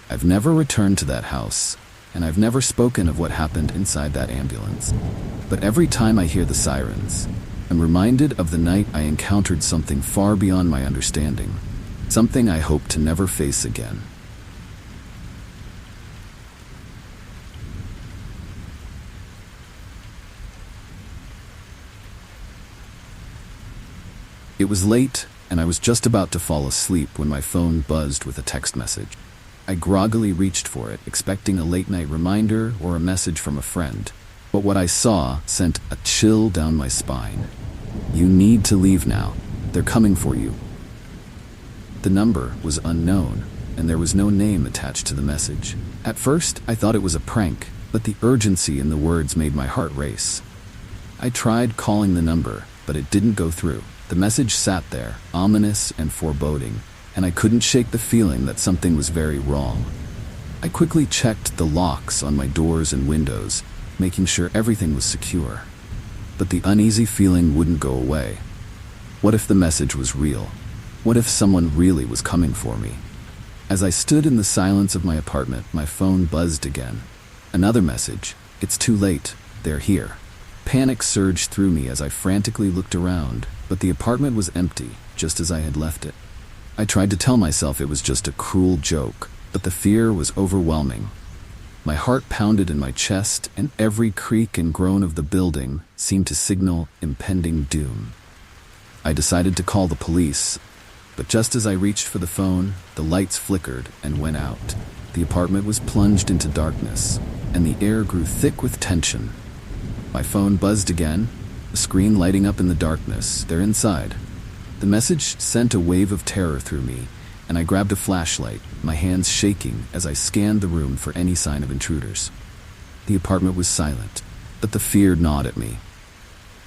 Speaker 1: I've never returned to that house, and I've never spoken of what happened inside that ambulance. But every time I hear the sirens, I'm reminded of the night I encountered something far beyond my understanding, something I hope to never face again. It was late, and I was just about to fall asleep when my phone buzzed with a text message. I groggily reached for it, expecting a late-night reminder or a message from a friend. But what I saw sent a chill down my spine. "You need to leave now. They're coming for you." The number was unknown, and there was no name attached to the message. At first, I thought it was a prank, but the urgency in the words made my heart race. I tried calling the number, but it didn't go through. The message sat there, ominous and foreboding, and I couldn't shake the feeling that something was very wrong. I quickly checked the locks on my doors and windows, making sure everything was secure. But the uneasy feeling wouldn't go away. What if the message was real? What if someone really was coming for me? As I stood in the silence of my apartment, my phone buzzed again. Another message. "It's too late. They're here." Panic surged through me as I frantically looked around, but the apartment was empty, just as I had left it. I tried to tell myself it was just a cruel joke, but the fear was overwhelming. My heart pounded in my chest, and every creak and groan of the building seemed to signal impending doom. I decided to call the police, but just as I reached for the phone, the lights flickered and went out. The apartment was plunged into darkness, and the air grew thick with tension. My phone buzzed again, the screen lighting up in the darkness. "They're inside." The message sent a wave of terror through me, and I grabbed a flashlight, my hands shaking as I scanned the room for any sign of intruders. The apartment was silent, but the fear gnawed at me.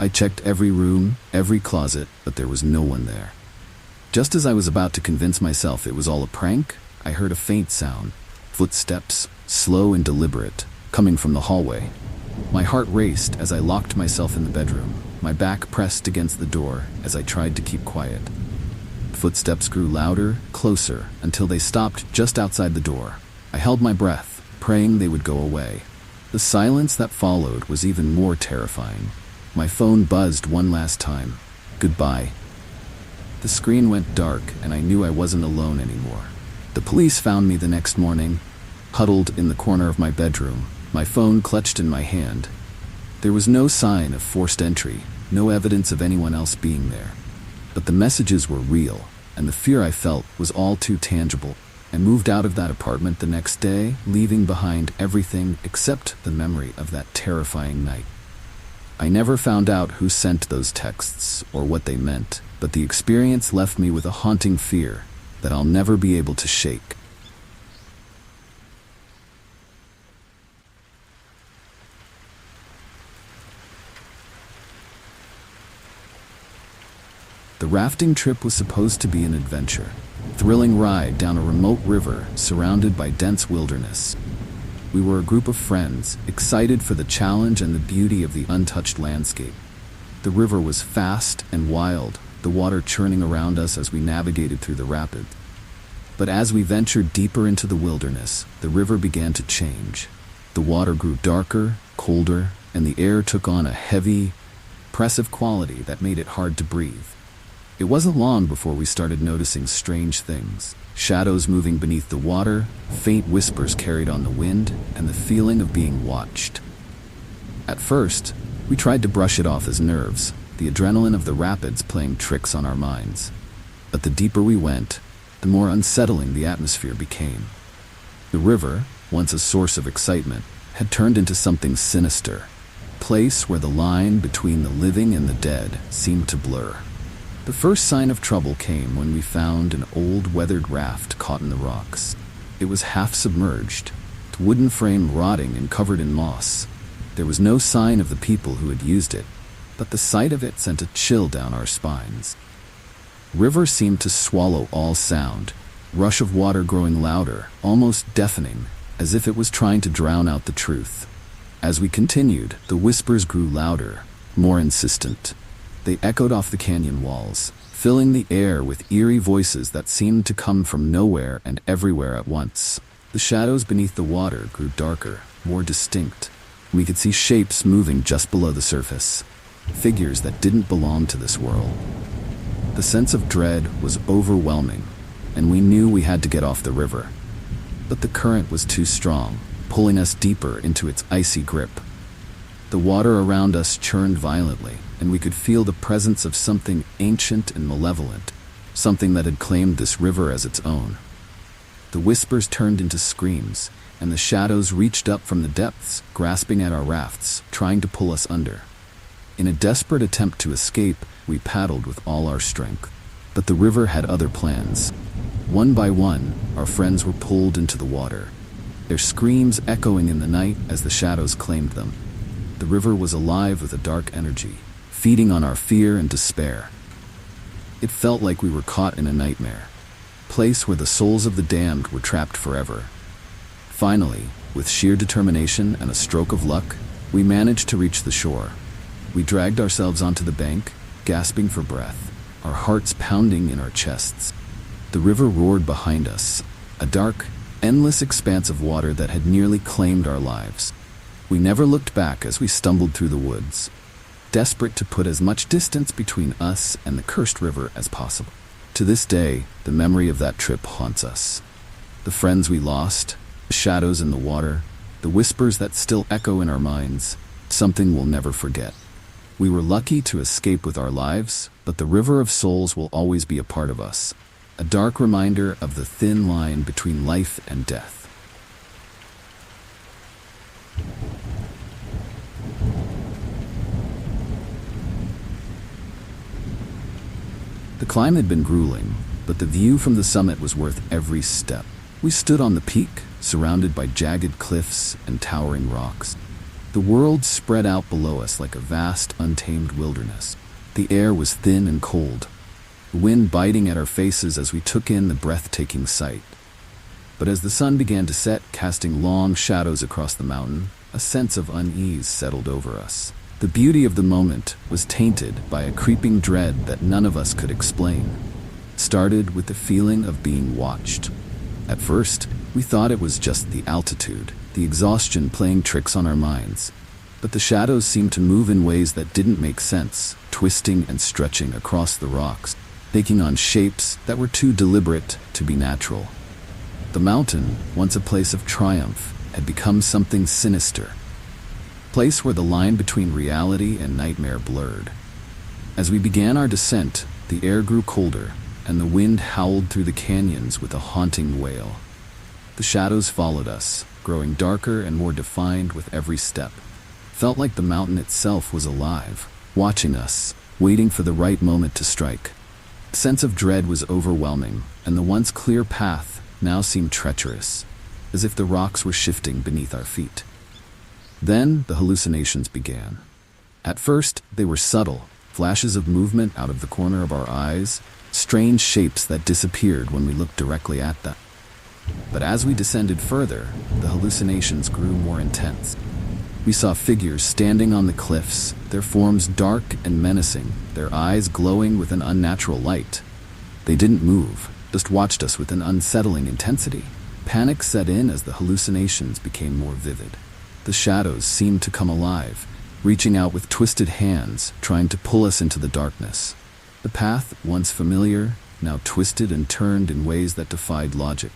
Speaker 1: I checked every room, every closet, but there was no one there. Just as I was about to convince myself it was all a prank, I heard a faint sound, footsteps, slow and deliberate, coming from the hallway. My heart raced as I locked myself in the bedroom, my back pressed against the door as I tried to keep quiet. Footsteps grew louder, closer, until they stopped just outside the door. I held my breath, praying they would go away. The silence that followed was even more terrifying. My phone buzzed one last time. "Goodbye." The screen went dark, and I knew I wasn't alone anymore. The police found me the next morning, huddled in the corner of my bedroom, my phone clutched in my hand. There was no sign of forced entry, no evidence of anyone else being there. But the messages were real, and the fear I felt was all too tangible. I moved out of that apartment the next day, leaving behind everything except the memory of that terrifying night. I never found out who sent those texts or what they meant, but the experience left me with a haunting fear that I'll never be able to shake. The rafting trip was supposed to be an adventure, a thrilling ride down a remote river surrounded by dense wilderness. We were a group of friends, excited for the challenge and the beauty of the untouched landscape. The river was fast and wild, the water churning around us as we navigated through the rapids. But as we ventured deeper into the wilderness, the river began to change. The water grew darker, colder, and the air took on a heavy, oppressive quality that made it hard to breathe. It wasn't long before we started noticing strange things. Shadows moving beneath the water, faint whispers carried on the wind, and the feeling of being watched. At first, we tried to brush it off as nerves, the adrenaline of the rapids playing tricks on our minds. But the deeper we went, the more unsettling the atmosphere became. The river, once a source of excitement, had turned into something sinister, a place where the line between the living and the dead seemed to blur. The first sign of trouble came when we found an old weathered raft caught in the rocks. It was half submerged, its wooden frame rotting and covered in moss. There was no sign of the people who had used it, but the sight of it sent a chill down our spines. The river seemed to swallow all sound, rush of water growing louder, almost deafening, as if it was trying to drown out the truth. As we continued, the whispers grew louder, more insistent. They echoed off the canyon walls, filling the air with eerie voices that seemed to come from nowhere and everywhere at once. The shadows beneath the water grew darker, more distinct. We could see shapes moving just below the surface, figures that didn't belong to this world. The sense of dread was overwhelming, and we knew we had to get off the river. But the current was too strong, pulling us deeper into its icy grip. The water around us churned violently, and we could feel the presence of something ancient and malevolent, something that had claimed this river as its own. The whispers turned into screams, and the shadows reached up from the depths, grasping at our rafts, trying to pull us under. In a desperate attempt to escape, we paddled with all our strength. But the river had other plans. One by one, our friends were pulled into the water, their screams echoing in the night as the shadows claimed them. The river was alive with a dark energy, feeding on our fear and despair. It felt like we were caught in a nightmare, a place where the souls of the damned were trapped forever. Finally, with sheer determination and a stroke of luck, we managed to reach the shore. We dragged ourselves onto the bank, gasping for breath, our hearts pounding in our chests. The river roared behind us, a dark, endless expanse of water that had nearly claimed our lives. We never looked back as we stumbled through the woods, desperate to put as much distance between us and the cursed river as possible. To this day, the memory of that trip haunts us. The friends we lost, the shadows in the water, the whispers that still echo in our minds, something we'll never forget. We were lucky to escape with our lives, but the river of souls will always be a part of us, a dark reminder of the thin line between life and death. The climb had been grueling, but the view from the summit was worth every step. We stood on the peak, surrounded by jagged cliffs and towering rocks. The world spread out below us like a vast, untamed wilderness. The air was thin and cold, the wind biting at our faces as we took in the breathtaking sight. But as the sun began to set, casting long shadows across the mountain, a sense of unease settled over us. The beauty of the moment was tainted by a creeping dread that none of us could explain. It started with the feeling of being watched. At first, we thought it was just the altitude, the exhaustion playing tricks on our minds. But the shadows seemed to move in ways that didn't make sense, twisting and stretching across the rocks, taking on shapes that were too deliberate to be natural. The mountain, once a place of triumph, had become something sinister, a place where the line between reality and nightmare blurred. As we began our descent, the air grew colder, and the wind howled through the canyons with a haunting wail. The shadows followed us, growing darker and more defined with every step. felt like the mountain itself was alive, watching us, waiting for the right moment to strike. The sense of dread was overwhelming, and the once clear path now seemed treacherous, as if the rocks were shifting beneath our feet. Then the hallucinations began. At first, they were subtle, flashes of movement out of the corner of our eyes, strange shapes that disappeared when we looked directly at them. But as we descended further, the hallucinations grew more intense. We saw figures standing on the cliffs, their forms dark and menacing, their eyes glowing with an unnatural light. They didn't move, just watched us with an unsettling intensity. Panic set in as the hallucinations became more vivid. The shadows seemed to come alive, reaching out with twisted hands, trying to pull us into the darkness. The path, once familiar, now twisted and turned in ways that defied logic.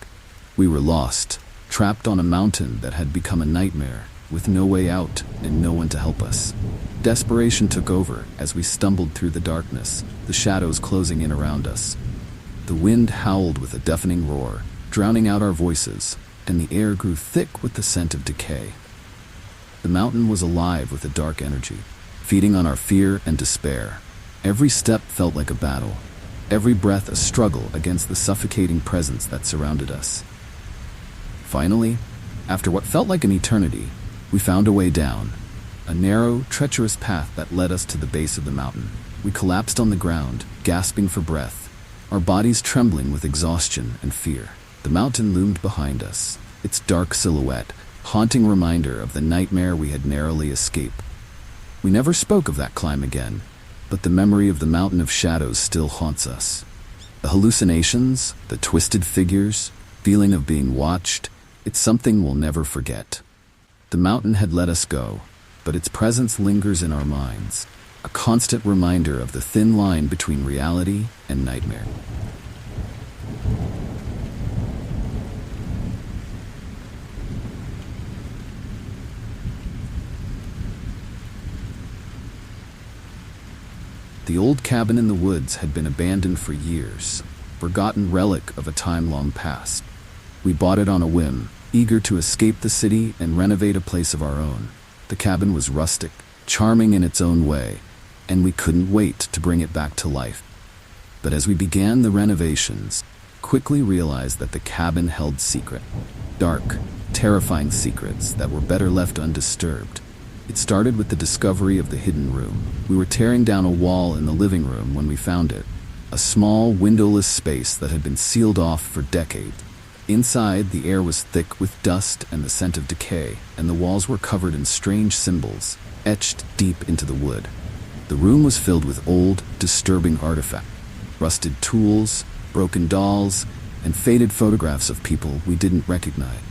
Speaker 1: We were lost, trapped on a mountain that had become a nightmare, with no way out and no one to help us. Desperation took over as we stumbled through the darkness, the shadows closing in around us. The wind howled with a deafening roar, drowning out our voices, and the air grew thick with the scent of decay. The mountain was alive with a dark energy, feeding on our fear and despair. Every step felt like a battle, every breath a struggle against the suffocating presence that surrounded us. Finally, after what felt like an eternity, we found a way down, a narrow, treacherous path that led us to the base of the mountain. We collapsed on the ground, gasping for breath, our bodies trembling with exhaustion and fear. The mountain loomed behind us, its dark silhouette, haunting reminder of the nightmare we had narrowly escaped. We never spoke of that climb again, but the memory of the mountain of shadows still haunts us. The hallucinations, the twisted figures, feeling of being watched, it's something we'll never forget. The mountain had let us go, but its presence lingers in our minds, a constant reminder of the thin line between reality and nightmare. The old cabin in the woods had been abandoned for years, forgotten relic of a time long past. We bought it on a whim, eager to escape the city and renovate a place of our own. The cabin was rustic, charming in its own way, and we couldn't wait to bring it back to life. But as we began the renovations, quickly realized that the cabin held dark, terrifying secrets that were better left undisturbed. It started with the discovery of the hidden room. We were tearing down a wall in the living room when we found it, a small, windowless space that had been sealed off for decades. Inside, the air was thick with dust and the scent of decay, and the walls were covered in strange symbols, etched deep into the wood. The room was filled with old, disturbing artifacts, rusted tools, broken dolls, and faded photographs of people we didn't recognize.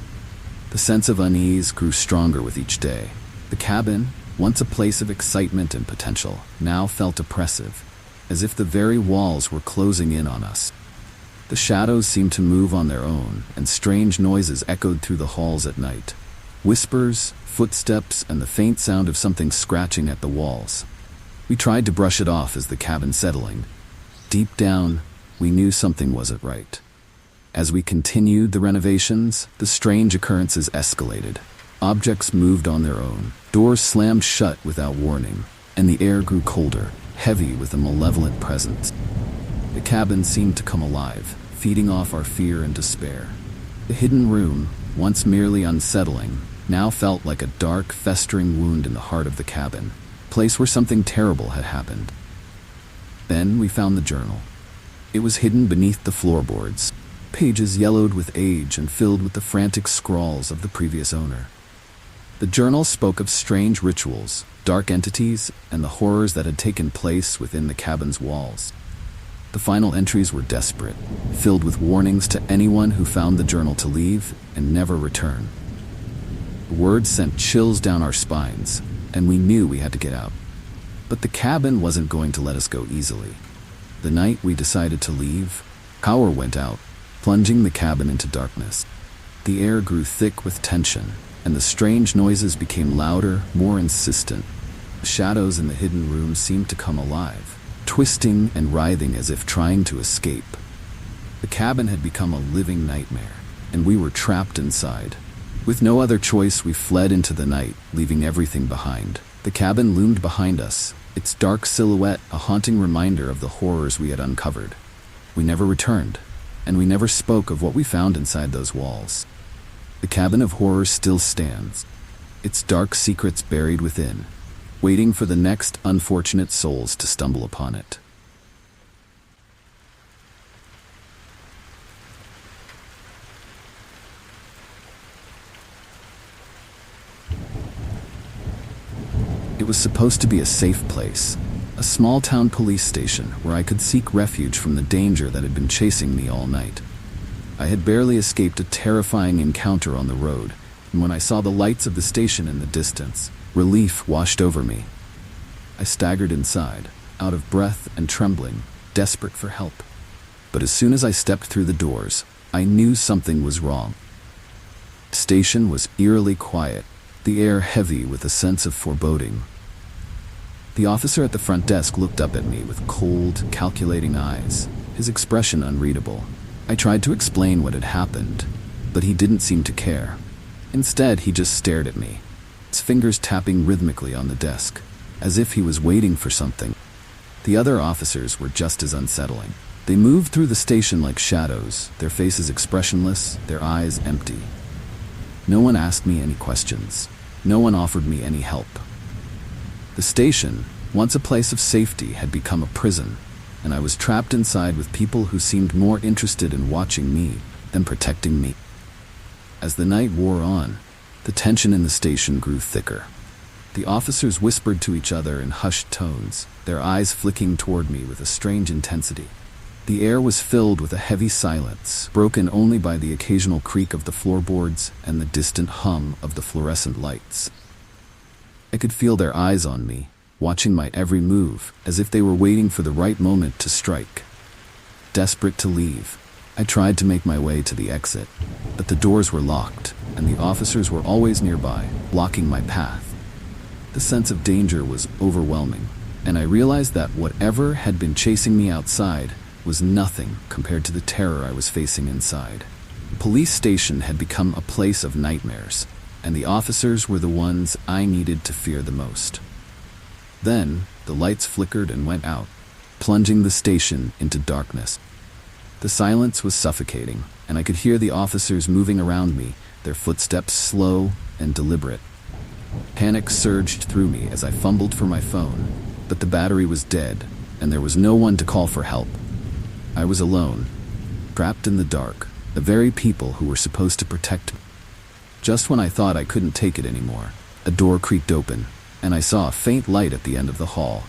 Speaker 1: The sense of unease grew stronger with each day. The cabin, once a place of excitement and potential, now felt oppressive, as if the very walls were closing in on us. The shadows seemed to move on their own, and strange noises echoed through the halls at night. Whispers, footsteps, and the faint sound of something scratching at the walls. We tried to brush it off as the cabin settling. Deep down, we knew something wasn't right. As we continued the renovations, the strange occurrences escalated. Objects moved on their own, doors slammed shut without warning, and the air grew colder, heavy with a malevolent presence. The cabin seemed to come alive, feeding off our fear and despair. The hidden room, once merely unsettling, now felt like a dark, festering wound in the heart of the cabin, a place where something terrible had happened. Then we found the journal. It was hidden beneath the floorboards, pages yellowed with age and filled with the frantic scrawls of the previous owner. The journal spoke of strange rituals, dark entities, and the horrors that had taken place within the cabin's walls. The final entries were desperate, filled with warnings to anyone who found the journal to leave and never return. The words sent chills down our spines, and we knew we had to get out. But the cabin wasn't going to let us go easily. The night we decided to leave, power went out, plunging the cabin into darkness. The air grew thick with tension, and the strange noises became louder, more insistent. The shadows in the hidden room seemed to come alive, twisting and writhing as if trying to escape. The cabin had become a living nightmare, and we were trapped inside. With no other choice, we fled into the night, leaving everything behind. The cabin loomed behind us, its dark silhouette a haunting reminder of the horrors we had uncovered. We never returned, and we never spoke of what we found inside those walls. The cabin of horrors still stands, its dark secrets buried within, waiting for the next unfortunate souls to stumble upon it. It was supposed to be a safe place, a small-town police station where I could seek refuge from the danger that had been chasing me all night. I had barely escaped a terrifying encounter on the road, and when I saw the lights of the station in the distance, relief washed over me. I staggered inside, out of breath and trembling, desperate for help. But as soon as I stepped through the doors, I knew something was wrong. The station was eerily quiet, the air heavy with a sense of foreboding. The officer at the front desk looked up at me with cold, calculating eyes, his expression unreadable. I tried to explain what had happened, but he didn't seem to care. Instead, he just stared at me, his fingers tapping rhythmically on the desk, as if he was waiting for something. The other officers were just as unsettling. They moved through the station like shadows, their faces expressionless, their eyes empty. No one asked me any questions. No one offered me any help. The station, once a place of safety, had become a prison, and I was trapped inside with people who seemed more interested in watching me than protecting me. As the night wore on, the tension in the station grew thicker. The officers whispered to each other in hushed tones, their eyes flicking toward me with a strange intensity. The air was filled with a heavy silence, broken only by the occasional creak of the floorboards and the distant hum of the fluorescent lights. I could feel their eyes on me, watching my every move, as if they were waiting for the right moment to strike. Desperate to leave, I tried to make my way to the exit, but the doors were locked, and the officers were always nearby, blocking my path. The sense of danger was overwhelming, and I realized that whatever had been chasing me outside was nothing compared to the terror I was facing inside. The police station had become a place of nightmares, and the officers were the ones I needed to fear the most. Then, the lights flickered and went out, plunging the station into darkness. The silence was suffocating, and I could hear the officers moving around me, their footsteps slow and deliberate. Panic surged through me as I fumbled for my phone, but the battery was dead, and there was no one to call for help. I was alone, trapped in the dark, the very people who were supposed to protect me. Just when I thought I couldn't take it anymore, a door creaked open, and I saw a faint light at the end of the hall.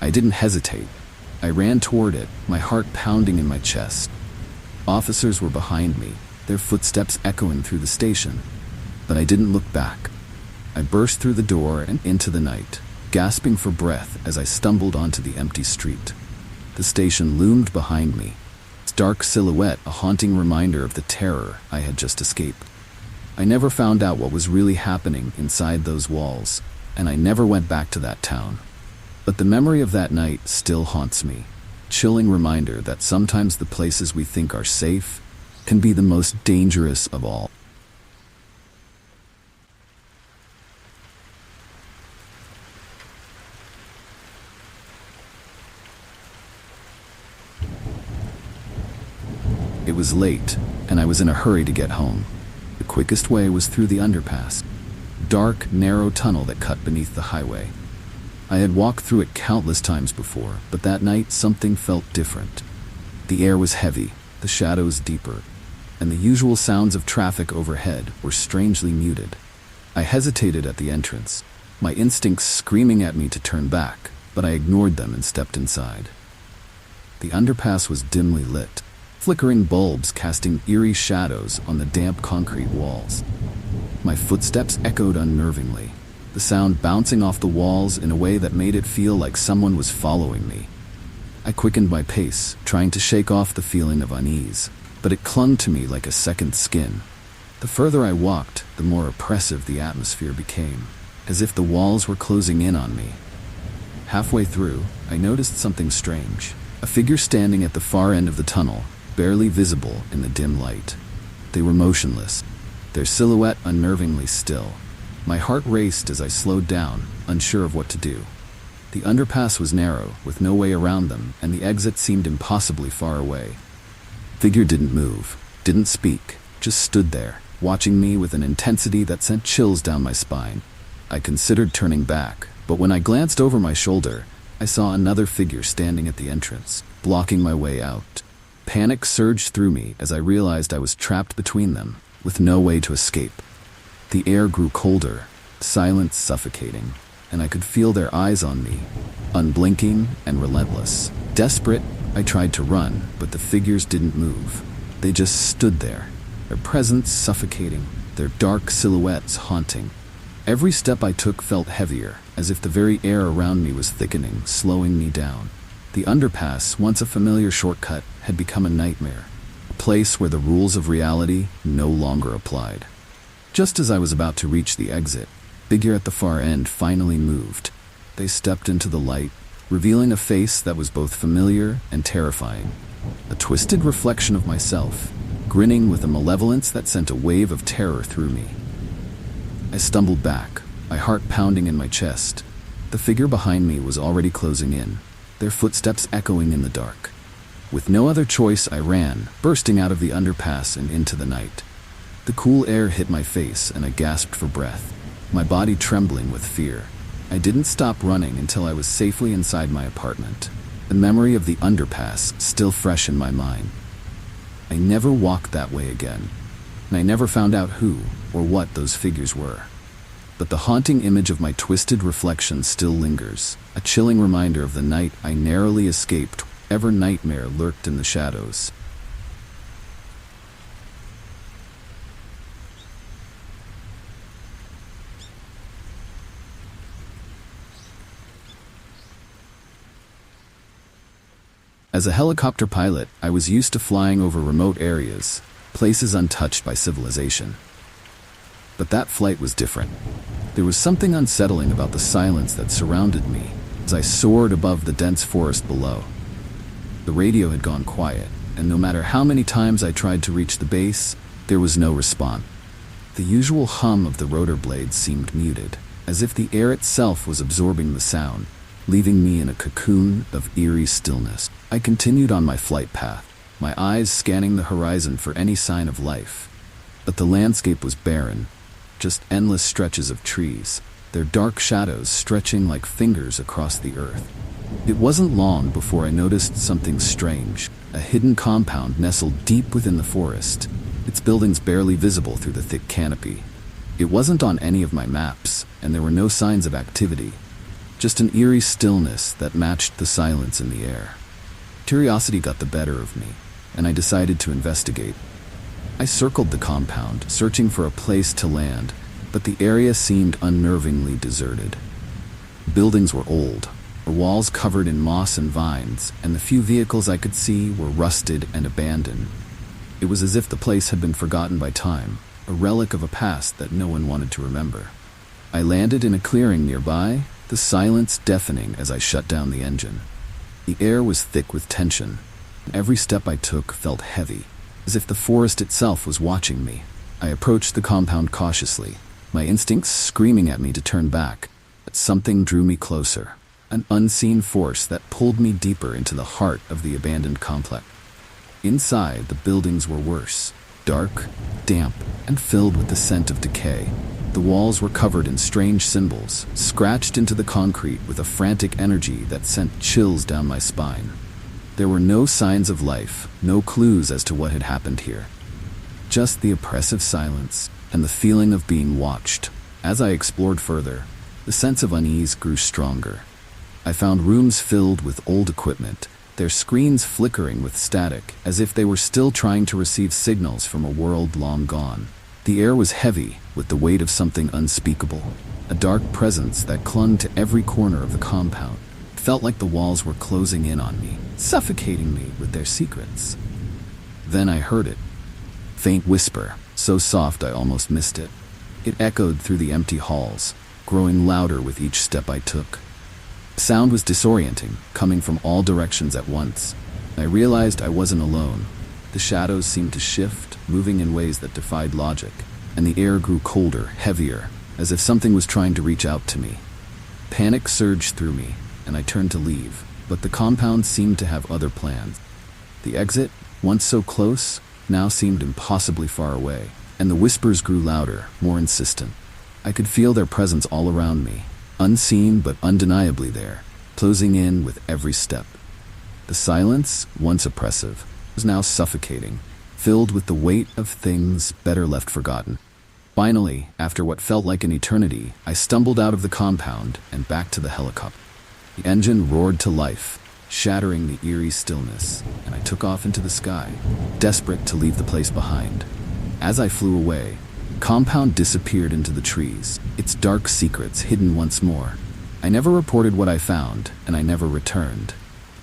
Speaker 1: I didn't hesitate. I ran toward it, my heart pounding in my chest. Officers were behind me, their footsteps echoing through the station, but I didn't look back. I burst through the door and into the night, gasping for breath as I stumbled onto the empty street. The station loomed behind me, its dark silhouette a haunting reminder of the terror I had just escaped. I never found out what was really happening inside those walls, and I never went back to that town. But the memory of that night still haunts me, a chilling reminder that sometimes the places we think are safe can be the most dangerous of all. It was late, and I was in a hurry to get home. The quickest way was through the underpass, a dark, narrow tunnel that cut beneath the highway. I had walked through it countless times before, but that night something felt different. The air was heavy, the shadows deeper, and the usual sounds of traffic overhead were strangely muted. I hesitated at the entrance, my instincts screaming at me to turn back, but I ignored them and stepped inside. The underpass was dimly lit, flickering bulbs casting eerie shadows on the damp concrete walls. My footsteps echoed unnervingly, the sound bouncing off the walls in a way that made it feel like someone was following me. I quickened my pace, trying to shake off the feeling of unease, but it clung to me like a second skin. The further I walked, the more oppressive the atmosphere became, as if the walls were closing in on me. Halfway through, I noticed something strange, a figure standing at the far end of the tunnel, barely visible in the dim light. They were motionless, their silhouette unnervingly still. My heart raced as I slowed down, unsure of what to do. The underpass was narrow, with no way around them, and the exit seemed impossibly far away. Figure didn't move, didn't speak, just stood there, watching me with an intensity that sent chills down my spine. I considered turning back, but when I glanced over my shoulder, I saw another figure standing at the entrance, blocking my way out. Panic surged through me as I realized I was trapped between them, with no way to escape. The air grew colder, silence suffocating, and I could feel their eyes on me, unblinking and relentless. Desperate, I tried to run, but the figures didn't move. They just stood there, their presence suffocating, their dark silhouettes haunting. Every step I took felt heavier, as if the very air around me was thickening, slowing me down. The underpass, once a familiar shortcut, had become a nightmare, a place where the rules of reality no longer applied. Just as I was about to reach the exit, the figure at the far end finally moved. They stepped into the light, revealing a face that was both familiar and terrifying. A twisted reflection of myself, grinning with a malevolence that sent a wave of terror through me. I stumbled back, my heart pounding in my chest. The figure behind me was already closing in, their footsteps echoing in the dark. With no other choice, I ran, bursting out of the underpass and into the night. The cool air hit my face and I gasped for breath, my body trembling with fear. I didn't stop running until I was safely inside my apartment, the memory of the underpass still fresh in my mind. I never walked that way again, and I never found out who or what those figures were. But the haunting image of my twisted reflection still lingers, a chilling reminder of the night I narrowly escaped. Whatever nightmare lurked in the shadows. As a helicopter pilot, I was used to flying over remote areas, places untouched by civilization. But that flight was different. There was something unsettling about the silence that surrounded me as I soared above the dense forest below. The radio had gone quiet, and no matter how many times I tried to reach the base, there was no response. The usual hum of the rotor blades seemed muted, as if the air itself was absorbing the sound, leaving me in a cocoon of eerie stillness. I continued on my flight path, my eyes scanning the horizon for any sign of life. But the landscape was barren, just endless stretches of trees, their dark shadows stretching like fingers across the earth. It wasn't long before I noticed something strange, a hidden compound nestled deep within the forest, its buildings barely visible through the thick canopy. It wasn't on any of my maps, and there were no signs of activity, just an eerie stillness that matched the silence in the air. Curiosity got the better of me, and I decided to investigate. I circled the compound, searching for a place to land, but the area seemed unnervingly deserted. Buildings were old, the walls covered in moss and vines, and the few vehicles I could see were rusted and abandoned. It was as if the place had been forgotten by time, a relic of a past that no one wanted to remember. I landed in a clearing nearby, the silence deafening as I shut down the engine. The air was thick with tension. Every step I took felt heavy, as if the forest itself was watching me. I approached the compound cautiously, my instincts screaming at me to turn back, but something drew me closer, an unseen force that pulled me deeper into the heart of the abandoned complex. Inside, the buildings were worse, dark, damp, and filled with the scent of decay. The walls were covered in strange symbols, scratched into the concrete with a frantic energy that sent chills down my spine. There were no signs of life, no clues as to what had happened here. Just the oppressive silence and the feeling of being watched. As I explored further, the sense of unease grew stronger. I found rooms filled with old equipment, their screens flickering with static, as if they were still trying to receive signals from a world long gone. The air was heavy with the weight of something unspeakable, a dark presence that clung to every corner of the compound. It felt like the walls were closing in on me, suffocating me with their secrets. Then I heard it. Faint whisper, so soft I almost missed it. It echoed through the empty halls, growing louder with each step I took. The sound was disorienting, coming from all directions at once. I realized I wasn't alone. The shadows seemed to shift, moving in ways that defied logic, and the air grew colder, heavier, as if something was trying to reach out to me. Panic surged through me, and I turned to leave, but the compound seemed to have other plans. The exit, once so close, now seemed impossibly far away, and the whispers grew louder, more insistent. I could feel their presence all around me, unseen but undeniably there, closing in with every step. The silence, once oppressive, was now suffocating, filled with the weight of things better left forgotten. Finally, after what felt like an eternity, I stumbled out of the compound and back to the helicopter. The engine roared to life, shattering the eerie stillness, and I took off into the sky, desperate to leave the place behind. As I flew away, the compound disappeared into the trees, its dark secrets hidden once more. I never reported what I found, and I never returned.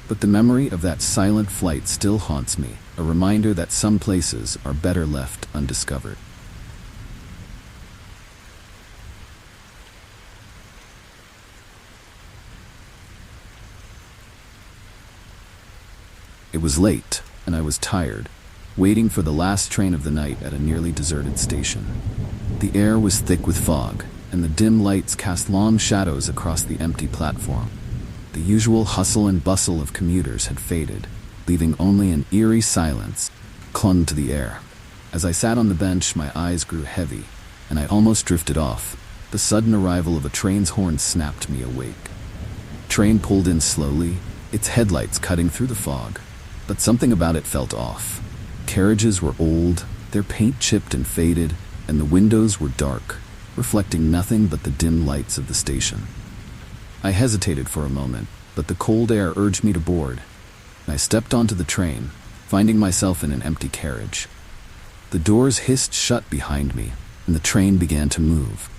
Speaker 1: But the memory of that silent flight still haunts me, a reminder that some places are better left undiscovered. It was late, and I was tired, waiting for the last train of the night at a nearly deserted station. The air was thick with fog, and the dim lights cast long shadows across the empty platform. The usual hustle and bustle of commuters had faded, leaving only an eerie silence clung to the air. As I sat on the bench, my eyes grew heavy, and I almost drifted off. The sudden arrival of a train's horn snapped me awake. The train pulled in slowly, its headlights cutting through the fog. But something about it felt off. Carriages were old, their paint chipped and faded, and the windows were dark, reflecting nothing but the dim lights of the station. I hesitated for a moment, but the cold air urged me to board. I stepped onto the train, finding myself in an empty carriage. The doors hissed shut behind me, and the train began to move.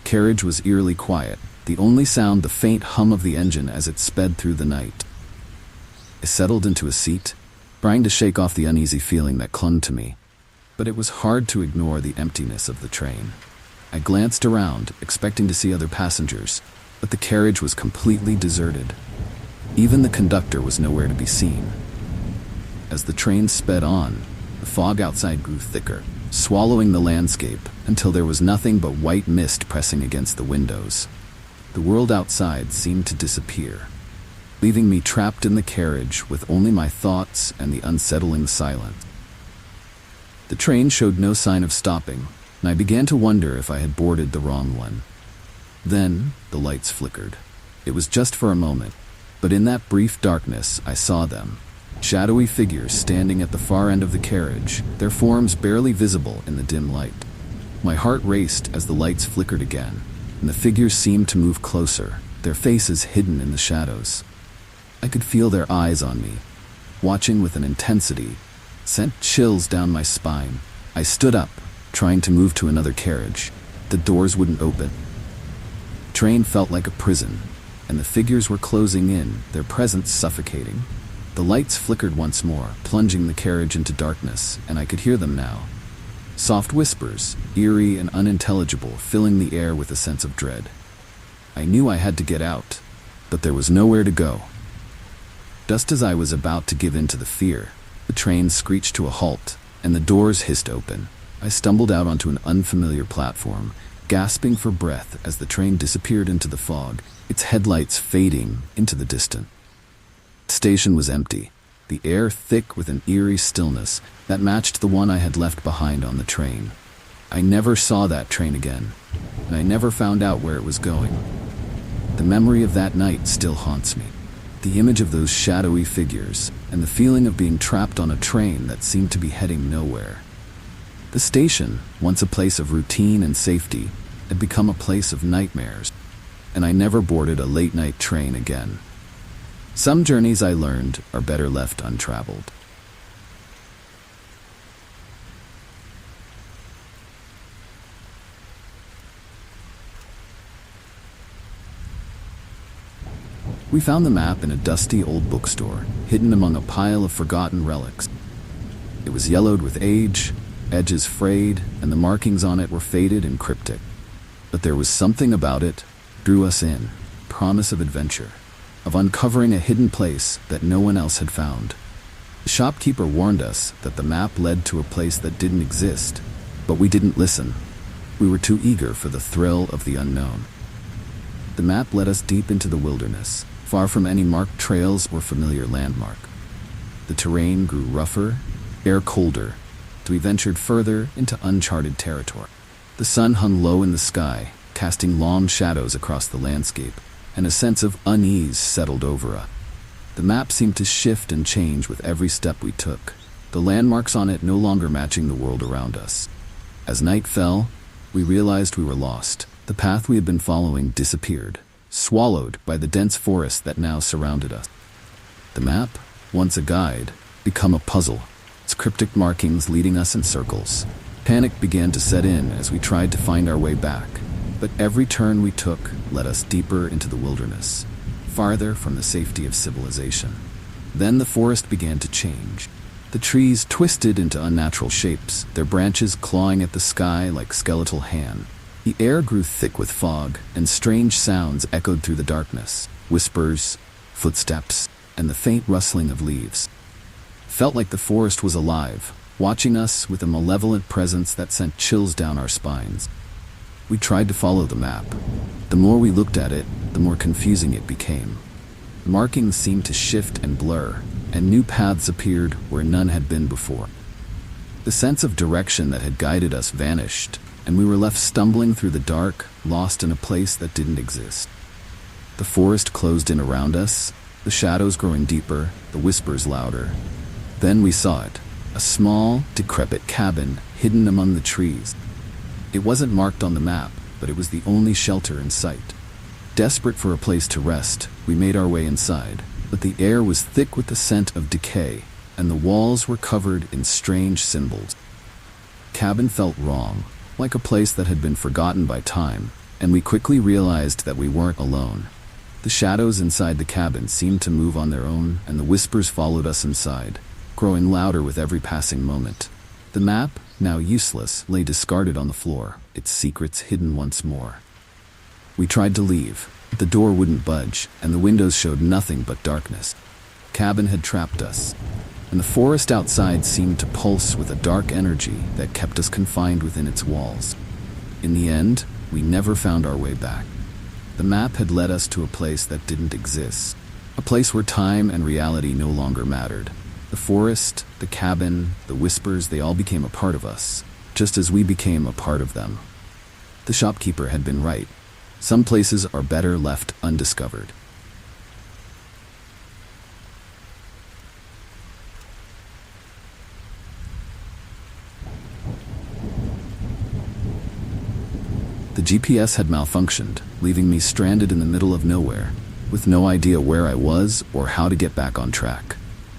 Speaker 1: The carriage was eerily quiet, the only sound the faint hum of the engine as it sped through the night. I settled into a seat, trying to shake off the uneasy feeling that clung to me, but it was hard to ignore the emptiness of the train. I glanced around, expecting to see other passengers, but the carriage was completely deserted. Even the conductor was nowhere to be seen. As the train sped on, the fog outside grew thicker, swallowing the landscape until there was nothing but white mist pressing against the windows. The world outside seemed to disappear, leaving me trapped in the carriage with only my thoughts and the unsettling silence. The train showed no sign of stopping, and I began to wonder if I had boarded the wrong one. Then, the lights flickered. It was just for a moment, but in that brief darkness, I saw them. Shadowy figures standing at the far end of the carriage, their forms barely visible in the dim light. My heart raced as the lights flickered again, and the figures seemed to move closer, their faces hidden in the shadows. I could feel their eyes on me, watching with an intensity that sent chills down my spine. I stood up, trying to move to another carriage. The doors wouldn't open. The train felt like a prison, and the figures were closing in, their presence suffocating. The lights flickered once more, plunging the carriage into darkness, and I could hear them now. Soft whispers, eerie and unintelligible, filling the air with a sense of dread. I knew I had to get out, but there was nowhere to go. Just as I was about to give in to the fear, the train screeched to a halt, and the doors hissed open. I stumbled out onto an unfamiliar platform, gasping for breath as the train disappeared into the fog, its headlights fading into the distance. The station was empty, the air thick with an eerie stillness that matched the one I had left behind on the train. I never saw that train again, and I never found out where it was going. The memory of that night still haunts me. The image of those shadowy figures, and the feeling of being trapped on a train that seemed to be heading nowhere. The station, once a place of routine and safety, had become a place of nightmares, and I never boarded a late-night train again. Some journeys, I learned, are better left untraveled. We found the map in a dusty old bookstore, hidden among a pile of forgotten relics. It was yellowed with age, edges frayed, and the markings on it were faded and cryptic. But there was something about it that drew us in, promise of adventure, of uncovering a hidden place that no one else had found. The shopkeeper warned us that the map led to a place that didn't exist, But we didn't listen. We were too eager for the thrill of the unknown. The map led us deep into the wilderness, far from any marked trails or familiar landmark. The terrain grew rougher, air colder, till we ventured further into uncharted territory. The sun hung low in the sky, casting long shadows across the landscape, and a sense of unease settled over us. The map seemed to shift and change with every step we took, the landmarks on it no longer matching the world around us. As night fell, we realized we were lost. The path we had been following disappeared, swallowed by the dense forest that now surrounded us. The map, once a guide, became a puzzle, its cryptic markings leading us in circles. Panic began to set in as we tried to find our way back, but every turn we took led us deeper into the wilderness, farther from the safety of civilization. Then the forest began to change. The trees twisted into unnatural shapes, their branches clawing at the sky like skeletal hands. The air grew thick with fog, and strange sounds echoed through the darkness. Whispers, footsteps, and the faint rustling of leaves. Felt like the forest was alive, watching us with a malevolent presence that sent chills down our spines. We tried to follow the map. The more we looked at it, the more confusing it became. Markings seemed to shift and blur, and new paths appeared where none had been before. The sense of direction that had guided us vanished, and we were left stumbling through the dark, lost in a place that didn't exist. The forest closed in around us, the shadows growing deeper, the whispers louder. Then we saw it, a small, decrepit cabin hidden among the trees. It wasn't marked on the map, but it was the only shelter in sight. Desperate for a place to rest, we made our way inside, but the air was thick with the scent of decay, and the walls were covered in strange symbols. The cabin felt wrong, like a place that had been forgotten by time, and we quickly realized that we weren't alone. The shadows inside the cabin seemed to move on their own, and the whispers followed us inside, growing louder with every passing moment. The map, now useless, lay discarded on the floor, its secrets hidden once more. We tried to leave, but the door wouldn't budge, and the windows showed nothing but darkness. The cabin had trapped us, and the forest outside seemed to pulse with a dark energy that kept us confined within its walls. In the end, we never found our way back. The map had led us to a place that didn't exist, a place where time and reality no longer mattered. The forest, the cabin, the whispers, they all became a part of us, just as we became a part of them. The shopkeeper had been right. Some places are better left undiscovered. The GPS had malfunctioned, leaving me stranded in the middle of nowhere, with no idea where I was or how to get back on track.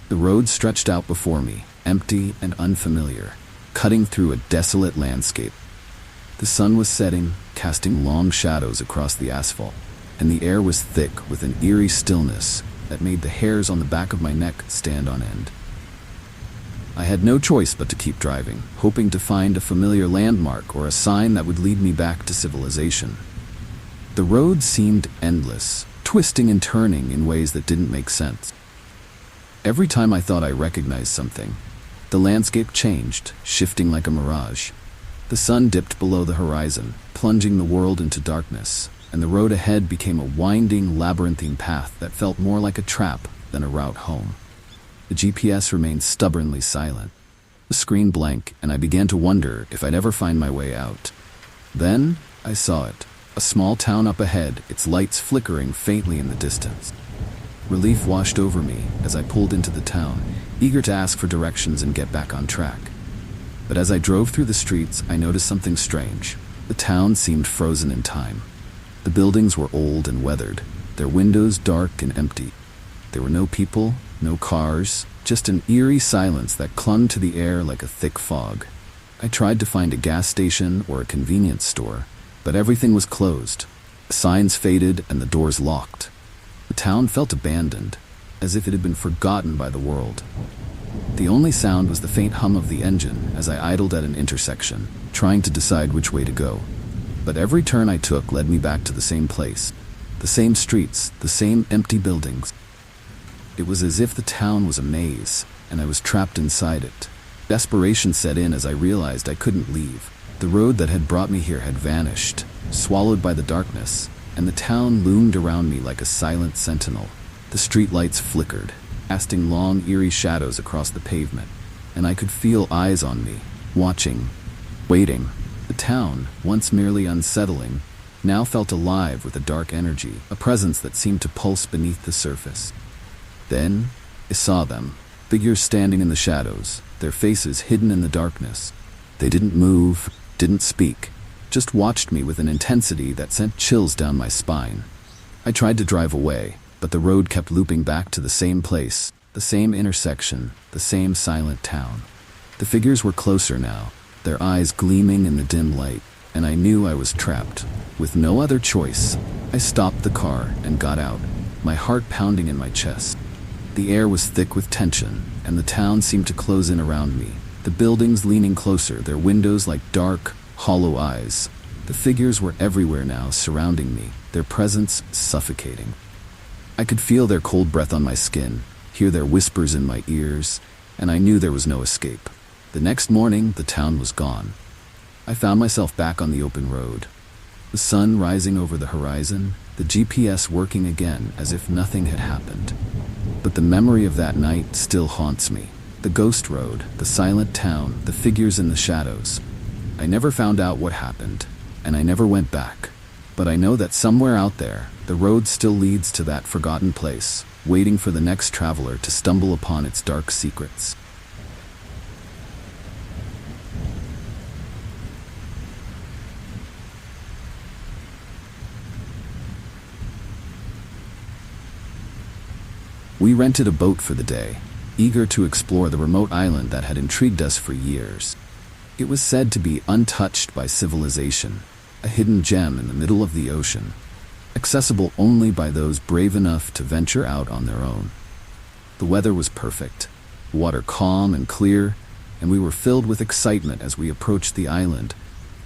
Speaker 1: The road stretched out before me, empty and unfamiliar, cutting through a desolate landscape. The sun was setting, casting long shadows across the asphalt, and the air was thick with an eerie stillness that made the hairs on the back of my neck stand on end. I had no choice but to keep driving, hoping to find a familiar landmark or a sign that would lead me back to civilization. The road seemed endless, twisting and turning in ways that didn't make sense. Every time I thought I recognized something, the landscape changed, shifting like a mirage. The sun dipped below the horizon, plunging the world into darkness, and the road ahead became a winding, labyrinthine path that felt more like a trap than a route home. The GPS remained stubbornly silent. The screen blank, and I began to wonder if I'd ever find my way out. Then I saw it, a small town up ahead, its lights flickering faintly in the distance. Relief washed over me as I pulled into the town, eager to ask for directions and get back on track. But as I drove through the streets, I noticed something strange. The town seemed frozen in time. The buildings were old and weathered, their windows dark and empty. There were no people, no cars, just an eerie silence that clung to the air like a thick fog. I tried to find a gas station or a convenience store, but everything was closed. The signs faded and the doors locked. The town felt abandoned, as if it had been forgotten by the world. The only sound was the faint hum of the engine as I idled at an intersection, trying to decide which way to go. But every turn I took led me back to the same place, the same streets, the same empty buildings. It was as if the town was a maze, and I was trapped inside it, Desperation set in as I realized I couldn't leave. The road that had brought me here had vanished, swallowed by the darkness, and the town loomed around me like a silent sentinel. The streetlights flickered, casting long, eerie shadows across the pavement, and I could feel eyes on me, watching, waiting. The town, once merely unsettling, now felt alive with a dark energy, a presence that seemed to pulse beneath the surface. Then, I saw them, figures standing in the shadows, their faces hidden in the darkness. They didn't move, didn't speak, just watched me with an intensity that sent chills down my spine. I tried to drive away, but the road kept looping back to the same place, the same intersection, the same silent town. The figures were closer now, their eyes gleaming in the dim light, and I knew I was trapped. With no other choice, I stopped the car and got out, my heart pounding in my chest. The air was thick with tension, and the town seemed to close in around me, the buildings leaning closer, their windows like dark, hollow eyes. The figures were everywhere now, surrounding me, their presence suffocating. I could feel their cold breath on my skin, hear their whispers in my ears, and I knew there was no escape. The next morning, the town was gone. I found myself back on the open road. The sun rising over the horizon, the GPS working again as if nothing had happened. But the memory of that night still haunts me. The ghost road, the silent town, the figures in the shadows. I never found out what happened, and I never went back. But I know that somewhere out there, the road still leads to that forgotten place, waiting for the next traveler to stumble upon its dark secrets. We rented a boat for the day, eager to explore the remote island that had intrigued us for years. It was said to be untouched by civilization, a hidden gem in the middle of the ocean, accessible only by those brave enough to venture out on their own. The weather was perfect, water calm and clear, and we were filled with excitement as we approached the island,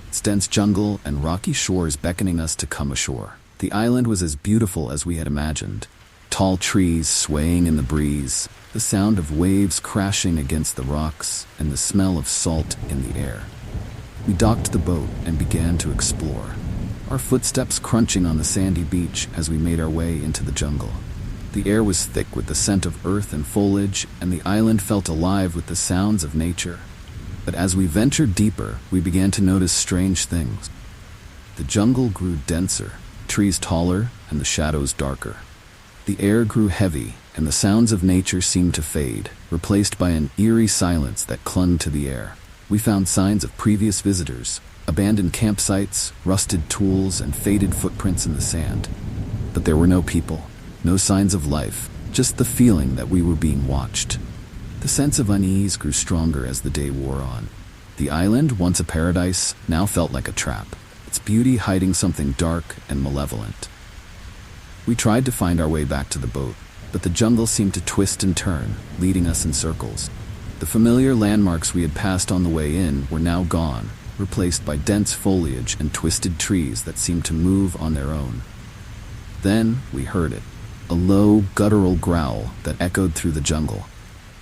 Speaker 1: its dense jungle and rocky shores beckoning us to come ashore. The island was as beautiful as we had imagined. Tall trees swaying in the breeze, the sound of waves crashing against the rocks, and the smell of salt in the air. We docked the boat and began to explore, our footsteps crunching on the sandy beach as we made our way into the jungle. The air was thick with the scent of earth and foliage, and the island felt alive with the sounds of nature. But as we ventured deeper, we began to notice strange things. The jungle grew denser, trees taller, and the shadows darker. The air grew heavy, and the sounds of nature seemed to fade, replaced by an eerie silence that clung to the air. We found signs of previous visitors, abandoned campsites, rusted tools, and faded footprints in the sand. But there were no people, no signs of life, just the feeling that we were being watched. The sense of unease grew stronger as the day wore on. The island, once a paradise, now felt like a trap, its beauty hiding something dark and malevolent. We tried to find our way back to the boat, but the jungle seemed to twist and turn, leading us in circles. The familiar landmarks we had passed on the way in were now gone, replaced by dense foliage and twisted trees that seemed to move on their own. Then we heard it, a low, guttural growl that echoed through the jungle.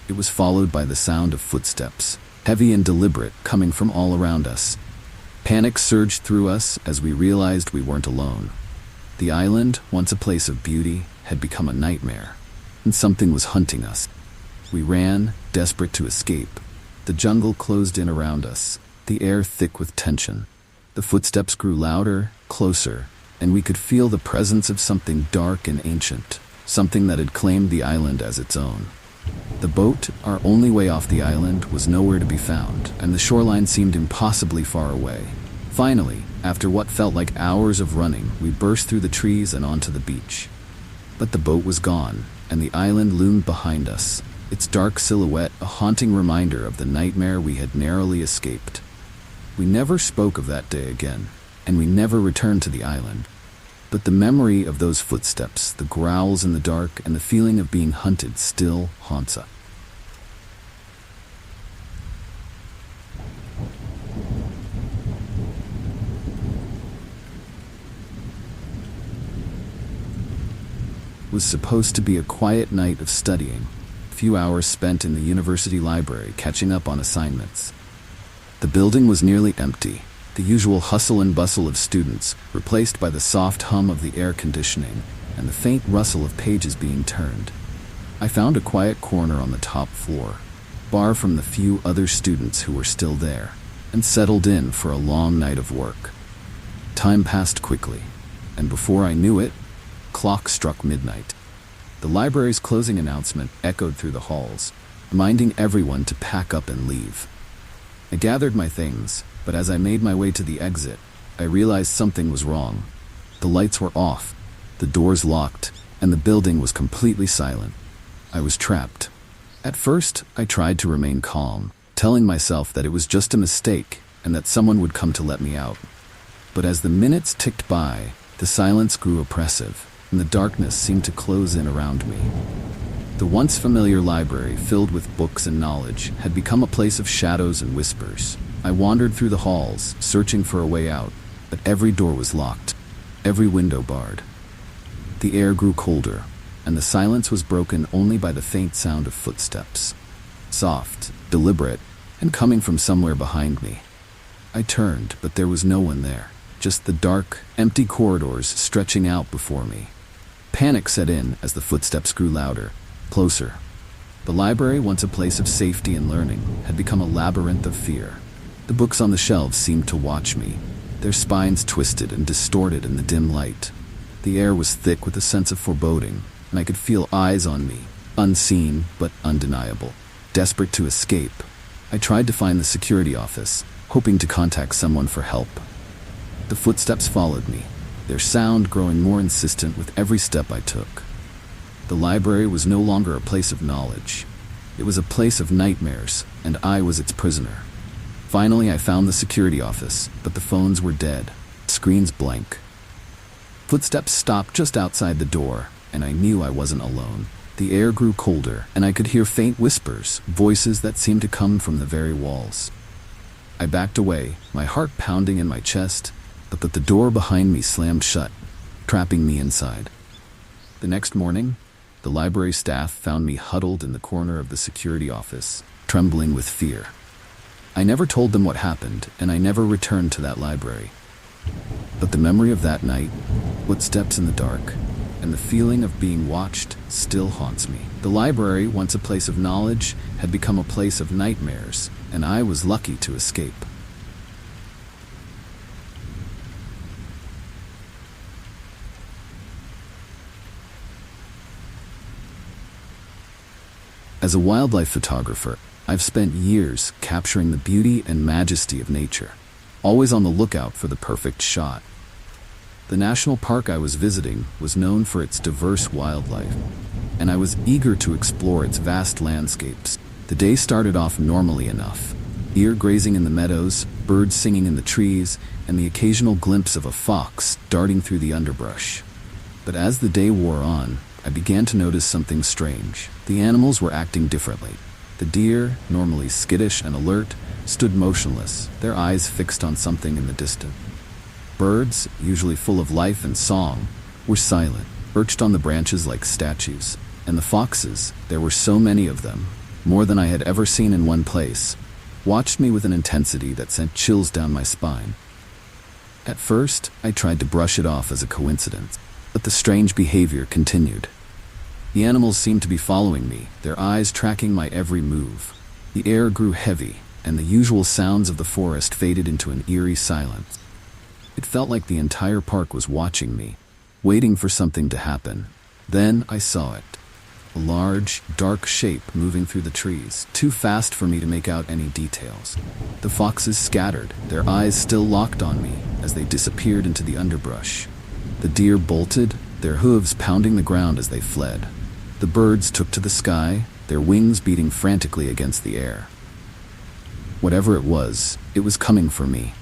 Speaker 1: It was followed by the sound of footsteps, heavy and deliberate, coming from all around us. Panic surged through us as we realized we weren't alone. The island, once a place of beauty, had become a nightmare, and something was hunting us. We ran, desperate to escape. The jungle closed in around us, the air thick with tension. The footsteps grew louder, closer, and we could feel the presence of something dark and ancient, something that had claimed the island as its own. The boat, our only way off the island, was nowhere to be found, and the shoreline seemed impossibly far away. Finally, after what felt like hours of running, we burst through the trees and onto the beach. But the boat was gone, and the island loomed behind us, its dark silhouette a haunting reminder of the nightmare we had narrowly escaped. We never spoke of that day again, and we never returned to the island. But the memory of those footsteps, the growls in the dark, and the feeling of being hunted still haunts us. It was supposed to be a quiet night of studying, a few few hours spent in the university library catching up on assignments. The building was nearly empty, the usual hustle and bustle of students replaced by the soft hum of the air conditioning and the faint rustle of pages being turned. I found a quiet corner on the top floor, far from the few other students who were still there, and settled in for a long night of work. Time passed quickly, and before I knew it, clock struck midnight. The library's closing announcement echoed through the halls, reminding everyone to pack up and leave. I gathered my things, but as I made my way to the exit, I realized something was wrong. The lights were off, the doors locked, and the building was completely silent. I was trapped. At first, I tried to remain calm, telling myself that it was just a mistake and that someone would come to let me out. But as the minutes ticked by, the silence grew oppressive, and the darkness seemed to close in around me. The once familiar library, filled with books and knowledge, had become a place of shadows and whispers. I wandered through the halls, searching for a way out, but every door was locked, every window barred. The air grew colder, and the silence was broken only by the faint sound of footsteps. Soft, deliberate, and coming from somewhere behind me. I turned, but there was no one there, just the dark, empty corridors stretching out before me. Panic set in as the footsteps grew louder, closer. The library, once a place of safety and learning, had become a labyrinth of fear. The books on the shelves seemed to watch me, their spines twisted and distorted in the dim light. The air was thick with a sense of foreboding, and I could feel eyes on me, unseen but undeniable. Desperate to escape, I tried to find the security office, hoping to contact someone for help. The footsteps followed me, their sound growing more insistent with every step I took. The library was no longer a place of knowledge. It was a place of nightmares, and I was its prisoner. Finally, I found the security office, but the phones were dead, screens blank. Footsteps stopped just outside the door, and I knew I wasn't alone. The air grew colder, and I could hear faint whispers, voices that seemed to come from the very walls. I backed away, my heart pounding in my chest, but the door behind me slammed shut, trapping me inside. The next morning, the library staff found me huddled in the corner of the security office, trembling with fear. I never told them what happened, and I never returned to that library. But the memory of that night, footsteps in the dark, and the feeling of being watched still haunts me. The library, once a place of knowledge, had become a place of nightmares, and I was lucky to escape. As a wildlife photographer, I've spent years capturing the beauty and majesty of nature, always on the lookout for the perfect shot. The national park I was visiting was known for its diverse wildlife, and I was eager to explore its vast landscapes. The day started off normally enough. Deer grazing in the meadows, birds singing in the trees, and the occasional glimpse of a fox darting through the underbrush. But as the day wore on, I began to notice something strange. The animals were acting differently. The deer, normally skittish and alert, stood motionless, their eyes fixed on something in the distance. Birds, usually full of life and song, were silent, perched on the branches like statues. And the foxes, there were so many of them, more than I had ever seen in one place, watched me with an intensity that sent chills down my spine. At first, I tried to brush it off as a coincidence, but the strange behavior continued. The animals seemed to be following me, their eyes tracking my every move. The air grew heavy, and the usual sounds of the forest faded into an eerie silence. It felt like the entire park was watching me, waiting for something to happen. Then I saw it. A large, dark shape moving through the trees, too fast for me to make out any details. The foxes scattered, their eyes still locked on me as they disappeared into the underbrush. The deer bolted, their hooves pounding the ground as they fled. The birds took to the sky, their wings beating frantically against the air. Whatever it was coming for me.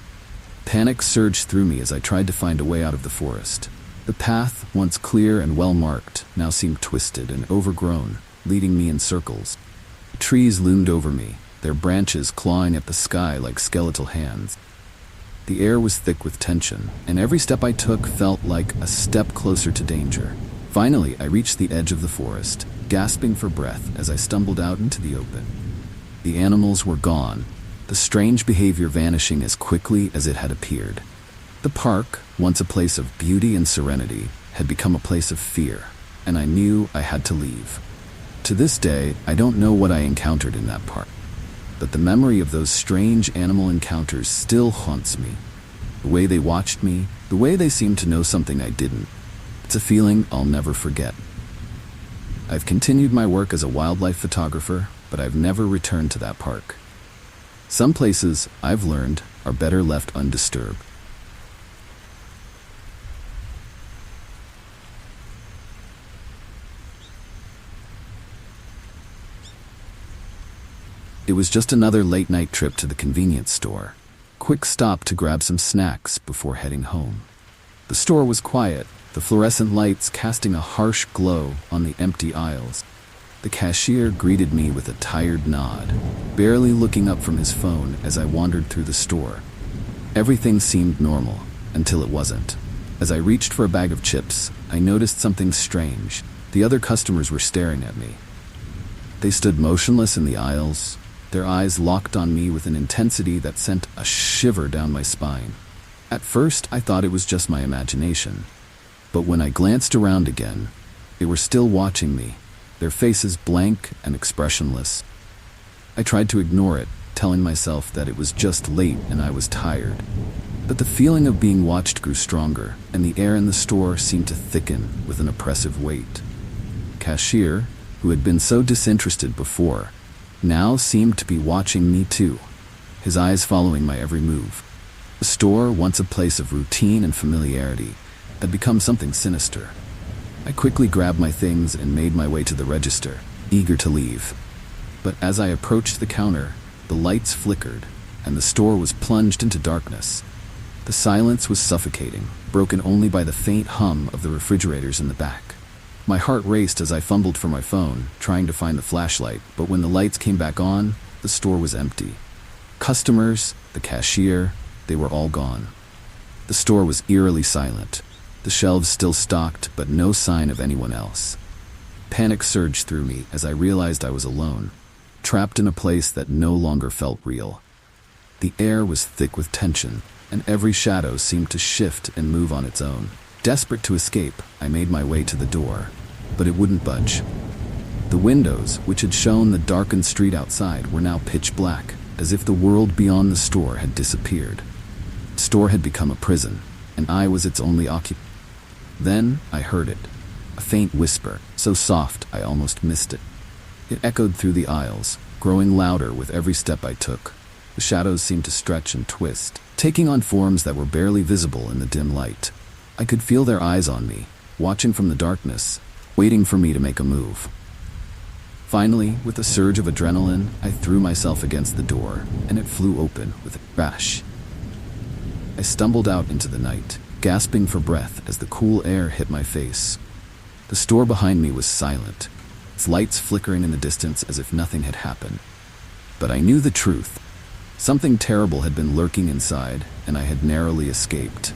Speaker 1: Panic surged through me as I tried to find a way out of the forest. The path, once clear and well-marked, now seemed twisted and overgrown, leading me in circles. The trees loomed over me, their branches clawing at the sky like skeletal hands. The air was thick with tension, and every step I took felt like a step closer to danger. Finally, I reached the edge of the forest, gasping for breath as I stumbled out into the open. The animals were gone, the strange behavior vanishing as quickly as it had appeared. The park, once a place of beauty and serenity, had become a place of fear, and I knew I had to leave. To this day, I don't know what I encountered in that park, but the memory of those strange animal encounters still haunts me. The way they watched me, the way they seemed to know something I didn't. It's a feeling I'll never forget. I've continued my work as a wildlife photographer, but I've never returned to that park. Some places, I've learned, are better left undisturbed. It was just another late-night trip to the convenience store. Quick stop to grab some snacks before heading home. The store was quiet, the fluorescent lights casting a harsh glow on the empty aisles. The cashier greeted me with a tired nod, barely looking up from his phone as I wandered through the store. Everything seemed normal, until it wasn't. As I reached for a bag of chips, I noticed something strange. The other customers were staring at me. They stood motionless in the aisles, their eyes locked on me with an intensity that sent a shiver down my spine. At first, I thought it was just my imagination. But when I glanced around again, they were still watching me, their faces blank and expressionless. I tried to ignore it, telling myself that it was just late and I was tired. But the feeling of being watched grew stronger, and the air in the store seemed to thicken with an oppressive weight. The cashier, who had been so disinterested before, now seemed to be watching me too, his eyes following my every move. The store, once a place of routine and familiarity, had become something sinister. I quickly grabbed my things and made my way to the register, eager to leave. But as I approached the counter, the lights flickered, and the store was plunged into darkness. The silence was suffocating, broken only by the faint hum of the refrigerators in the back. My heart raced as I fumbled for my phone, trying to find the flashlight, but when the lights came back on, the store was empty. Customers, the cashier, they were all gone. The store was eerily silent, the shelves still stocked, but no sign of anyone else. Panic surged through me as I realized I was alone, trapped in a place that no longer felt real. The air was thick with tension, and every shadow seemed to shift and move on its own. Desperate to escape, I made my way to the door, but it wouldn't budge. The windows, which had shown the darkened street outside, were now pitch black, as if the world beyond the store had disappeared. The store had become a prison, and I was its only occupant. Then I heard it, a faint whisper, so soft I almost missed it. It echoed through the aisles, growing louder with every step I took. The shadows seemed to stretch and twist, taking on forms that were barely visible in the dim light. I could feel their eyes on me, watching from the darkness, waiting for me to make a move. Finally, with a surge of adrenaline, I threw myself against the door, and it flew open with a crash. I stumbled out into the night, gasping for breath as the cool air hit my face. The store behind me was silent, its lights flickering in the distance as if nothing had happened. But I knew the truth. Something terrible had been lurking inside, and I had narrowly escaped.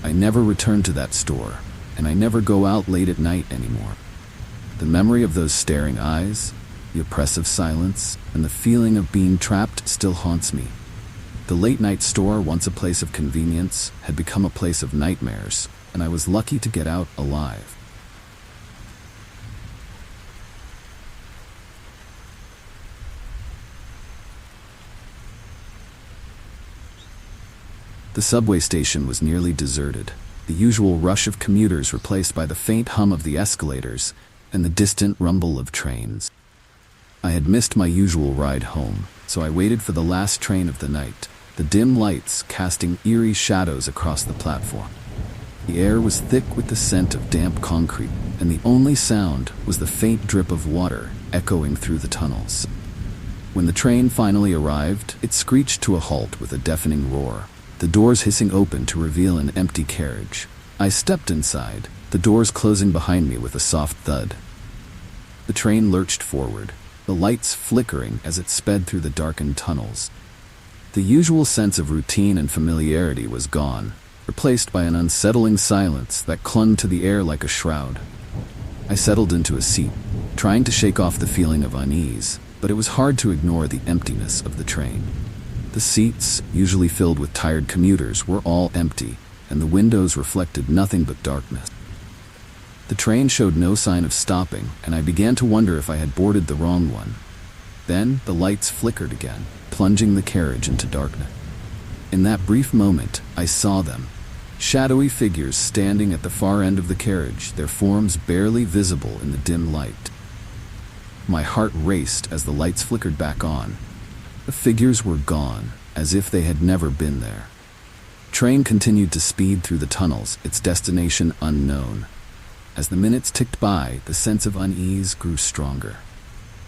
Speaker 1: I never returned to that store, and I never go out late at night anymore. The memory of those staring eyes, the oppressive silence, and the feeling of being trapped still haunts me. The late-night store, once a place of convenience, had become a place of nightmares, and I was lucky to get out alive. The subway station was nearly deserted, the usual rush of commuters replaced by the faint hum of the escalators and the distant rumble of trains. I had missed my usual ride home, so I waited for the last train of the night, the dim lights casting eerie shadows across the platform. The air was thick with the scent of damp concrete, and the only sound was the faint drip of water echoing through the tunnels. When the train finally arrived, it screeched to a halt with a deafening roar, the doors hissing open to reveal an empty carriage. I stepped inside, the doors closing behind me with a soft thud. The train lurched forward, the lights flickering as it sped through the darkened tunnels. The usual sense of routine and familiarity was gone, replaced by an unsettling silence that clung to the air like a shroud. I settled into a seat, trying to shake off the feeling of unease, but it was hard to ignore the emptiness of the train. The seats, usually filled with tired commuters, were all empty, and the windows reflected nothing but darkness. The train showed no sign of stopping, and I began to wonder if I had boarded the wrong one. Then the lights flickered again, plunging the carriage into darkness. In that brief moment, I saw them. Shadowy figures standing at the far end of the carriage, their forms barely visible in the dim light. My heart raced as the lights flickered back on. The figures were gone, as if they had never been there. The train continued to speed through the tunnels, its destination unknown. As the minutes ticked by, the sense of unease grew stronger.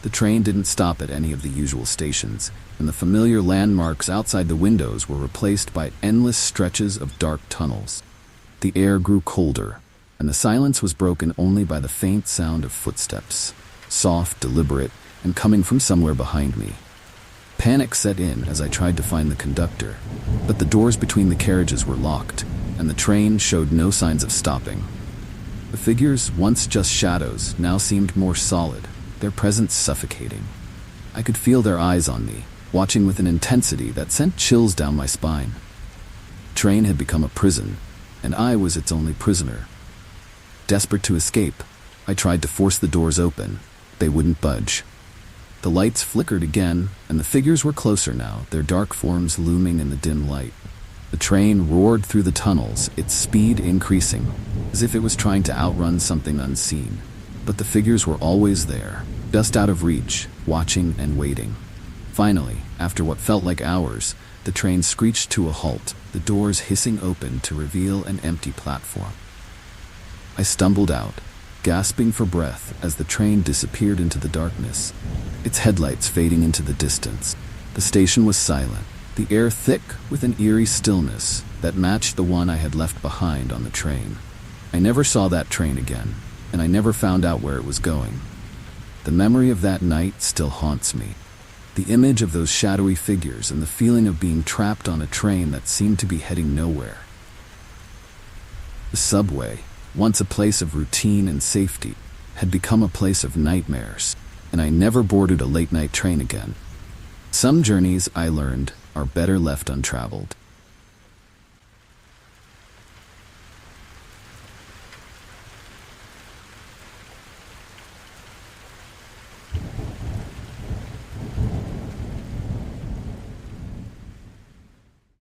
Speaker 1: The train didn't stop at any of the usual stations, and the familiar landmarks outside the windows were replaced by endless stretches of dark tunnels. The air grew colder, and the silence was broken only by the faint sound of footsteps, soft, deliberate, and coming from somewhere behind me. Panic set in as I tried to find the conductor, but the doors between the carriages were locked, and the train showed no signs of stopping. The figures, once just shadows, now seemed more solid, their presence suffocating. I could feel their eyes on me, watching with an intensity that sent chills down my spine. The train had become a prison, and I was its only prisoner. Desperate to escape, I tried to force the doors open. They wouldn't budge. The lights flickered again, and the figures were closer now, their dark forms looming in the dim light. The train roared through the tunnels, its speed increasing, as if it was trying to outrun something unseen. But the figures were always there, just out of reach, watching and waiting. Finally, after what felt like hours, the train screeched to a halt, the doors hissing open to reveal an empty platform. I stumbled out, gasping for breath as the train disappeared into the darkness, its headlights fading into the distance. The station was silent, the air thick with an eerie stillness that matched the one I had left behind on the train. I never saw that train again, and I never found out where it was going. The memory of that night still haunts me. The image of those shadowy figures and the feeling of being trapped on a train that seemed to be heading nowhere. The subway, once a place of routine and safety, had become a place of nightmares, and I never boarded a late-night train again. Some journeys, I learned, are better left untraveled.